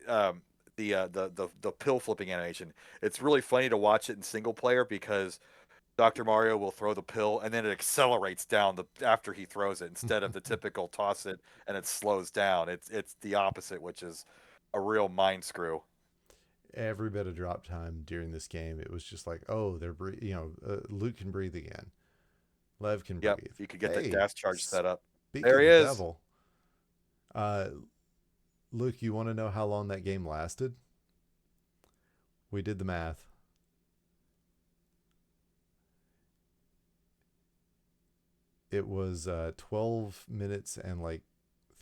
the pill flipping animation, it's really funny to watch it in single player because Dr. Mario will throw the pill and then it accelerates down after he throws it instead of the typical toss it and it slows down. It's the opposite, which is a real mind screw. Every bit of drop time during this game, it was just like, oh, Luke can breathe again. Lev can Yep, breathe. you could get Hey, the gas charge set up. speak There of he the is. devil. Luke, you want to know how long that game lasted? We did the math. It was 12 minutes and like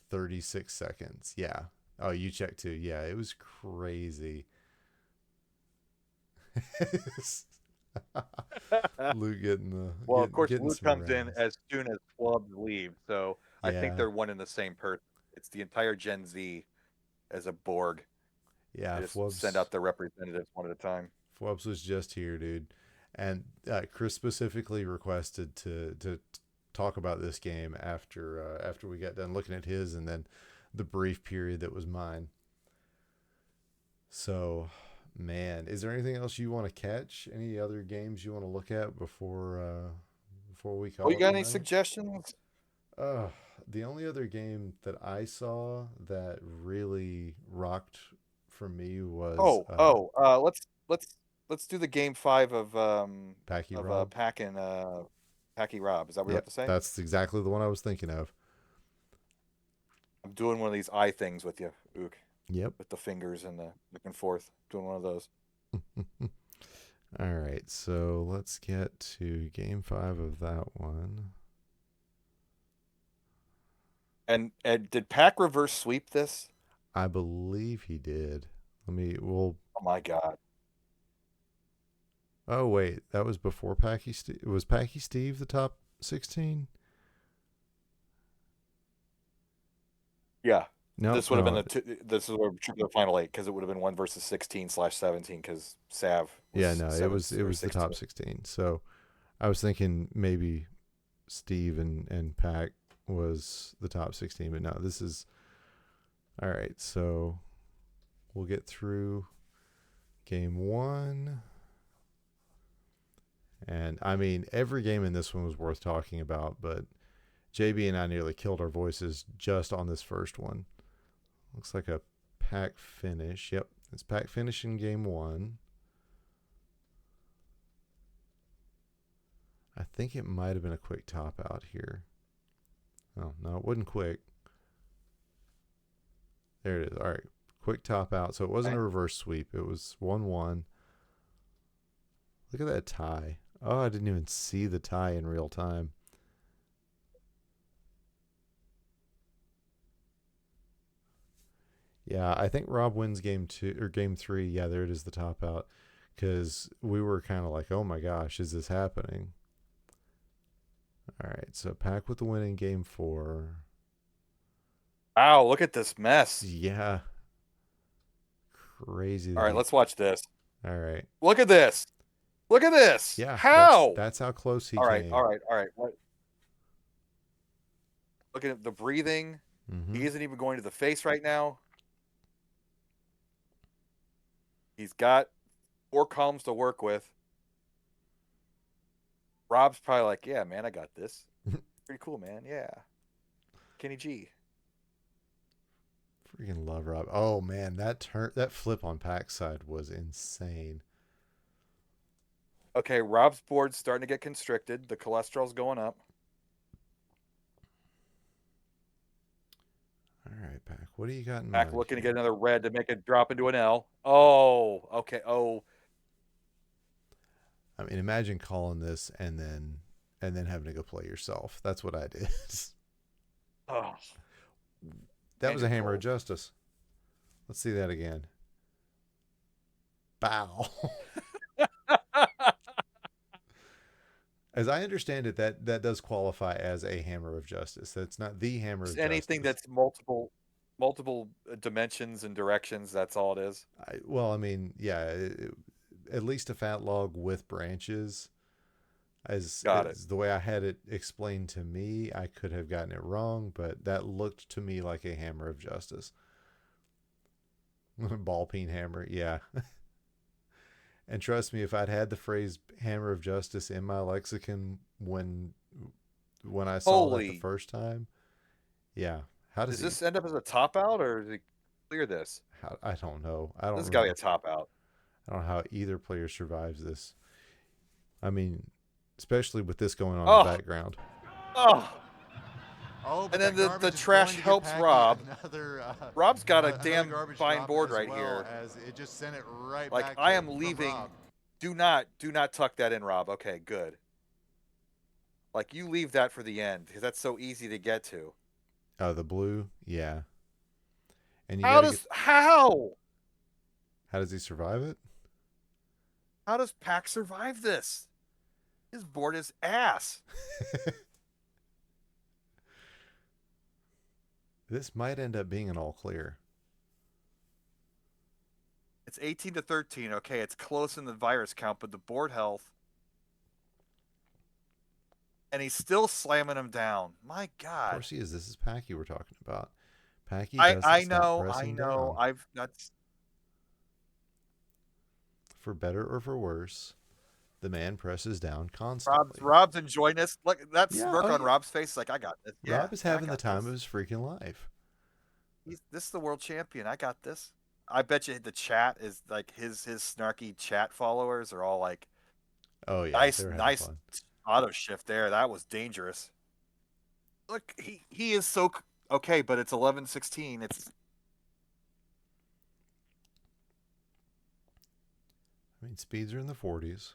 36 seconds. Yeah. Oh, you checked too. Yeah, it was crazy. Luke getting the Well, of course, getting Luke some comes in rounds. as soon as Flubs leave, so I think Yeah. they're one and the same person. It's the entire Gen Z as a Borg. Yeah, They just send out their representatives one at a time. Fwubs was just here, dude. And Chris specifically requested to talk about this game after we got done looking at his, and then the brief period that was mine. So, man, is there anything else you want to catch? Any other games you want to look at before we call Oh, you it got a any night? suggestions? Uh, the only other game that I saw that really rocked for me was Let's do the game 5 Packy of Rob. Pack and Packy Rob. Is that what you're Yep, about to say? that's exactly the one I was thinking of. I'm doing one of these eye things with you, Ook, Yep. with the fingers and the back and forth. Doing one of those. All right, so let's get to game 5 of that one. And did Pack reverse sweep this? I believe he did. We'll. Oh my God. Oh, wait, that was before Packy Steve. Was Packy Steve the top 16? Yeah. No, This would have no. been this is the final 8 because it would have been 1 versus 16/17 because Sav was Yeah, no, it was 7 or the top 16. So I was thinking maybe Steve and Pack was the top 16, but no, this is all right. So we'll get through game 1. And I mean, every game in this one was worth talking about, but JB and I nearly killed our voices just on this first one. Looks like a pack finish. Yep, it's pack finish in game 1. I think it might have been a quick top out here. Oh, no, it wasn't quick. There it is. All right, quick top out. So it wasn't a reverse sweep. It was 1-1. Look at that tie. Oh, I didn't even see the tie in real time. Yeah, I think Rob wins game 2 or game 3. Yeah, there it is, the top out. Because we were kind of like, oh my gosh, is this happening? All right, so Pack with the win in game 4. Wow, look at this mess. Yeah. Crazy. All right, let's watch this. All right. Look at this. Look at this. Yeah. How? That's how close he all right, came. all right, all right. What? Look at the breathing. Mm-hmm. He isn't even going to the face right now. He's got 4 columns to work with. Rob's probably like, yeah, man, I got this. Pretty cool, man. Yeah. Kenny G. Freaking love Rob. Oh man, that flip on Pack's side was insane. Okay, Rob's board's starting to get constricted. The cholesterol's going up. All right, Pack. What do you got in Pack mind? looking to get another red to make it drop into an L. Oh, okay. Oh, I mean, imagine calling this and then having to go play yourself. That's what I did. oh. That was a hammer of cold. justice. Let's see that again. Bow. As I understand it, that does qualify as a hammer of justice. That's not the hammer of Anything justice. that's multiple dimensions and directions. That's all it is. Well, I mean, yeah, at least a fat log with branches. As the way I had it explained to me, I could have gotten it wrong, but that looked to me like a hammer of justice. Ball peen hammer, yeah. And trust me, if I'd had the phrase hammer of justice in my lexicon when I saw that the first time, yeah. How does this end up as a top out, or does he clear this? I don't know. I don't. This has got to be a top out. I don't know how either player survives this. I mean, especially with this going on in the background. Oh. Oh, and then the trash helps Rob. Rob's got a damn fine board right here. As it just sent it right like back I am leaving. Rob. Do not tuck that in, Rob. Okay, good. Like you leave that for the end because that's so easy to get to. Oh, the blue, yeah. And how does he survive it? How does Pack survive this? His board is ass. This might end up being an all clear. It's 18-13. Okay, it's close in the virus count, but the board health. and he's still slamming him down. My Of God. course he is. This is Packy we're talking about. Packy doesn't I stop know, I pressing know. down. I've that's For better or for worse, the man presses down Rob's constantly. Rob's enjoying this. Look, that Yeah, smirk oh on yeah. Rob's face, like I got this. Yeah, Rob is I having the got time this. of his freaking life. This is the world champion. I got this. I bet you the chat is like his snarky chat followers are all like, Oh yeah, nice, they're having nice fun. auto shift there. That was dangerous. Look, he is so okay, but it's 11-16. It's I mean, speeds are in the 40s.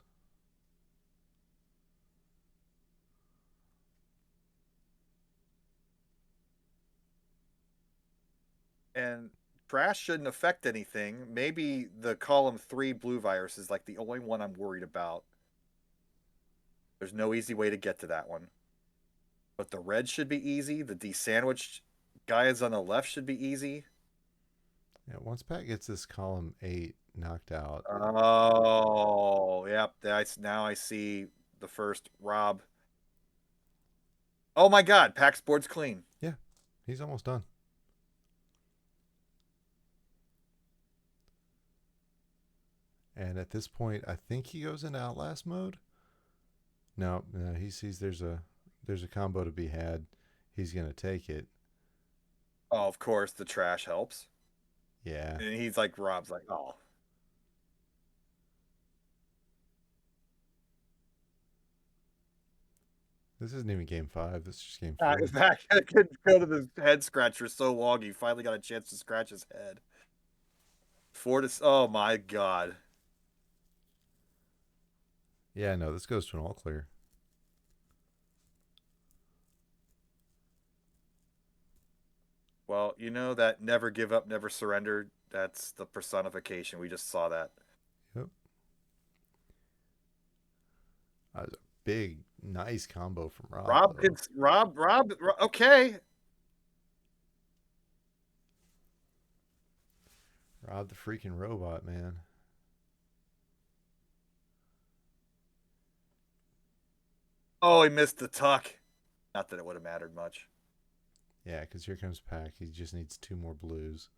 and trash shouldn't affect anything. Maybe the column 3 blue virus is like the only one I'm worried about. There's no easy way to get to that one. But the red should be easy. The desandwiched guys on the left should be easy. Yeah, once Pat gets this column 8 knocked out, Oh, yep. Now I see the first Rob. Oh my God, Pack's board's clean. yeah, he's almost done. And at this point, I think he goes into outlast mode. No, he sees there's a combo to be had. He's gonna take it. Oh, of course, the trash helps. Yeah. And he's like, Rob's like, oh. This isn't even game 5. This is just game 4. Back could go to the head scratcher so long. He finally got a chance to scratch his head. Oh my God. Yeah, no, this goes to an all clear. Well, you know that never give up, never surrender. That's the personification. We just saw that. Yep. That was a big, nice combo from Rob. Rob. Okay. Rob the freaking robot, man. Oh, he missed the tuck. Not that it would have mattered much. Yeah, because here comes Pack. He just needs 2 more blues.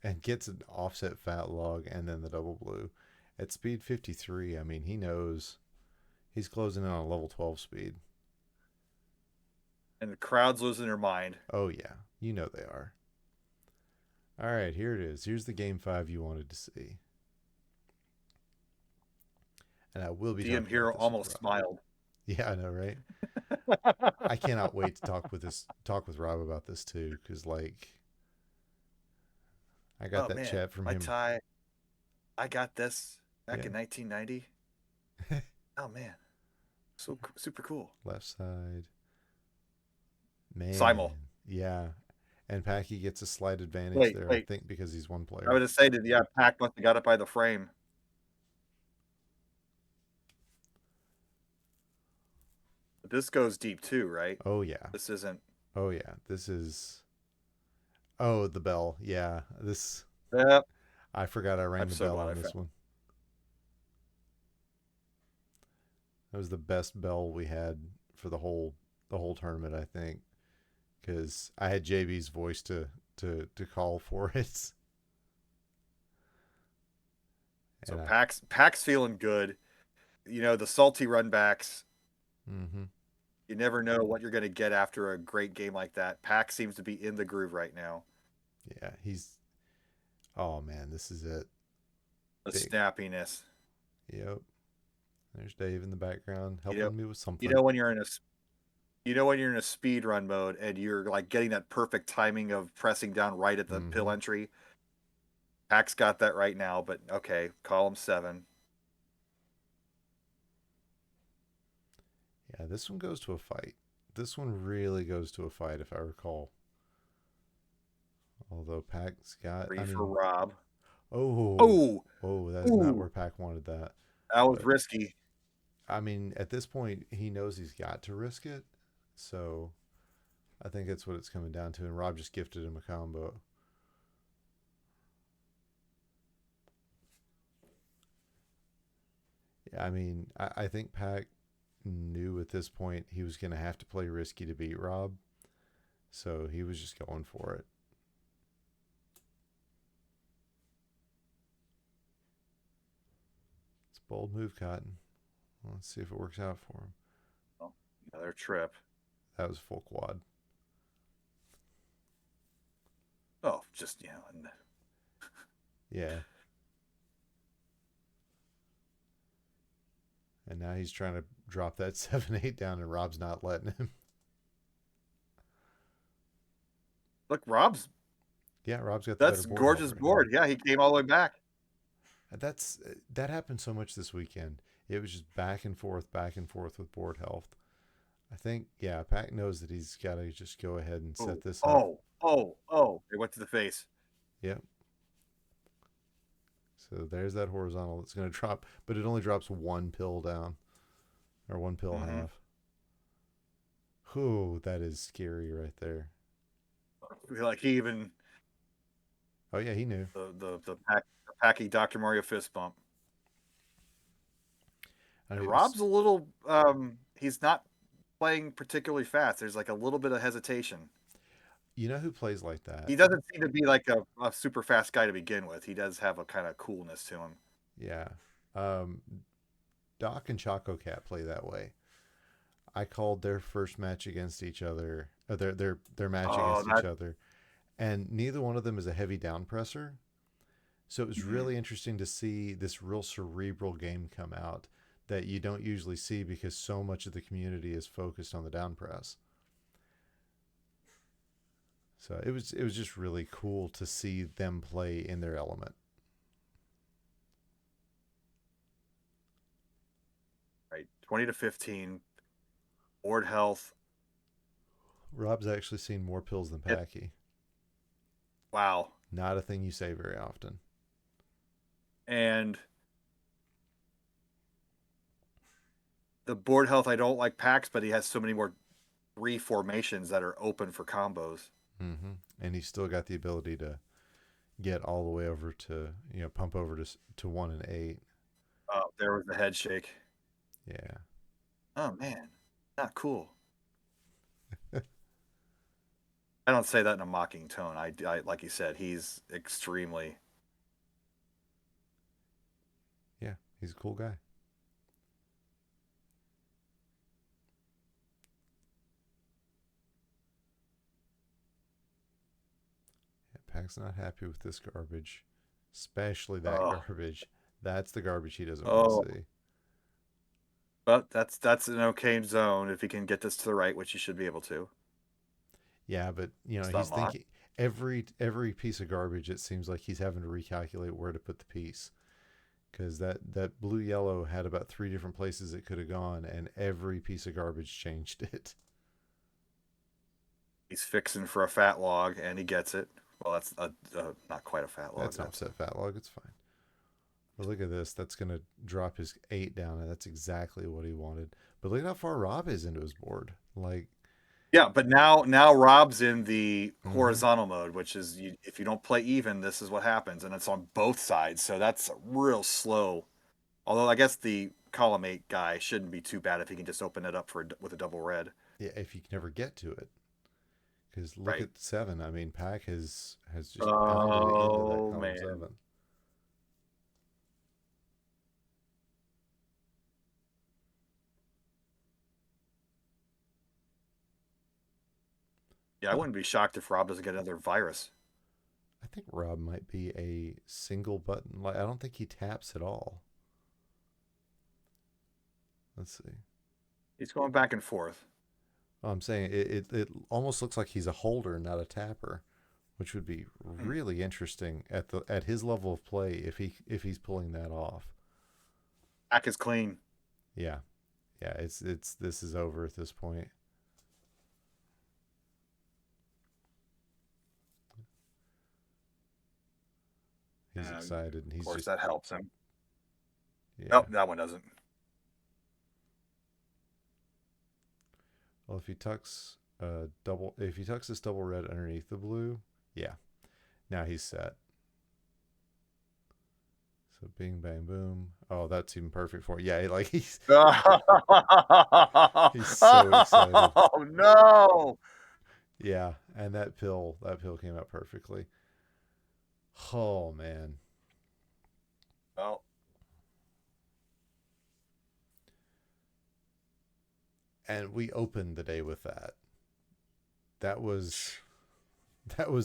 And gets an offset fat log and then the double blue. At speed 53, I mean, he knows he's closing in on a level 12 speed. And the crowd's losing their mind. Oh, yeah. You know they are. All right, here it is. Here's the game 5 you wanted to see. And I will be DM Hero almost smiled. Yeah, I know, right? I cannot wait to talk with Rob about this too, because like I got that man, chat from my him. tie. I got this back Yeah. in 1990. Oh man, so super cool. Left side, man. Simul. Yeah, and Packy gets a slight advantage Wait, there, I wait. think, because he's one player. I would have said, yeah, Pack must have got it by the frame. But this goes deep too, right? Oh yeah. This isn't. Oh yeah. This is. Oh, the bell. Yeah. This. Yep. I forgot I rang I'm the so bell glad on I this found- one. That was the best bell we had for the whole tournament, I think, because I had JB's voice to call for it. So And Pack's feeling good. You know, the salty runbacks. mm-hmm. You never know what you're going to get after a great game like that. Pack seems to be in the groove right now. Yeah, he's. Oh man, this is it. The Big. snappiness. Yep. There's Dave in the background helping me with something. You know when you're in a speed run mode and you're like getting that perfect timing of pressing down right at the pill entry. Pack's got that right now, but okay, column 7. Yeah, this one goes to a fight. This one really goes to a fight, if I recall. Although Pack's got. For Rob. Oh, that's not where Pack wanted that. That was risky. I mean, at this point, he knows he's got to risk it. So I think that's what it's coming down to. And Rob just gifted him a combo. Yeah, I mean, I think Pack knew at this point he was going to have to play risky to beat Rob. So he was just going for it. It's a bold move, Cotton. Let's see if it works out for him. Oh, another trip. That was full quad. Oh, just, Yeah. And now he's trying to drop that 7-8 down, and Rob's not letting him. Look, Rob's. Yeah, Rob's got the That's better board. gorgeous board. Yeah, he came all the way back. That happened so much this weekend. It was just back and forth with board health. I think, yeah, Pac knows that he's got to just go ahead and set this up. Oh. It went to the face. Yep. So there's that horizontal that's going to drop, but it only drops one pill down, or one pill half. Whew, that is scary right there. Like he even. Oh yeah, he knew. The Packy Dr. Mario fist bump. And Rob's a little. He's not playing particularly fast. There's like a little bit of hesitation. You know who plays like that? He doesn't seem to be like a super fast guy to begin with. He does have a kind of coolness to him. Yeah. Doc and Choco Cat play that way. I called their first match against each other. Their match against each other. And neither one of them is a heavy down presser. So it was really interesting to see this real cerebral game come out that you don't usually see because so much of the community is focused on the down press. So it was just really cool to see them play in their element. Right, 20-15, board health. Rob's actually seen more pills than Packy. Wow. Not a thing you say very often. And the board health, I don't like Pax, but he has so many more reformations that are open for combos. Mm-hmm. And he's still got the ability to get all the way over to, pump over to 1 and 8. Oh, there was the head shake. Yeah. Oh, man. Not cool. I don't say that in a mocking tone. I like you said, he's extremely. Yeah, he's a cool guy. Pac's not happy with this garbage, especially that garbage. That's the garbage he doesn't want to see. But that's an okay zone if he can get this to the right, which he should be able to. Yeah, but he's thinking every piece of garbage. It seems like he's having to recalculate where to put the piece, because that blue yellow had about 3 different places it could have gone, and every piece of garbage changed it. He's fixing for a fat log, and he gets it. Well, that's not quite a fat log. That's an offset fat log. It's fine. But look at this. That's going to drop his 8 down, and that's exactly what he wanted. But look at how far Rob is into his board. Yeah, but now Rob's in the horizontal mode, which is if you don't play even, this is what happens, and it's on both sides. So that's real slow. Although I guess the column 8 guy shouldn't be too bad if he can just open it up with a double red. Yeah, if you can never get to it. Because look at 7. I mean, Pac has just pounded into that column 7. Yeah, I wouldn't be shocked if Rob doesn't get another virus. I think Rob might be a single button. I don't think he taps at all. Let's see. He's going back and forth. I'm saying it almost looks like he's a holder, not a tapper, which would be really interesting at his level of play if he's pulling that off. Back is clean. Yeah. This is over at this point. He's excited, and of course that helps him. Yeah. Nope, that one doesn't. Well, if he tucks this double red underneath the blue, yeah, now he's set. So bing bang boom. Oh, that's even perfect for it. Yeah, like he's so excited. Oh no! Yeah, and that pill came out perfectly. Oh man. Well, And we opened the day with that. That was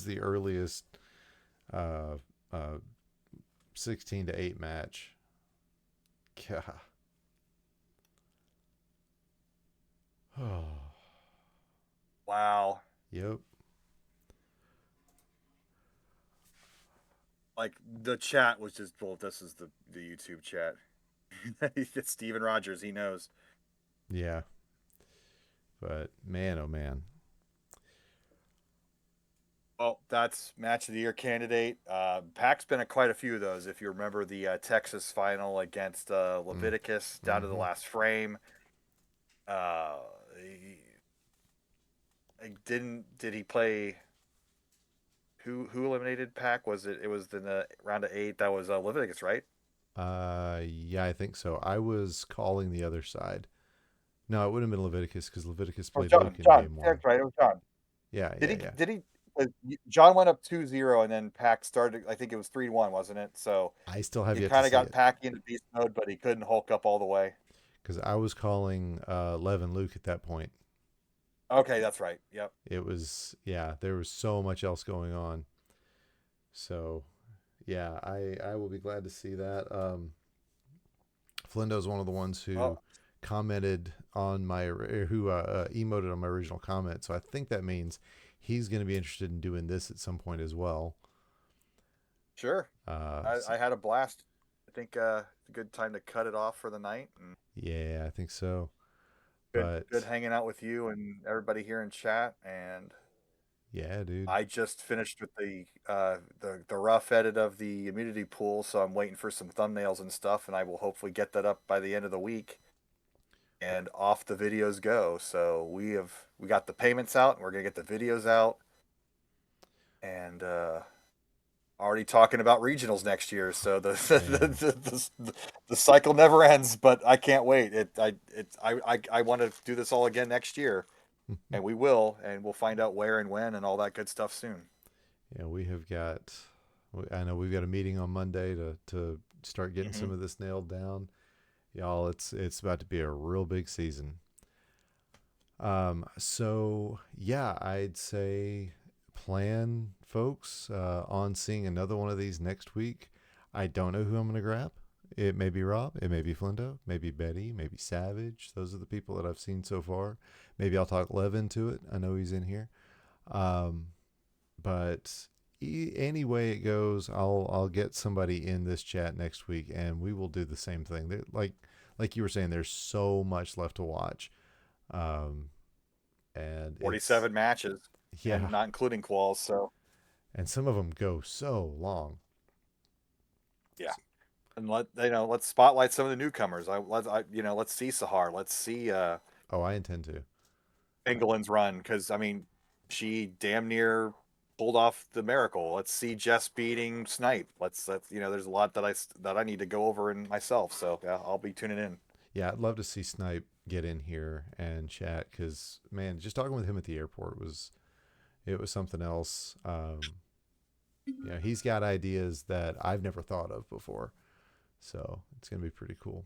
the earliest uh uh 16-8 match. God. Oh. wow. Yep. Like the chat was just well, this is the YouTube chat. It's Steven Rogers, he knows. Yeah. But man, oh man. Well, that's match of the year candidate. Pac's been at quite a few of those. If you remember the Texas final against Leviticus down to the Mm-hmm. last frame. Uh, did he play? Who eliminated Pac? Was it? It was in the round of 8. That was Leviticus, right? Yeah, I think so. I was calling the other side. No, it would have been Leviticus because Leviticus Or played John. Luke in John. game one. That's right. It was John. Yeah, Did yeah, he? yeah. Did he? John went up 2-0, and then Pac started. I think it was 3-1, wasn't it? So I still have he yet to kind of see got it Pac into beast mode, but he couldn't Hulk up all the way. because I was calling Lev and Luke at that point. Okay, that's right. Yep. It was, yeah, there was so much else going on. So, yeah, I will be glad to see that. Flindo's one of the ones who Oh, commented on my, who emoted on my original comment. So I think that means he's going to be interested in doing this at some point as well. sure. So, I had a blast. I think it's a good time to cut it off for the night. And yeah, I think so. good But hanging out with you and everybody here in chat. And yeah, dude. I just finished with the rough edit of the immunity pool, so I'm waiting for some thumbnails and stuff, and I will hopefully get that up by the end of the week. And off the videos go. So we got the payments out, and we're gonna get the videos out, and already talking about regionals next year. So Man. the cycle never ends. But I can't wait. I want to do this all again next year, and we will, and we'll find out where and when and all that good stuff soon. Yeah, we have got. I know we've got a meeting on Monday to start getting some of this nailed down, y'all. It's about to be a real big season. So yeah, I'd say plan, folks, on seeing another one of these next week. I don't know who I'm gonna grab. It may be Rob, it may be Flindo, maybe Betty, maybe Savage. Those are the people that I've seen so far. Maybe I'll talk Lev into it. I know he's in here. Um, but any way it goes, I'll get somebody in this chat next week, and we will do the same thing. Like you were saying, there's so much left to watch, um, and 47 matches, yeah, and not including quals. So and some of them go so long. yeah, and let's spotlight some of the newcomers. Let's see Sahar. Let's see Oh, I intend to. Engeland's run, because I mean, she damn near pulled off the miracle. Let's see Jess beating Snipe. Let's there's a lot that I need to go over in myself. So yeah, I'll be tuning in. Yeah, I'd love to see Snipe get in here and chat because man, just talking with him at the airport was something else. Yeah, he's got ideas that I've never thought of before, so it's gonna be pretty cool.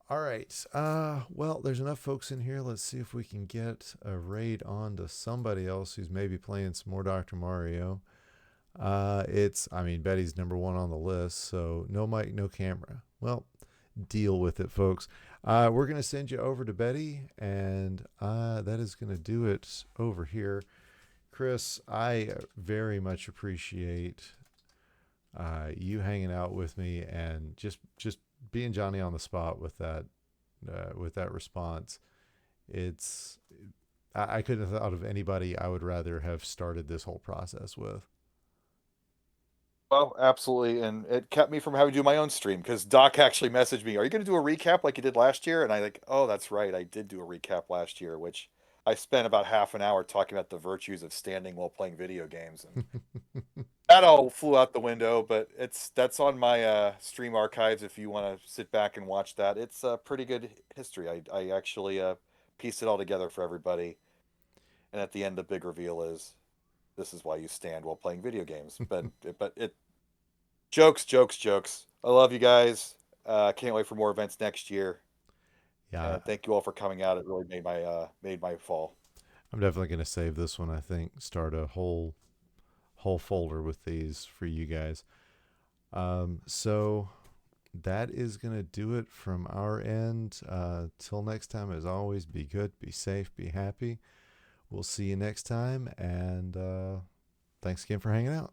All right. Well, there's enough folks in here. Let's see if we can get a raid on to somebody else who's maybe playing some more Dr. Mario. I mean, Betty's number one on the list, so no mic, no camera. Well, deal with it, folks. We're going to send you over to Betty, and that is going to do it over here. Chris, I very much appreciate you hanging out with me and just being Johnny on the spot with that response. I couldn't have thought of anybody I would rather have started this whole process with. Well, absolutely, and it kept me from having to do my own stream because Doc actually messaged me, "Are you going to do a recap like you did last year?" And I like, "Oh, that's right, I did do a recap last year, which I spent about half an hour talking about the virtues of standing while playing video games." And That all flew out the window, but that's on my stream archives if you want to sit back and watch that. It's a pretty good history. I actually pieced it all together for everybody, and at the end, the big reveal is this is why you stand while playing video games. But it jokes, jokes, jokes. I love you guys. Can't wait for more events next year. Yeah, Thank you all for coming out. It really made my fall. I'm definitely going to save this one. I think start a whole folder with these for you guys. So that is going to do it from our end. Till next time, as always, be good, be safe, be happy. We'll see you next time, and thanks again for hanging out.